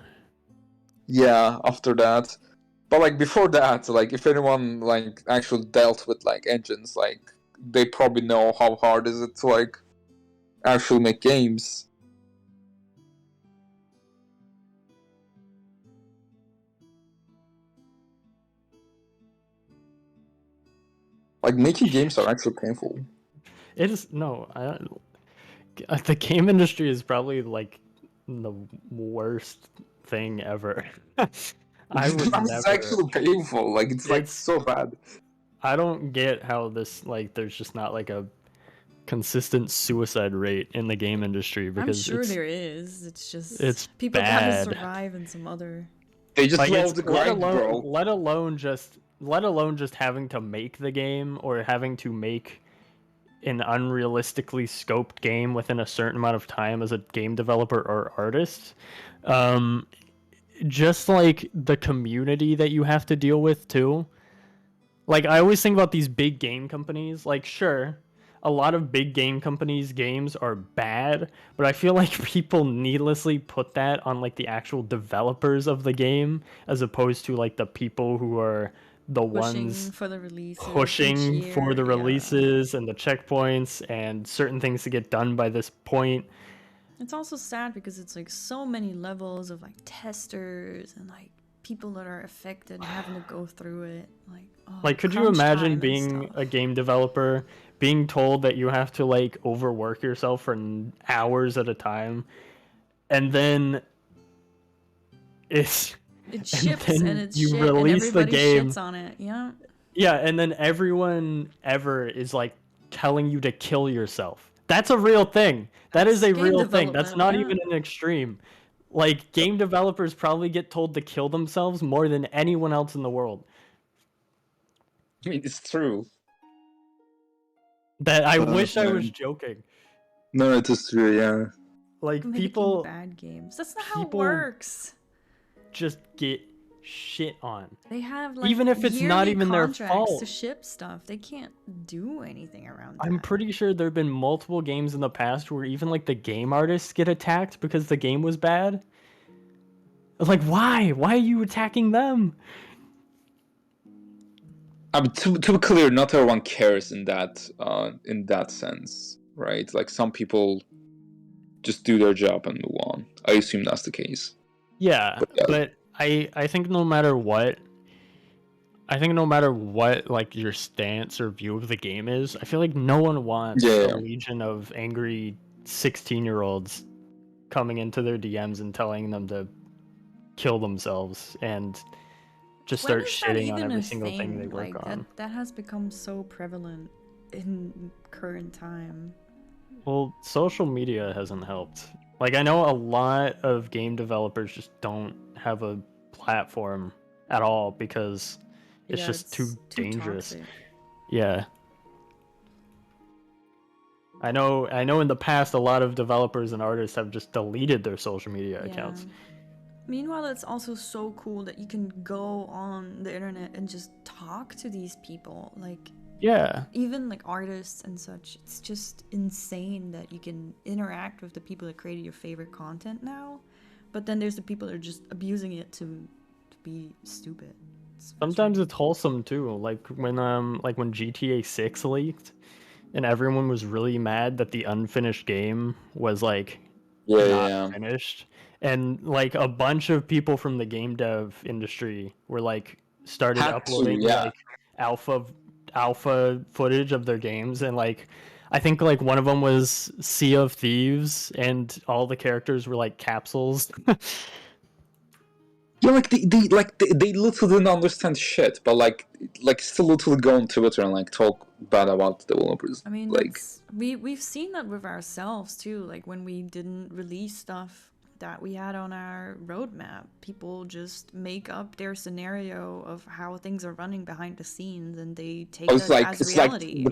Yeah, after that. But like before that, like if anyone like actually dealt with like engines, like they probably know how hard is it to like actually make games. Like making games are actually painful. It is the game industry is probably like the worst thing ever. I would It's never. actually painful. Like it's like so bad. I don't get how this like there's just not like a consistent suicide rate in the game industry I'm because sure it's there is. It's just it's people gotta bad. survive in some other. They just Like love it's the grind, bro. let alone just having to make the game or having to make an unrealistically scoped game within a certain amount of time as a game developer or artist. Um, just like the community that you have to deal with too. Like I always think about these big game companies. Like sure, a lot of big game companies' games are bad, but I feel like people needlessly put that on like the actual developers of the game as opposed to like the people who are the Pushing ones for the releases each pushing for year, the yeah. releases and the checkpoints and certain things to get done by this point. It's also sad because it's like so many levels of like testers and like people that are affected and having to go through it. Like, could you crunch time imagine and being stuff. a game developer, being told that you have to like overwork yourself for hours at a time, and then it's It and ships and then it's you shit and release the everybody game. shits on it. Yeah. Yeah, and then everyone ever is like telling you to kill yourself. That's a real thing. That is That's a game real thing. That's development, not yeah. even an extreme. Like game developers probably get told to kill themselves more than anyone else in the world. I mean, it's true. That I wish I was Man. joking. No, it is true. Yeah. Like Making people bad games. That's not how it people works. just get shit on. They have like Even if it's not yearly even their contracts to fault. ship stuff. They can't do anything around that. I'm pretty sure there've been multiple games in the past where even like the game artists get attacked because the game was bad. Like why? Why are you attacking them? I mean, to be clear, not everyone cares in that sense, right? Like some people just do their job and move on. I assume that's the case. Yeah, but I think no matter what, like your stance or view of the game is, I feel like no one wants a legion of angry 16-year-olds coming into their DMs and telling them to kill themselves and just start shitting on every single thing they work on. That has become so prevalent in current time. Well, social media hasn't helped. Like I know a lot of game developers just don't have a platform at all because it's just too dangerous. Toxic. Yeah. I know in the past a lot of developers and artists have just deleted their social media accounts. Meanwhile, it's also so cool that you can go on the internet and just talk to these people. Like, yeah. Even like artists and such. It's just insane that you can interact with the people that created your favorite content now. But then there's the people that are just abusing it to be stupid. Sometimes it's wholesome too. Like when GTA 6 leaked and everyone was really mad that the unfinished game was like not finished. And like a bunch of people from the game dev industry were like started uploading like alpha footage of their games, and like I think like one of them was Sea of Thieves and all the characters were like capsules. Yeah, like they literally didn't understand shit, but like still literally go on Twitter and like talk bad about developers. I mean, like we've seen that with ourselves too. Like when we didn't release stuff that we had on our roadmap, people just make up their scenario of how things are running behind the scenes, and they take that as reality.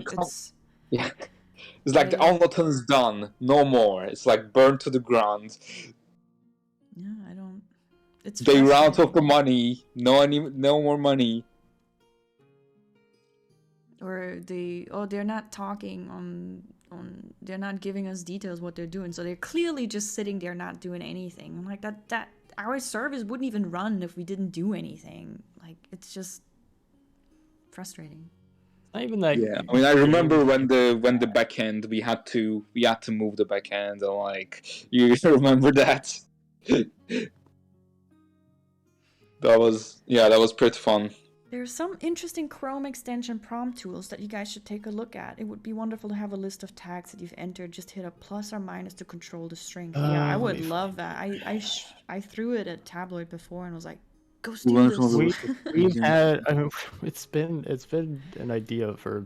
Yeah, it's like the Alnoton's done, no more. It's like burned to the ground. Yeah, I don't. It's they ran out of the money. No more money. Or they're not talking on they're not giving us details what they're doing, so they're clearly just sitting there not doing anything. I'm like, that our service wouldn't even run if we didn't do anything. Like, it's just frustrating. Not even that. Yeah, I mean, I remember when the backend we had to move the backend, and like, you remember that? That was pretty fun. There's some interesting Chrome extension prompt tools that you guys should take a look at. It would be wonderful to have a list of tags that you've entered. Just hit a plus or minus to control the string. Yeah, I would love that. I threw it at Tabloid before and was like, go steal this. We've had. I mean, it's been an idea for.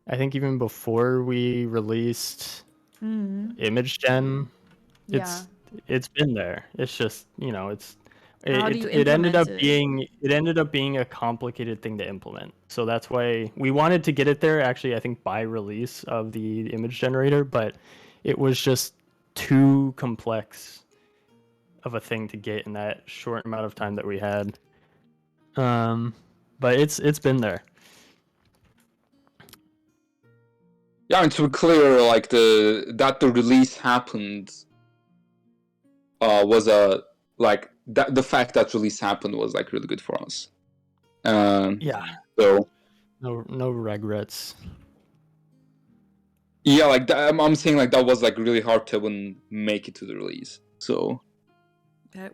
I think even before we released image gen, it's been there. It's just, it ended up being a complicated thing to implement. So that's why we wanted to get it there. Actually, I think by release of the image generator, but it was just too complex of a thing to get in that short amount of time that we had. But it's been there. Yeah, and to be clear, like the release happened was the fact that release happened was like really good for us. Yeah. So no regrets. Yeah, like I'm saying like that was like really hard to even make it to the release. So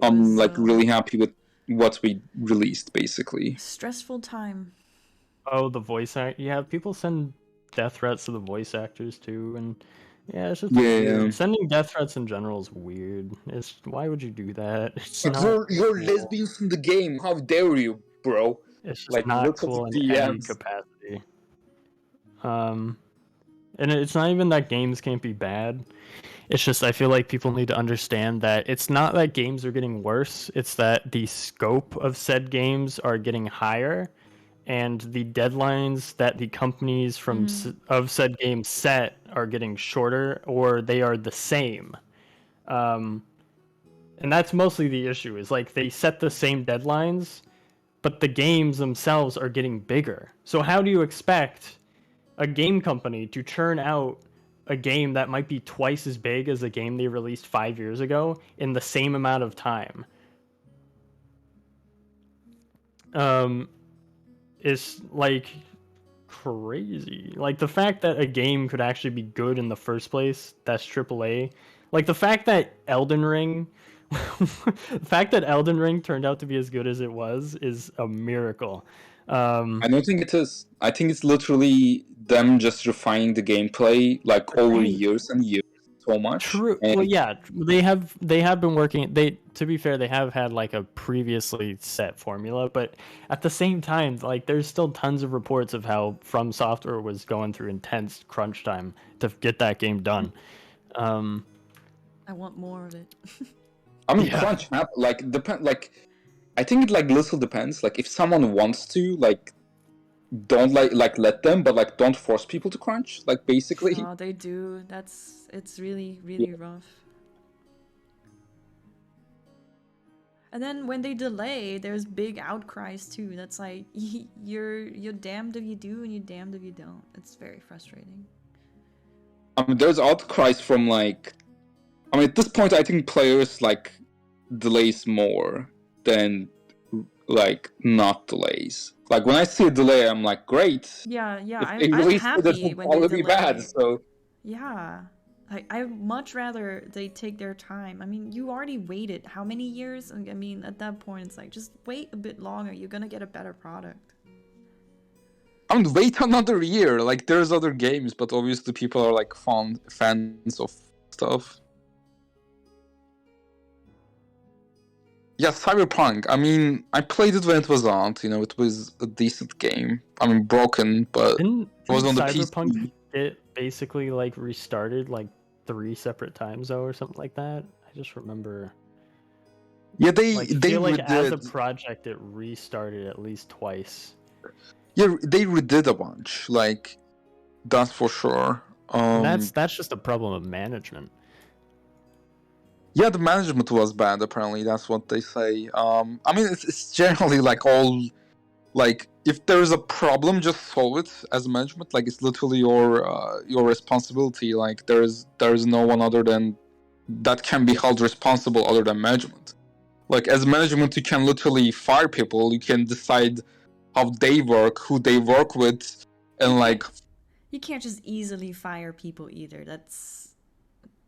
I'm like really happy with what we released, basically. Stressful time. Oh, the voice act. Yeah, people send death threats to the voice actors too, and yeah, it's just weird. Sending death threats in general is weird. Why would you do that? You're lesbians in the game. How dare you, bro? It's just like, not cool in any capacity. And it's not even that games can't be bad. It's just I feel like people need to understand that it's not that games are getting worse. It's that the scope of said games are getting higher, and the deadlines that the companies of said games set are getting shorter, or they are the same. And that's mostly the issue, is like they set the same deadlines, but the games themselves are getting bigger. So how do you expect a game company to churn out a game that might be twice as big as a game they released 5 years ago in the same amount of time? It's like crazy. Like the fact that a game could actually be good in the first place, that's AAA. Like the fact that Elden Ring turned out to be as good as it was is a miracle. I don't think it is. I think it's literally them just refining the gameplay like over years and years so much. True. Well, yeah, they have been working. To be fair, they have had like a previously set formula, but at the same time, like there's still tons of reports of how From Software was going through intense crunch time to get that game done. I want more of it. I mean, crunch I think it like little depends. Like if someone wants to, like, don't like let them, but like don't force people to crunch. Like basically. Oh, they do. It's really rough. And then when they delay, there's big outcries too. That's like you're damned if you do and you're damned if you don't. It's very frustrating. I mean, there's outcries from like, I mean, at this point, I think players like delays more than like not delays. Like when I see a delay, I'm like, great. Yeah, I'm happy when they delay. Bad, so. Yeah, I'd much rather they take their time. I mean, you already waited how many years? I mean, at that point, it's like just wait a bit longer. You're gonna get a better product. I mean, wait another year. Like there's other games, but obviously people are like fans of stuff. Yeah, Cyberpunk. I mean, I played it when it was out. It was a decent game. I mean, broken, but it was on the PC. It basically like restarted like 3 separate times though, or something like that. I just remember. Yeah, they feel like as a project it restarted at least twice. Yeah, they redid a bunch. Like that's for sure. That's just a problem of management. Yeah, the management was bad. Apparently, that's what they say. I mean, it's generally like all like if there's a problem, just solve it as management. Like it's literally your responsibility. Like there's no one other than that can be held responsible other than management. Like as management, you can literally fire people. You can decide how they work, who they work with, and like You can't just easily fire people either. That's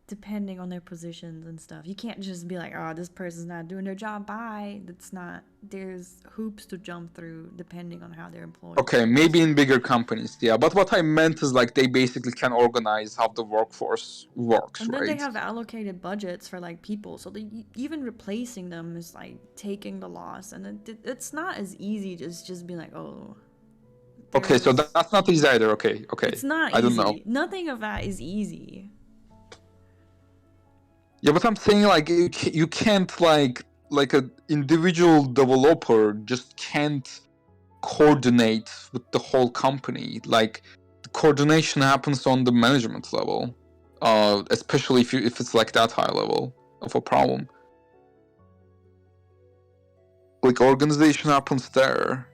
depending on their positions and stuff. You can't just be like, oh, this person's not doing their job, bye. That's not, there's hoops to jump through depending on how they're employed. okay, maybe in bigger companies, yeah. But what I meant is like they basically can organize how the workforce works, And then right? they have allocated budgets for like people, so even replacing them is like taking the loss, and it's not as easy as just being like, oh. Okay, so there's- that's not easy either. Okay. It's not I easy. don't know. Nothing of that is easy. Yeah, but I'm saying like you can't like an individual developer just can't coordinate with the whole company. Like the coordination happens on the management level, especially if it's like that high level of a problem. Like organization happens there.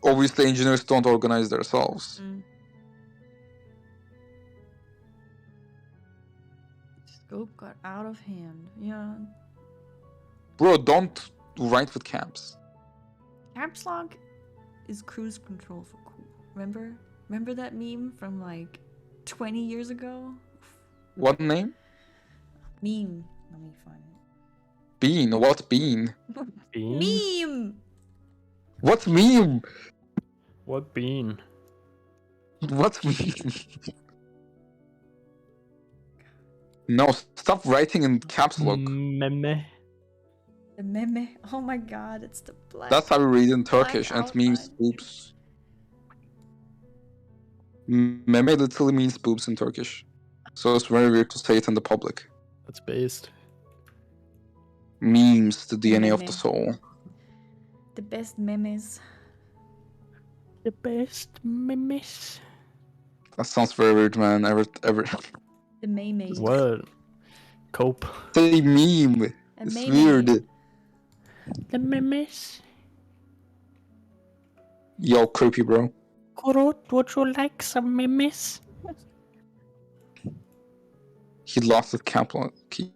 Obviously, engineers don't organize themselves. Scope got out of hand. Yeah. Bro, don't write with caps. Caps lock is cruise control for cool. Remember that meme from like 20 years ago? What name? Meme. Let me find it. Bean. What bean? Bean? Meme! What meme? What bean? What meme? No, stop writing in caps lock. Meme. The meme. Oh my god, it's the black. That's how we read in Turkish, and outline. means boobs. Meme literally means boobs in Turkish. So it's very weird to say it in the public. That's based. Memes, the DNA of Meme. the soul. The best memes. The best memes. That sounds very weird, man. Ever. The memes. What? Cope. Say meme. A It's meme. weird. The memes. Yo, creepy, bro. Kurut, would you like some memes? He lost his cap lock key.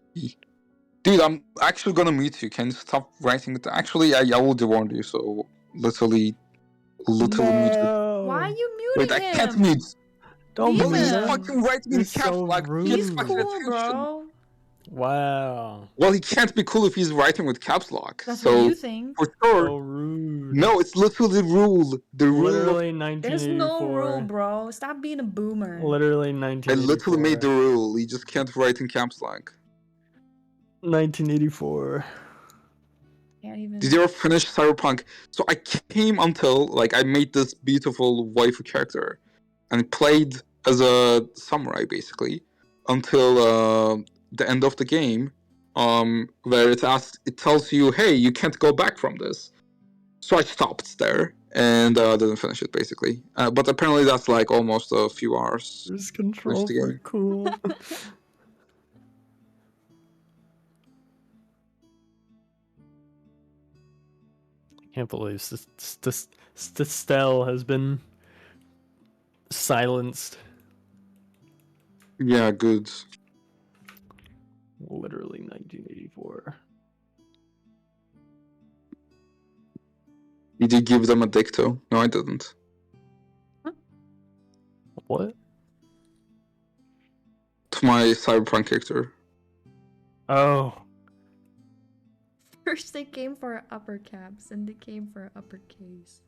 Dude, I'm actually gonna mute you. Can you stop writing it? Actually, I already warned you, so literally mute you. Why are you muting Wait, him? I can't mute. Don't Leave He's him. fucking writing in You're caps so lock. rude. He He's gets my cool, attention. bro. Wow. Well, he can't be cool if he's writing with caps lock. That's so what you think. for sure. So rude. No, it's literally the rule. The rule. Literally There's 1984. no rule, bro. Stop being a boomer. Literally I 1984. literally made the rule. You just can't write in caps lock. 1984. Can't even. Did you ever finish Cyberpunk? So I came until like I made this beautiful waifu character, and played as a samurai basically until the end of the game, where it tells you, hey, you can't go back from this. So I stopped there and didn't finish it basically. But apparently that's like almost a few hours. Cruise control the for game. cool. I can't believe Stell has been silenced. Yeah, good. Literally 1984. Did you give them a dicto? No, I didn't. What? To my Cyberpunk character. Oh. First they came for upper caps, and they came for uppercase.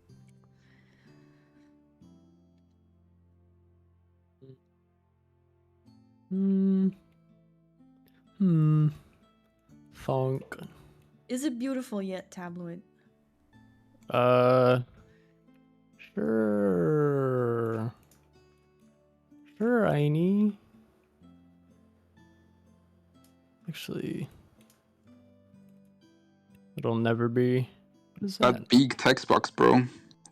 Funk. Is it beautiful yet, Tabloid? Sure. Sure, Aini. Actually, it'll never be. What is that? That big text box, bro.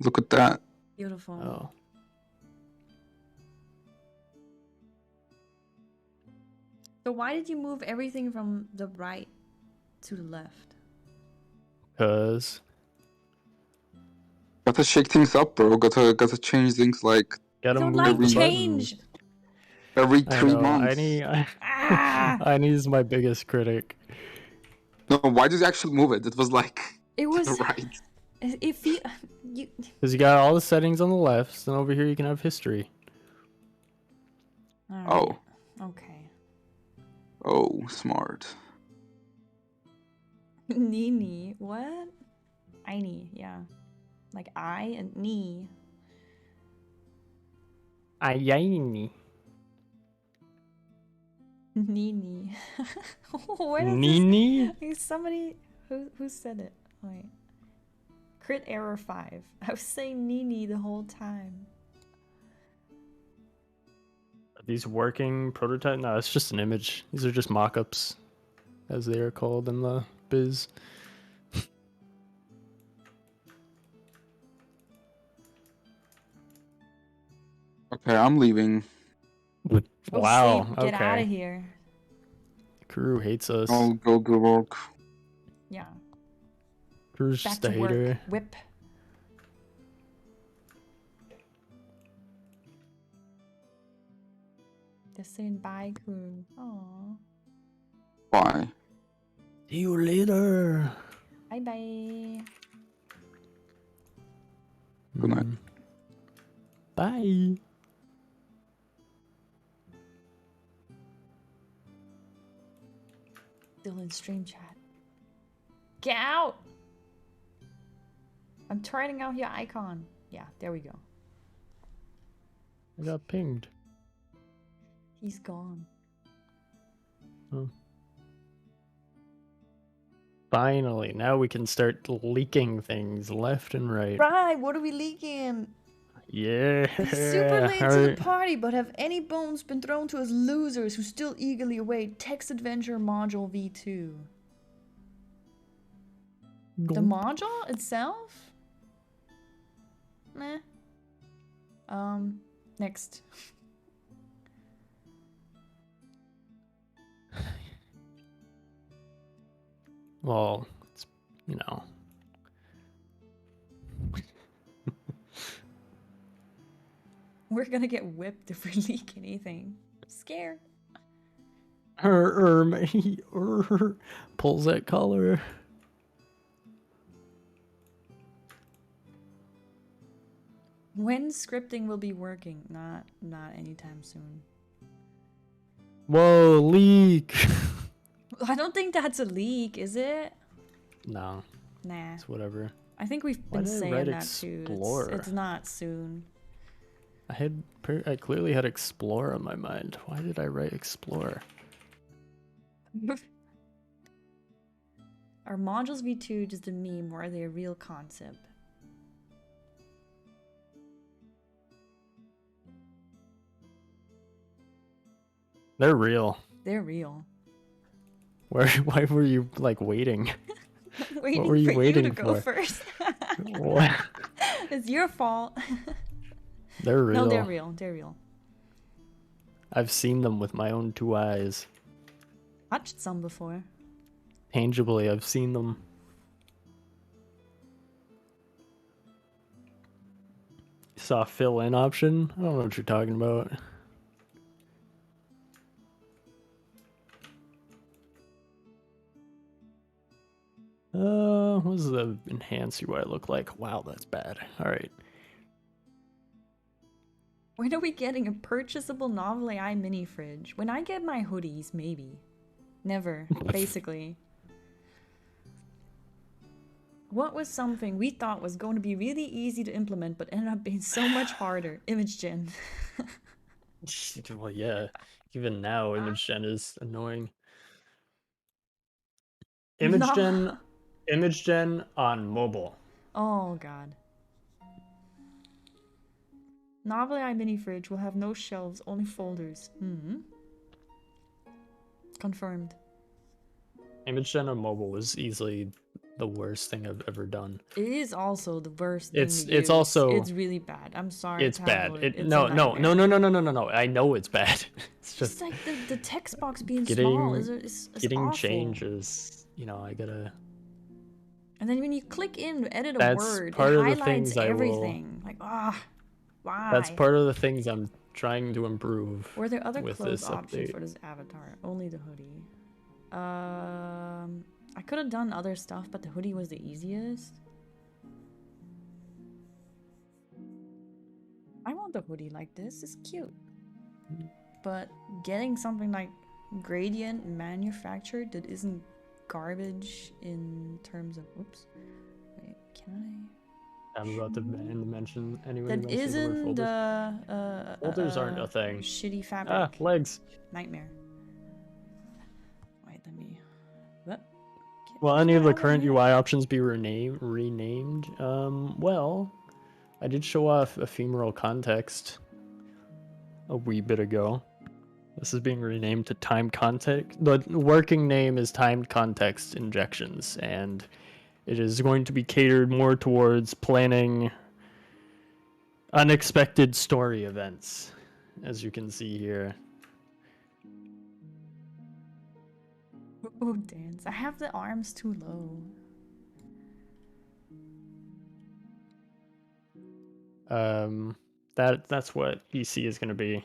Look at that. Beautiful. Oh. So why did you move everything from the right to the left? Because Gotta shake things up, bro. Gotta change things like Gotta I don't move like the change. buttons. every I 3 know. months. Ah! Aini's my biggest critic. No, why did you actually move it? It was like It to was. the right. If you. Because you got all the settings on the left, and over here you can have history. All Oh. right. Okay. Oh, smart. Nini. What? Aini. Yeah. Like I and ni. Aini. Nini. Where does Nini? this? Somebody who said it? Wait. Crit error 5. I was saying Nini the whole time. Are these working prototype? No, it's just an image. These are just mock-ups, as they are called in the biz. Okay, I'm leaving. Wow. Sleep, get out Okay. of here. Crew hates us. I'll go work. Yeah. Crew's Back just a to work. hater. Whip. Just saying bye, crew. Aww. Bye. See you later. Bye bye. Good night. Bye. Still in stream chat. Get out! I'm turning out your icon. Yeah, there we go. I got pinged. He's gone. Oh. Finally, now we can start leaking things left and right. Right, what are we leaking? Yeah. Super late to the Alright. party, but have any bones been thrown to us losers who still eagerly await Text Adventure Module V2? The module itself? Meh. Next. Well, it's, you know. We're gonna get whipped if we leak anything. I'm scared. Pulls that collar. When scripting will be working? Not anytime soon. Whoa, leak. I don't think that's a leak, is it? No, Nah. it's whatever. I think we've Why been did I saying write that too. Explorer? It's not soon. I clearly had Explorer on my mind. Why did I write Explorer? Are modules V2 just a meme or are they a real concept? They're real. They're real. Why were you like waiting? Waiting were you for waiting you to go for? first. What? It's your fault. They're real. No, they're real. They're real. I've seen them with my own 2 eyes. Watched some before. Tangibly, I've seen them. Saw fill in option? I don't know what you're talking about. What does the enhance UI look like? Wow, that's bad. Alright. When are we getting a purchasable NovelAI mini fridge? When I get my hoodies, maybe. Never, basically. What was something we thought was going to be really easy to implement but ended up being so much harder? Image gen. Well, yeah. Even now, image gen is annoying. Image gen on mobile. Oh god. NovelAI mini fridge will have no shelves, only folders. Confirmed. Image gen on mobile was easily the worst thing I've ever done. It is also the worst thing to use. It's also it's really bad. I'm sorry. it's bad. Tabloid. It, It's no, a no, no, nightmare. no, no, no, no, no, no. I know it's bad. It's Just just like the text box being getting small is getting awful. changes. You know, I gotta. And then when you click in to edit a That's word, part it of the highlights things I will. everything. Like, why? That's part of the things I'm trying to improve. Were there other with clothes this options update. for this avatar? Only the hoodie. I could have done other stuff, but the hoodie was the easiest. I want the hoodie like this. It's cute. But getting something like gradient manufactured that isn't garbage in terms of... Oops. Wait, can I'm about to mention I... anyway. That isn't Folders aren't a thing. shitty fabric. Ah, legs. Nightmare. Wait, let me... What? Will Where's any my of the other current hand? UI options be renamed? Well, I did show off ephemeral context a wee bit ago. This is being renamed to timed context. The working name is timed context injections, and it is going to be catered more towards planning unexpected story events, as you can see here. Oh, dance. I have the arms too low. That's what EC is going to be.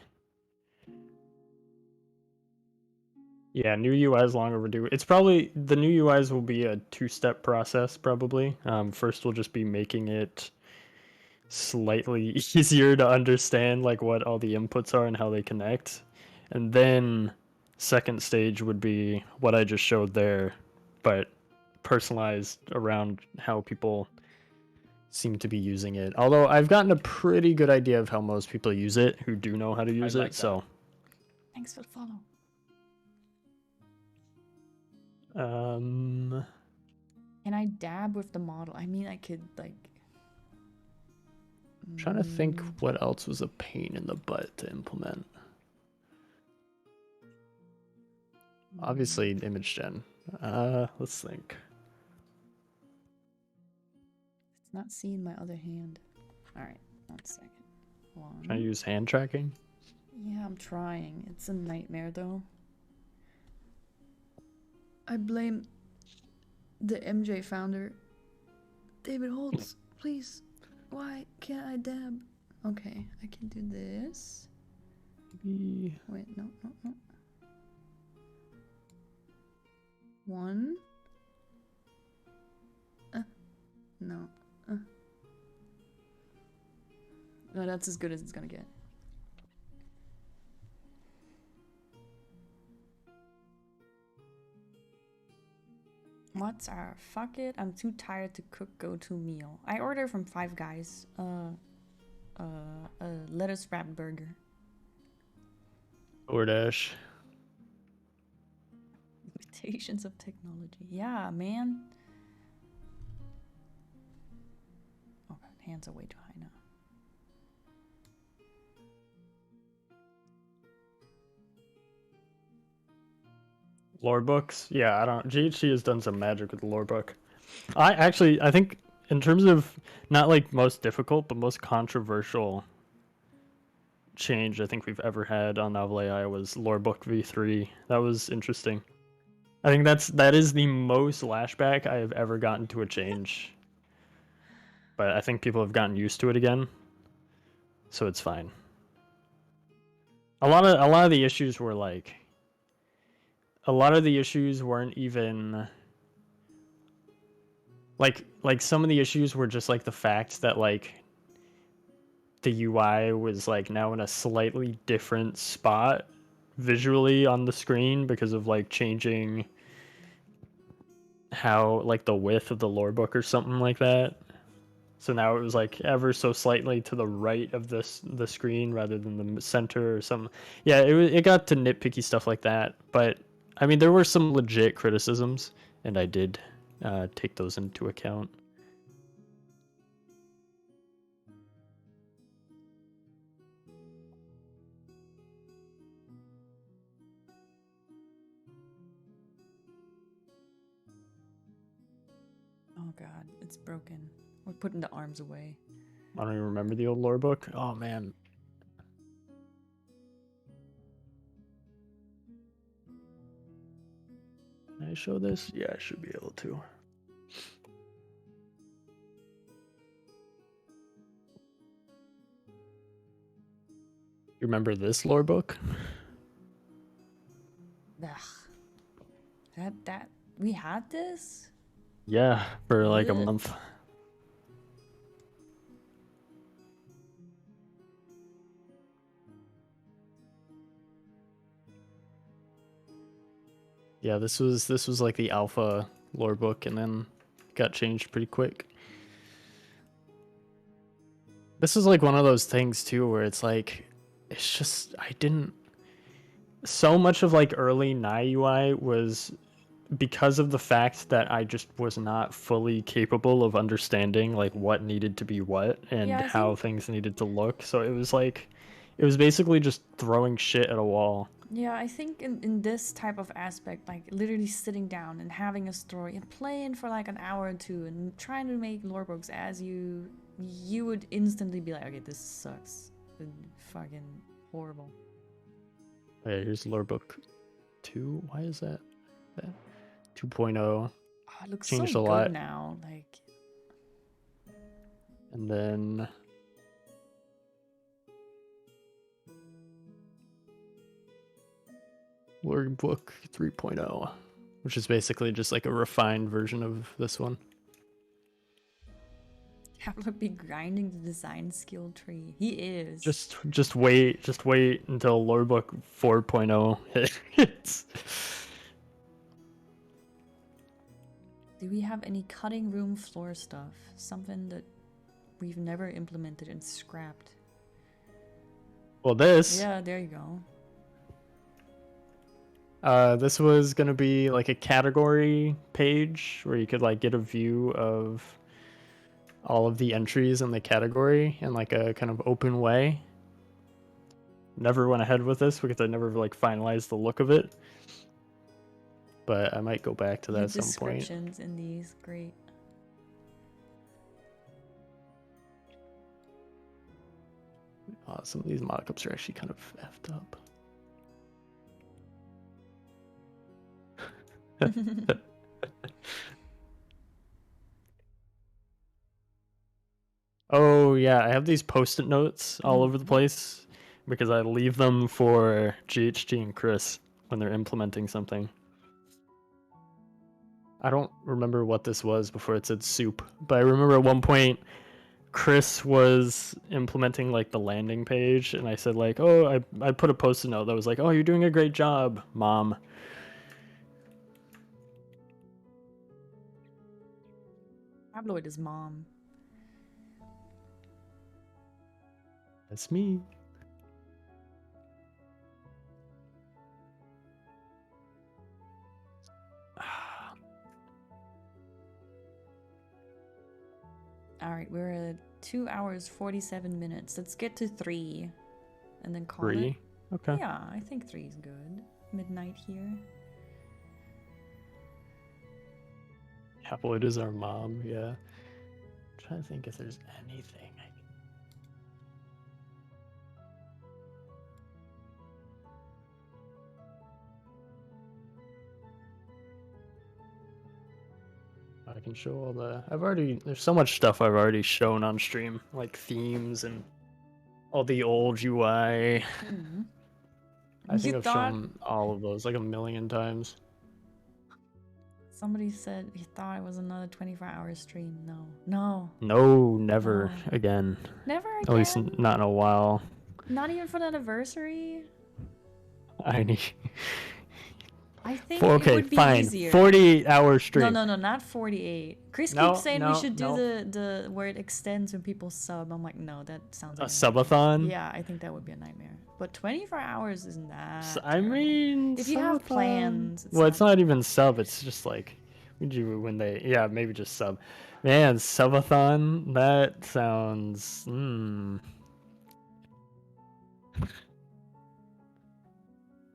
Yeah, new UI is long overdue. It's probably, the new UIs will be a two-step process, probably. First, we'll just be making it slightly easier to understand, like, what all the inputs are and how they connect. And then, second stage would be what I just showed there, but personalized around how people seem to be using it. Although I've gotten a pretty good idea of how most people use it who do know how to use like it, that. so... Thanks for the follow. Um... Can I dab with the model? I mean, I could, like... I'm trying to think what else was a pain in the butt to implement. Obviously, image gen. Let's think. It's not seeing my other hand. Alright, 1 second. Trying to use hand tracking? Yeah, I'm trying. It's a nightmare, though. I blame the MJ founder. David Holtz, please. Why can't I dab? Okay, I can do this. Maybe... Wait, no. 1. No. No, that's as good as it's gonna get. What's our fuck it? I'm too tired to cook go-to meal. I order from Five Guys. A lettuce wrapped burger. DoorDash. Limitations of technology. Yeah, man. Oh, hands are way too high now. Lore books? Yeah, I don't... GHC has done some magic with the lore book. I think in terms of not like most difficult, but most controversial change I think we've ever had on NovelAI was Lorebook v3. That was interesting. I think that is the most lashback I have ever gotten to a change. But I think people have gotten used to it again. So it's fine. A lot of the issues were like, a lot of the issues weren't even like some of the issues were just like the fact that like the UI was like now in a slightly different spot visually on the screen because of like changing how like the width of the lore book or something like that. So now it was like ever so slightly to the right of the screen rather than the center or some. Yeah, it got to nitpicky stuff like that. But I mean, there were some legit criticisms, and I did take those into account. Oh god, it's broken. We're putting the arms away. I don't even remember the old lore book. Oh man. Can I show this? Yeah, I should be able to. You remember this lore book? Ugh. That we had this? Yeah, for like a Ugh. month. Yeah, this was like the alpha lore book, and then got changed pretty quick. This is like one of those things too, where it's like, it's just I didn't. So much of like early NAI UI was because of the fact that I just was not fully capable of understanding like what needed to be what and Yeah, I how think things needed to look. So it was like, it was basically just throwing shit at a wall. Yeah, I think in this type of aspect, like literally sitting down and having a story and playing for like an hour or two and trying to make lore books as you would instantly be like, okay, this sucks. And fucking horrible. Okay, here's lore book 2. Why is that? 2.0 Oh, it looks so changed a good lot. now. Like, And then lore book 3.0, which is basically just like a refined version of this one. Tabloid be grinding the design skill tree. He is. Just wait until lore book 4.0 hits. Do we have any cutting room floor stuff? Something that we've never implemented and scrapped. Well, this Yeah, there you go. this was gonna be like a category page where you could like get a view of all of the entries in the category in like a kind of open way. Never went ahead with this because I never like finalized the look of it. But I might go back to that Your at some point. descriptions in these, great. Some of these mockups are actually kind of effed up. Oh yeah, I have these post-it notes all over the place because I leave them for GHG and Chris when they're implementing something. I don't remember what this was before it said soup, but I remember at one point Chris was implementing like the landing page, and I said like, oh, I put a post-it note that was like, oh, you're doing a great job, Mom. Tabloid is mom. That's me. Alright, we're at 2 hours 47 minutes. Let's get to 3 and then call 3. it. Okay. Yeah, I think 3 is good. Midnight here. Tabloid is our mom, yeah. I'm trying to think if there's anything I can show all the. There's so much stuff I've already shown on stream, like themes and all the old UI. I think You I've thought shown all of those like a million times. somebody said he thought it was another 24-hour stream. No. No. No, never No. again. Never At least again? not in a while. Not even for the anniversary? Aini. I think Okay, it would be fine. easier. 48-hour stream. No, not 48. Chris No, keeps saying we no, should do no. the where it extends when people sub. I'm like, no, that sounds A like nightmare. subathon? Yeah, I think that would be a nightmare. But 24 hours isn't that I terrible. mean, If you have subathon- plans, it's not even sub. It's just like we do when they. Yeah, maybe just sub. Man, subathon. That sounds.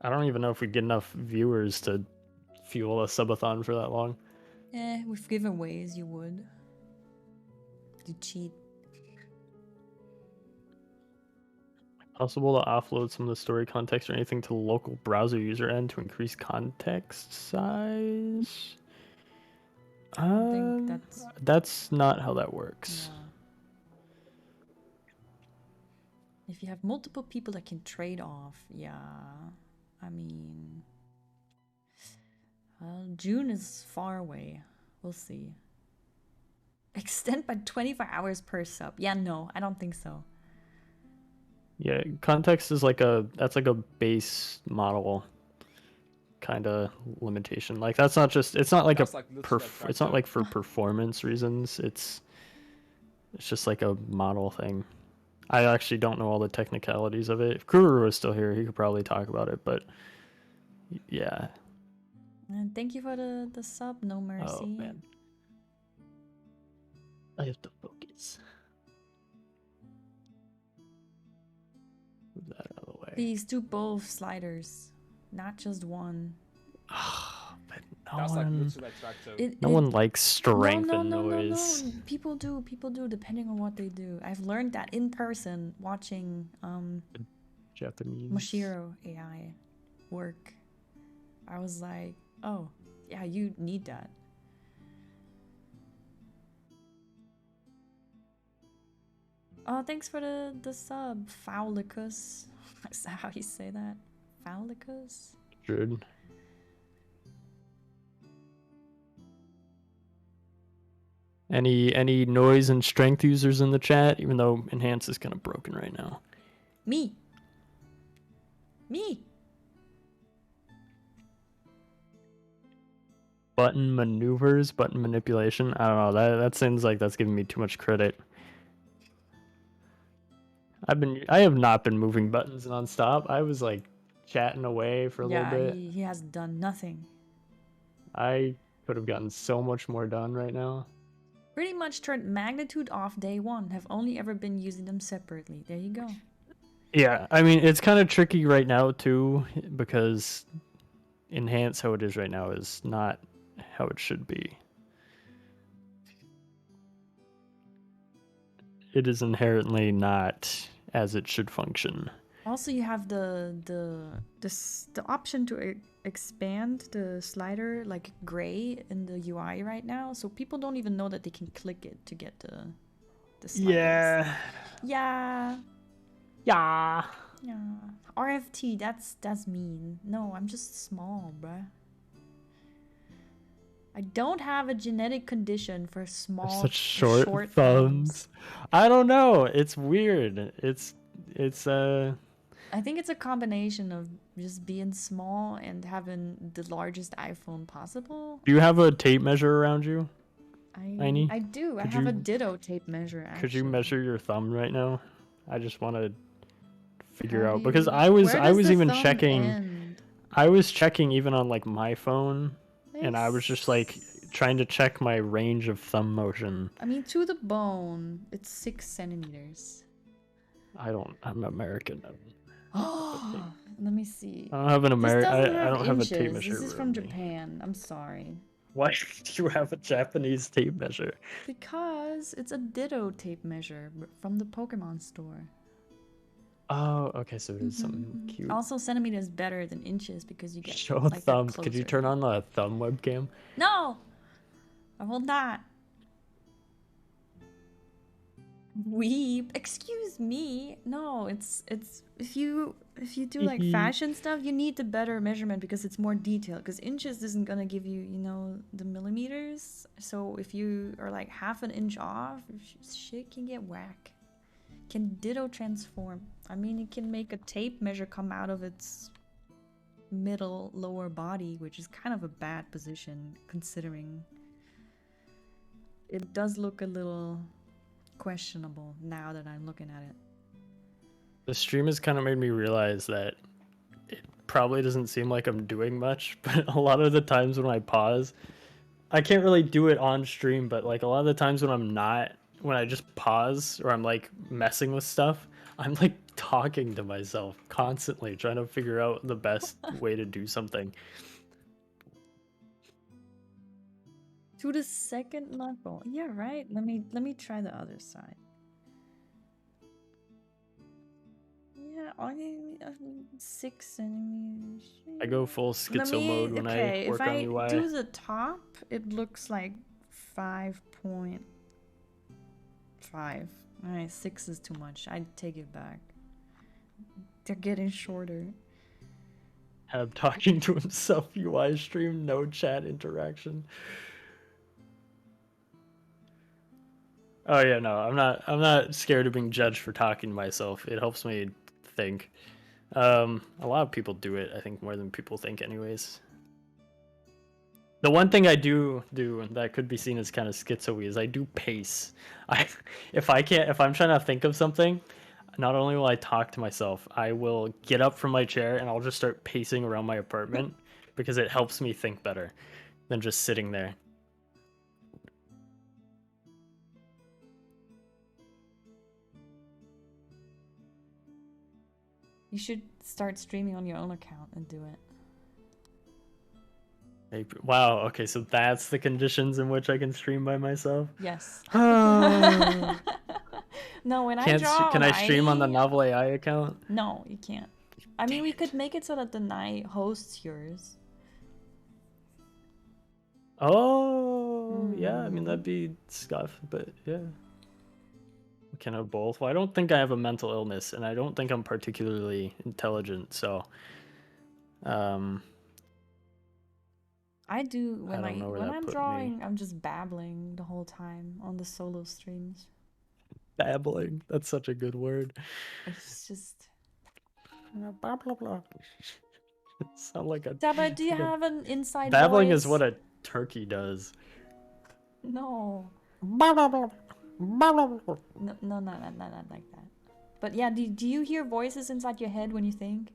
I don't even know if we'd get enough viewers to fuel a subathon for that long. with giveaways you would. You cheat. Possible to offload some of the story context or anything to the local browser user end to increase context size? I don't think That's not how that works. Yeah. If you have multiple people that can trade off, yeah. I mean, June is far away. We'll see. Extend by 24 hours per sub. Yeah, no, I don't think so. Yeah, context is like that's like a base model kind of limitation. Like that's not just, it's not like That's like literally it's not like for attractive. performance reasons. It's just like a model thing. I actually don't know all the technicalities of it. If Kurumuz was still here, he could probably talk about it, but yeah. And thank you for the sub, No Mercy. Oh man. I have to focus. Move that out of the way. Please do both sliders, not just one. But That's like literally attractive. no one likes strength and noise. No. People do, depending on what they do. I've learned that in person, watching Japanese. Moshiro AI work. I was like, oh, yeah, you need that. Oh, thanks for the sub, Faulicus. Is that how you say that? Faulicus? Good. Any noise and strength users in the chat? Even though Enhance is kind of broken right now. Me. Button maneuvers, button manipulation. I don't know. That seems like that's giving me too much credit. I have not been moving buttons nonstop. I was like chatting away for a little bit. Yeah, he has done nothing. I could have gotten so much more done right now. Pretty much turned magnitude off day one. Have only ever been using them separately. There you go. Yeah, I mean, it's kind of tricky right now too, because Enhance how it is right now is not how it should be. It is inherently not as it should function. Also, you have the option to expand the slider like gray in the UI right now, so people don't even know that they can click it to get the sliders. Yeah. RFT, that's mean. No, I'm just small, bruh. I don't have a genetic condition for small, such short thumbs. I don't know. It's weird. It's I think it's a combination of just being small and having the largest iPhone possible. Do you have a tape measure around you? Aini? I do. I have a ditto tape measure, actually. Could you measure your thumb right now? I just want to figure out, because I was even checking. I was checking even on like my phone, and I was just like trying to check my range of thumb motion. I mean, to the bone, it's 6 centimeters. I'm American. Oh, let me see. I don't have an American. I don't have a inches. tape measure. This is from Japan. I'm sorry. Why do you have a Japanese tape measure? Because it's a ditto tape measure from the Pokemon store. Oh, okay, so it is something cute. Also, centimeter is better than inches because you get Show like thumbs. Could you turn on the thumb webcam? No, I will not. Weep. Excuse me. No, it's if you do like fashion stuff, you need the better measurement because it's more detailed. Because inches isn't gonna give you, the millimeters. So if you are like half an inch off, shit can get whack. Can ditto transform. I mean, it can make a tape measure come out of its middle lower body, which is kind of a bad position considering it does look a little questionable now that I'm looking at it. The stream has kind of made me realize that it probably doesn't seem like I'm doing much, but a lot of the times when I pause, I can't really do it on stream, but like a lot of the times when I just pause or I'm like messing with stuff, I'm like talking to myself constantly, trying to figure out the best way to do something. To the second level. Yeah, right. Let me try the other side. Yeah, I mean 6 centimeters. I go full schizo mode when I work on UI. If I do the top, it looks like 5.5. Alright, 6 is too much. I'd take it back. They're getting shorter. Have talking to himself UI stream, no chat interaction. Oh yeah, no, I'm not scared of being judged for talking to myself. It helps me think. A lot of people do it, I think, more than people think anyways. The one thing I do that could be seen as kind of schizo-y is I do pace. If I'm trying to think of something, not only will I talk to myself, I will get up from my chair and I'll just start pacing around my apartment because it helps me think better than just sitting there. You should start streaming on your own account and do it. Wow, okay, so that's the conditions in which I can stream by myself? Yes. No, when I draw can I stream on the Aini, NovelAI account? No, you can't. I mean, we could make it so that the NAI hosts yours. Oh, yeah, I mean, that'd be scuff, but yeah. We can have both. Well, I don't think I have a mental illness, and I don't think I'm particularly intelligent, so... I do, when that I'm put drawing, me. I'm just babbling the whole time on the solo streams. Babbling, that's such a good word. It's just... Blah, blah, blah. Sound like a... Daba, do you have an inside Babbling voice? is what a turkey does. No. Blah, blah, blah. No, not like that. But yeah, do you hear voices inside your head when you think?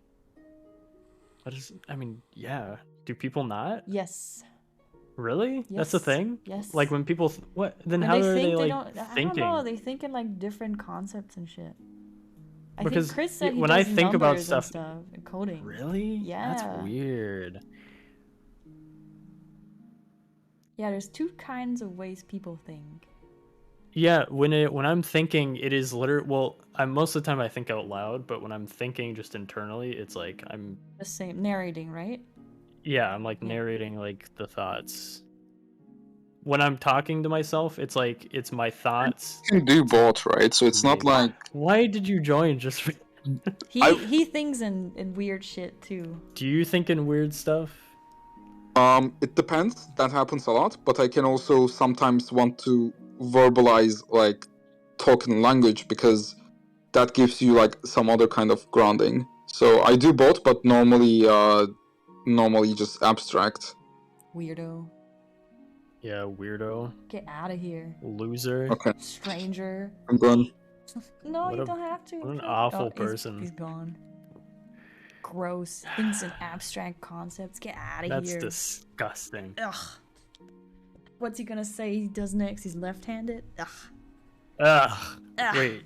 I mean, yeah. Do people not? Yes. Really? Yes. That's a thing? Yes. Like when people... What? Then when how they are think, they, like, don't, thinking? I don't know, they think in like different concepts and shit. I Because think Chris said he when does I think about numbers and stuff and coding. Really? Yeah. That's weird. Yeah, there's two kinds of ways people think. Yeah, when I'm thinking, it is literally... Well, most of the time I think out loud, but when I'm thinking just internally, it's like I'm... The same, narrating, right? Yeah, I'm like narrating like the thoughts. When I'm talking to myself, it's like it's my thoughts. You can do both, right? So it's not like... Why did you join? Just for... He thinks in weird shit too. Do you think in weird stuff? It depends. That happens a lot, but I can also sometimes want to verbalize, like, talking language, because that gives you, like, some other kind of grounding. So I do both, but normally just abstract. Weirdo. Yeah, weirdo. Get out of here. Loser. Okay. Stranger. I'm gone. No, you don't have to. What an awful he's- person. He's gone. Gross. Things in abstract concepts. Get out of here. That's disgusting. Ugh. What's he gonna say he does next? He's left-handed? Ugh. Ugh. Ugh. Wait.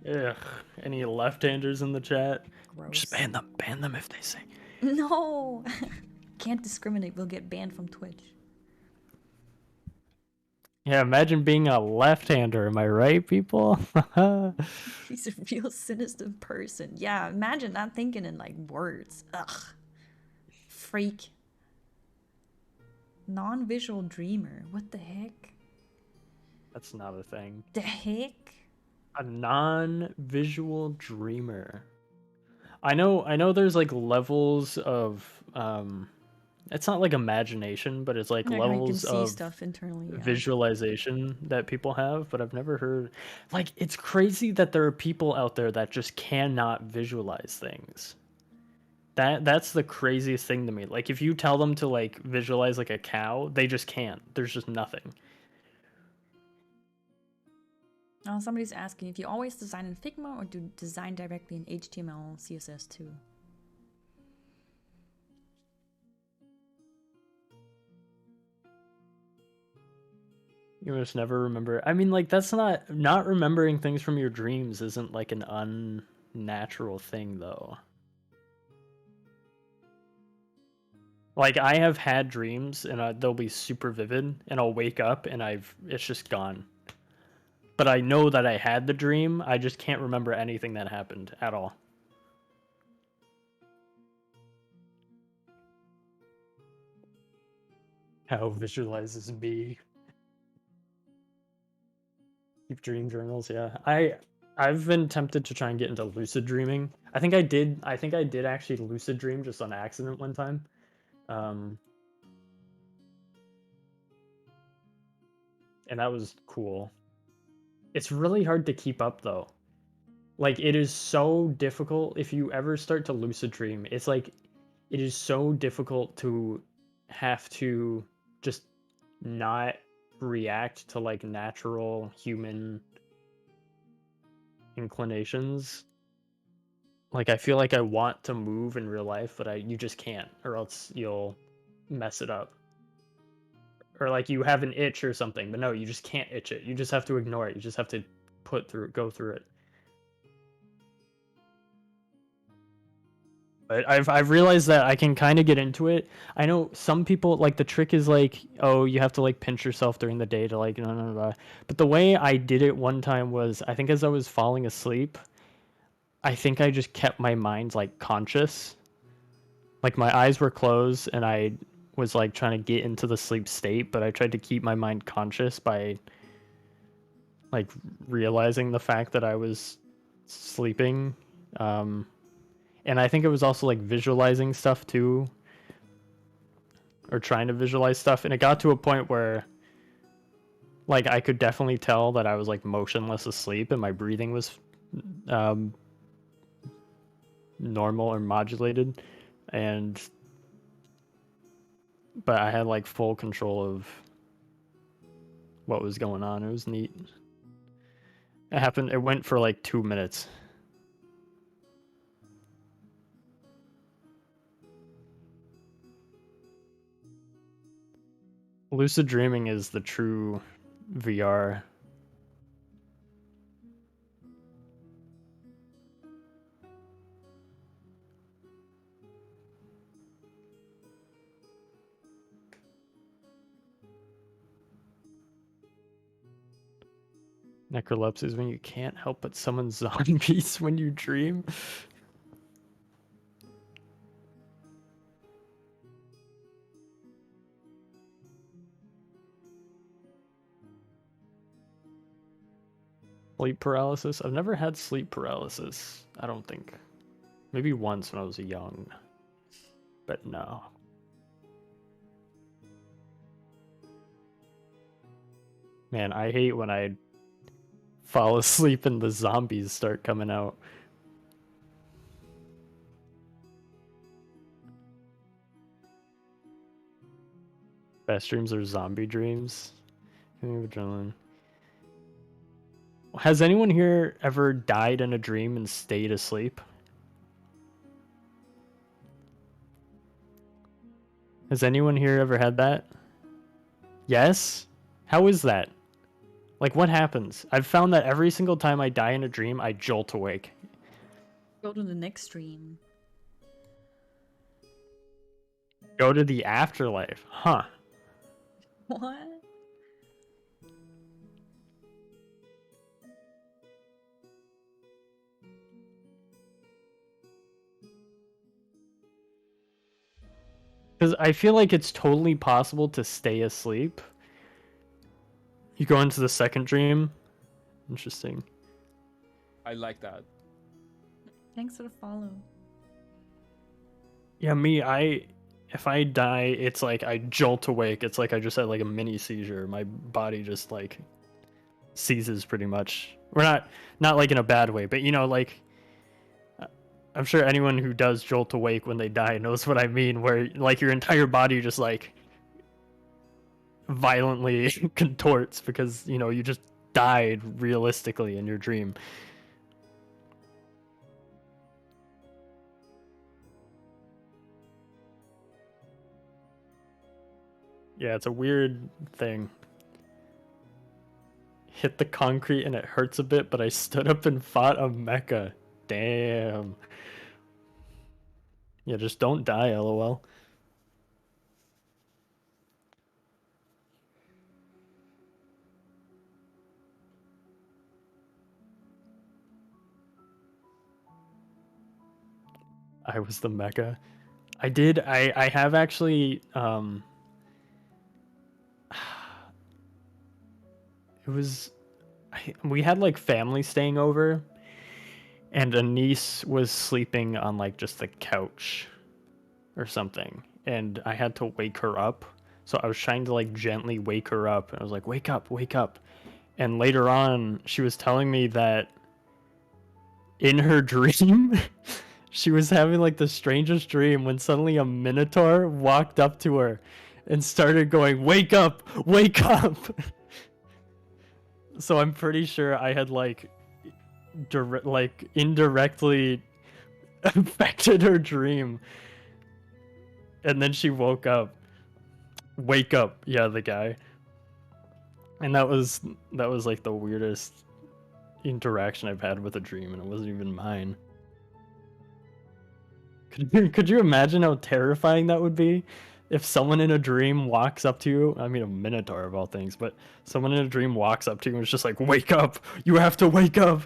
Ugh. Any left-handers in the chat? Gross. Just ban them. Ban them if they say. No. Can't discriminate. We'll get banned from Twitch. Yeah, imagine being a left-hander. Am I right, people? He's a real sinister person. Yeah, imagine not thinking in like words. Ugh. Freak. Non-visual dreamer. What the heck? That's not a thing. The heck? A non-visual dreamer. I know there's like levels of it's not like imagination, but it's like levels of stuff internally, yeah. visualization that people have, but I've never heard... Like, it's crazy that there are people out there that just cannot visualize things. That's the craziest thing to me. Like, if you tell them to like visualize like a cow, they just can't. There's just nothing. Somebody's asking if you always design in Figma or do design directly in HTML, CSS too. You just never remember. I mean, like, that's not remembering things from your dreams isn't like an unnatural thing, though. Like, I have had dreams and they'll be super vivid, and I'll wake up and it's just gone. But I know that I had the dream. I just can't remember anything that happened at all. How visualizes me. Keep dream journals, yeah. I've been tempted to try and get into lucid dreaming. I think I did actually lucid dream just on accident one time. And that was cool. It's really hard to keep up though. Like, it is so difficult if you ever start to lucid dream. It's like, it is so difficult to have to just not react to like natural human inclinations. Like, I feel like I want to move in real life, but you just can't, or else you'll mess it up. Or like you have an itch or something, but no, you just can't itch it. You just have to ignore it. You just have to go through it. But I've realized that I can kind of get into it. I know some people, like, the trick is like, oh, you have to like pinch yourself during the day to like no. But the way I did it one time was, I think as I was falling asleep, I think I just kept my mind like conscious. Like, my eyes were closed and I was like trying to get into the sleep state, but I tried to keep my mind conscious by like realizing the fact that I was sleeping. And I think it was also like visualizing stuff too, or trying to visualize stuff. And it got to a point where like I could definitely tell that I was like motionless asleep and my breathing was normal or modulated. But I had like full control of what was going on. It was neat. It went for like 2 minutes. Lucid dreaming is the true VR. Necrolepsy is when you can't help but summon zombies when you dream. Sleep paralysis? I've never had sleep paralysis, I don't think. Maybe once when I was young. But no. Man, I hate when I fall asleep and the zombies start coming out. Best dreams are zombie dreams. Adrenaline. Has anyone here ever died in a dream and stayed asleep? Has anyone here ever had that? Yes? How is that? Like, what happens? I've found that every single time I die in a dream, I jolt awake. Go to the next stream. Go to the afterlife. Huh. What? Because I feel like it's totally possible to stay asleep. You go into the second dream. Interesting. I like that. Thanks for the follow. Yeah, if I die, it's like I jolt awake. It's like I just had like a mini seizure. My body just like seizes pretty much. We're not like in a bad way, but you know, like, I'm sure anyone who does jolt awake when they die knows what I mean, where like your entire body just like violently contorts because, you know, you just died realistically in your dream. Yeah, it's a weird thing. Hit the concrete and it hurts a bit, but I stood up and fought a mecha. Damn. Yeah, just don't die, lol. I was the mecha. I have actually, we had like family staying over, and a niece was sleeping on like just the couch or something, and I had to wake her up. So I was trying to like gently wake her up, and I was like, wake up, wake up. And later on, she was telling me that in her dream, she was having like the strangest dream when suddenly a minotaur walked up to her and started going, wake up, wake up. So I'm pretty sure I had like indirectly affected her dream. And then she woke up. Wake up, yeah, the guy. And that was like the weirdest interaction I've had with a dream, and it wasn't even mine. Could you imagine how terrifying that would be? If someone in a dream walks up to you, I mean a minotaur of all things, but someone in a dream walks up to you and is just like, wake up! You have to wake up!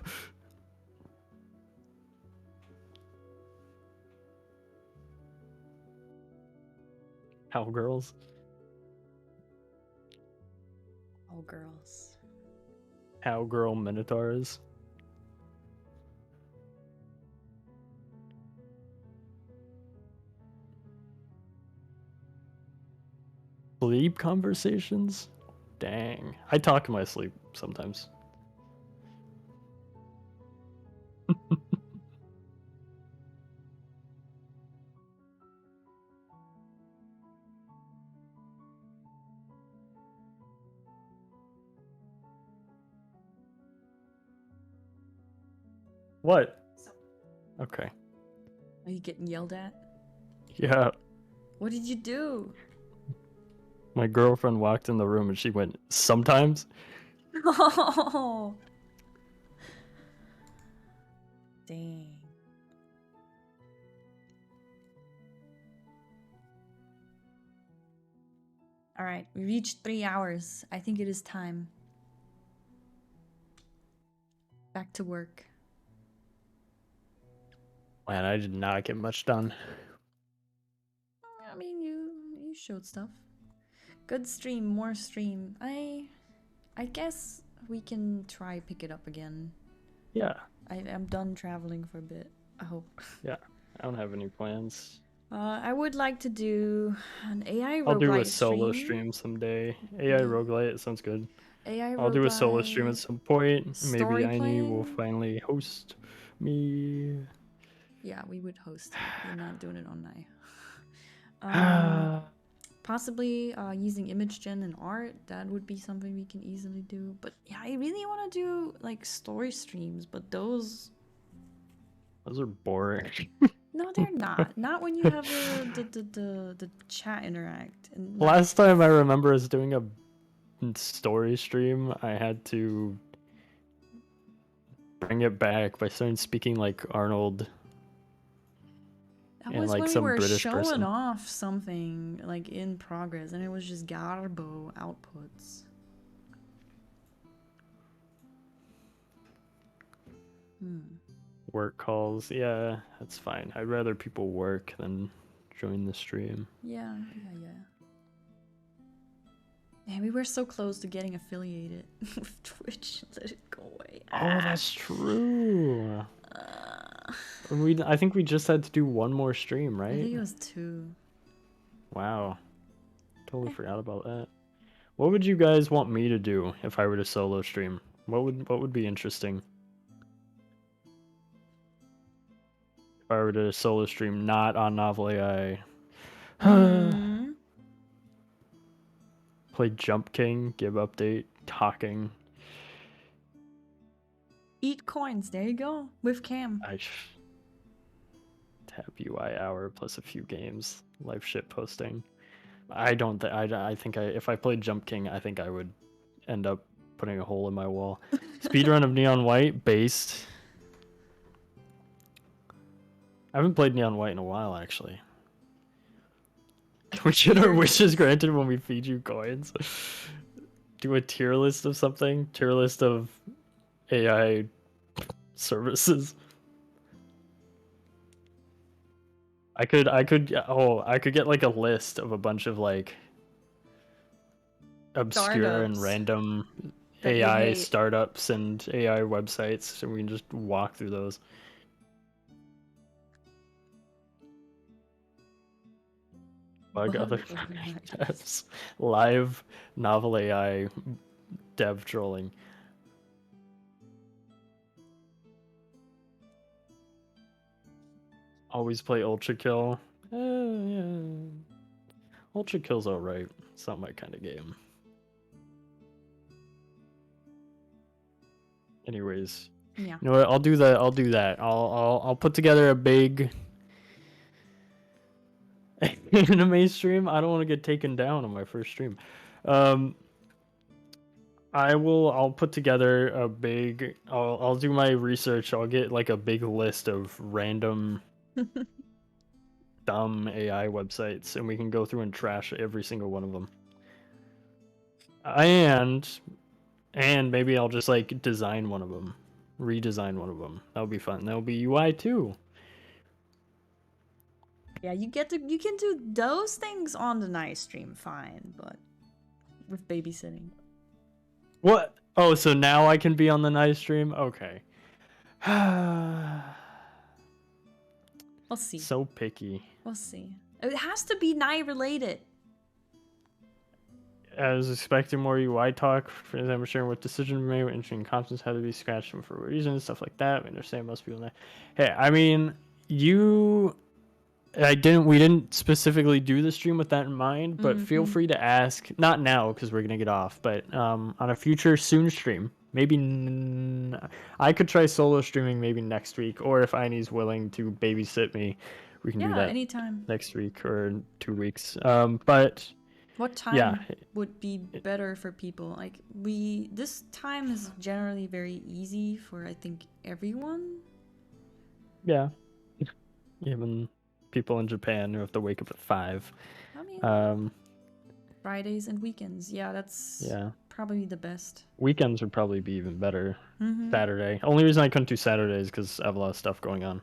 Cowgirls. Oh, girls. Cowgirl minotaurs. Sleep conversations? Dang. I talk in my sleep sometimes. What? Okay. Are you getting yelled at? Yeah. What did you do? My girlfriend walked in the room and she went, sometimes? Oh. Dang. All right, we reached 3 hours. I think it is time. Back to work. Man, I did not get much done. I mean, you showed stuff. Good stream, more stream. I guess we can try pick it up again. Yeah. I'm done traveling for a bit. I hope. Yeah. I don't have any plans. I would like to do an AI roguelite I'll do a solo stream someday. AI roguelite, it sounds good. AI I'll do a solo stream roguelite, at some point. Maybe story Aini will playing. finally host me. Yeah, we would host you. We're not doing it on NAI. Possibly using image gen and art. That would be something we can easily do. But yeah, I really want to do like story streams, but those are boring. no, they're not. Not when you have the chat interact. And like, Last time I remember us doing a story stream, I had to bring it back by starting speaking like Arnold. that and was like when we some were British showing person. off something like in progress, and it was just garbo outputs. Work calls, yeah, that's fine. I'd rather people work than join the stream. Yeah. Man, we were so close to getting affiliated with Twitch. Let it go away. Oh, that's true. I think we just had to do one more stream, right? I think it was 2. Wow. Totally forgot about that. What would you guys want me to do if I were to solo stream? What would be interesting? If I were to solo stream not on NovelAI. Play Jump King, give update, talking. Eat coins, there you go. With Cam. Tab UI hour plus a few games. Live shit posting. I think if I played Jump King, I think I would end up putting a hole in my wall. Speedrun of Neon White, based. I haven't played Neon White in a while, actually. We should our wishes granted when we feed you coins. Do a tier list of something. Tier list of AI services. I could get like a list of a bunch of like obscure and random AI startups and AI websites, so we can just walk through those. bug other NovelAI devs. Live novel AI dev trolling. Always play Ultra Kill. Yeah. Ultra Kill's alright. It's not my kind of game. Anyways, Yeah. you know what? I'll do that. I'll put together a big anime stream. I don't want to get taken down on my first stream. I'll put together a big. I'll do my research. I'll get like a big list of random dumb AI websites, and we can go through and trash every single one of them. And maybe I'll just like design one of them, redesign one of them. That'll be fun. That'll be UI too. Yeah, you can do those things on the night stream, fine, but with babysitting. What? Oh, so now I can be on the night stream? Okay. We'll see. So picky. We'll see. It has to be night related. I was expecting more UI talk. For example, sharing what decision we made, what interesting concepts had to be scratched for reasons, stuff like that. We understand most people know. Hey, I mean, we didn't specifically do the stream with that in mind, but feel free to ask. Not now because we're gonna get off, but on a future soon stream, maybe I could try solo streaming maybe next week, or if Aini's willing to babysit me, we can do that anytime. next week or 2 weeks. But what time would be better for people? Like this time is generally very easy for I think everyone. Yeah, even people in Japan who have to wake up at 5. I mean, Fridays and weekends. Yeah, that's probably the best. Weekends would probably be even better. Saturday. Only reason I couldn't do Saturday is because I have a lot of stuff going on.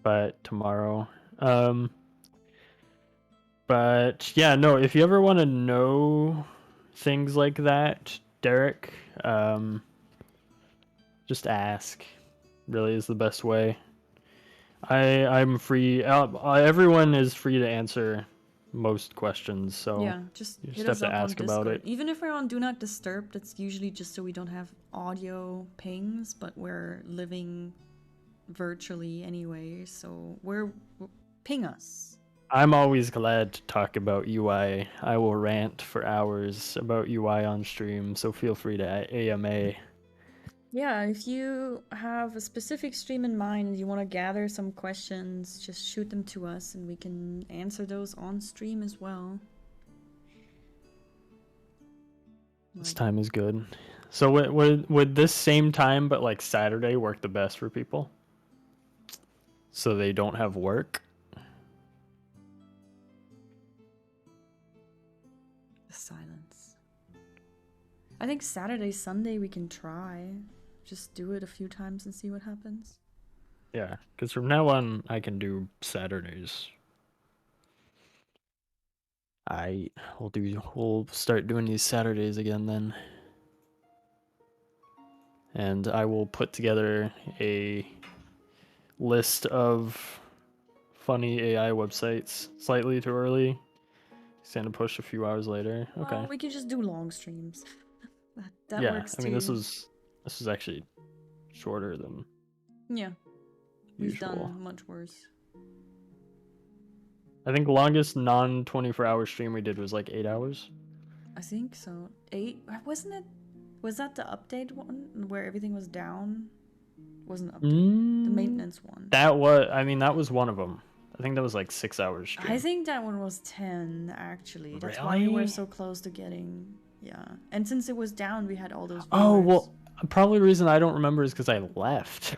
But tomorrow. But yeah, no, if you ever want to know things like that, Derek, just ask. Really is the best way. I'm free. Everyone is free to answer most questions, so yeah, just you hit just have us to up ask on about Discord. it. Even if we're on Do Not Disturb, that's usually just so we don't have audio pings, but we're living virtually anyway, so ping us. I'm always glad to talk about UI. I will rant for hours about UI on stream, so feel free to AMA. Yeah, if you have a specific stream in mind and you want to gather some questions, just shoot them to us and we can answer those on stream as well. This time is good. So would this same time but like Saturday work the best for people? So they don't have work? The silence. I think Saturday, Sunday we can try. Just do it a few times and see what happens. Yeah, because from now on I can do Saturdays. We'll start doing these Saturdays again then. And I will put together a list of funny AI websites. Slightly too early. Stand to push a few hours later. Okay. Well, we could just do long streams. that yeah, works too. I mean this was actually shorter than we've usual. done much worse. I think longest non 24-hour stream we did was like 8 hours. I think so. 8? Wasn't it? Was that the update one where everything was down? Wasn't update. The maintenance one. That was one of them. I think that was like 6 hours stream. I think that one was 10 actually. That's why we were so close to getting. Yeah. And since it was down, we had all those viewers. Oh, well, probably the reason I don't remember is because I left.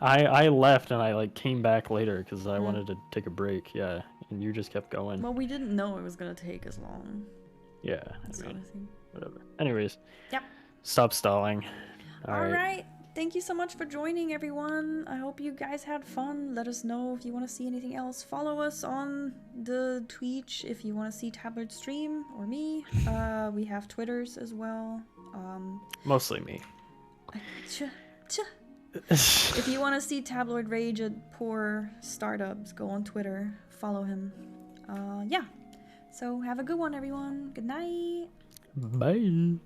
I left and I like came back later because I wanted to take a break. Yeah, and you just kept going. Well, we didn't know it was gonna take as long. Yeah, That's what I think. Whatever. Anyways. Yep. Stop stalling. All right. Thank you so much for joining, everyone. I hope you guys had fun. Let us know if you want to see anything else. Follow us on the Twitch if you want to see Tabloid stream or me. We have Twitters as well. Mostly me. If you want to see Tabloid rage at poor startups, go on Twitter, follow him. Yeah. So have a good one, everyone. Good night. Bye.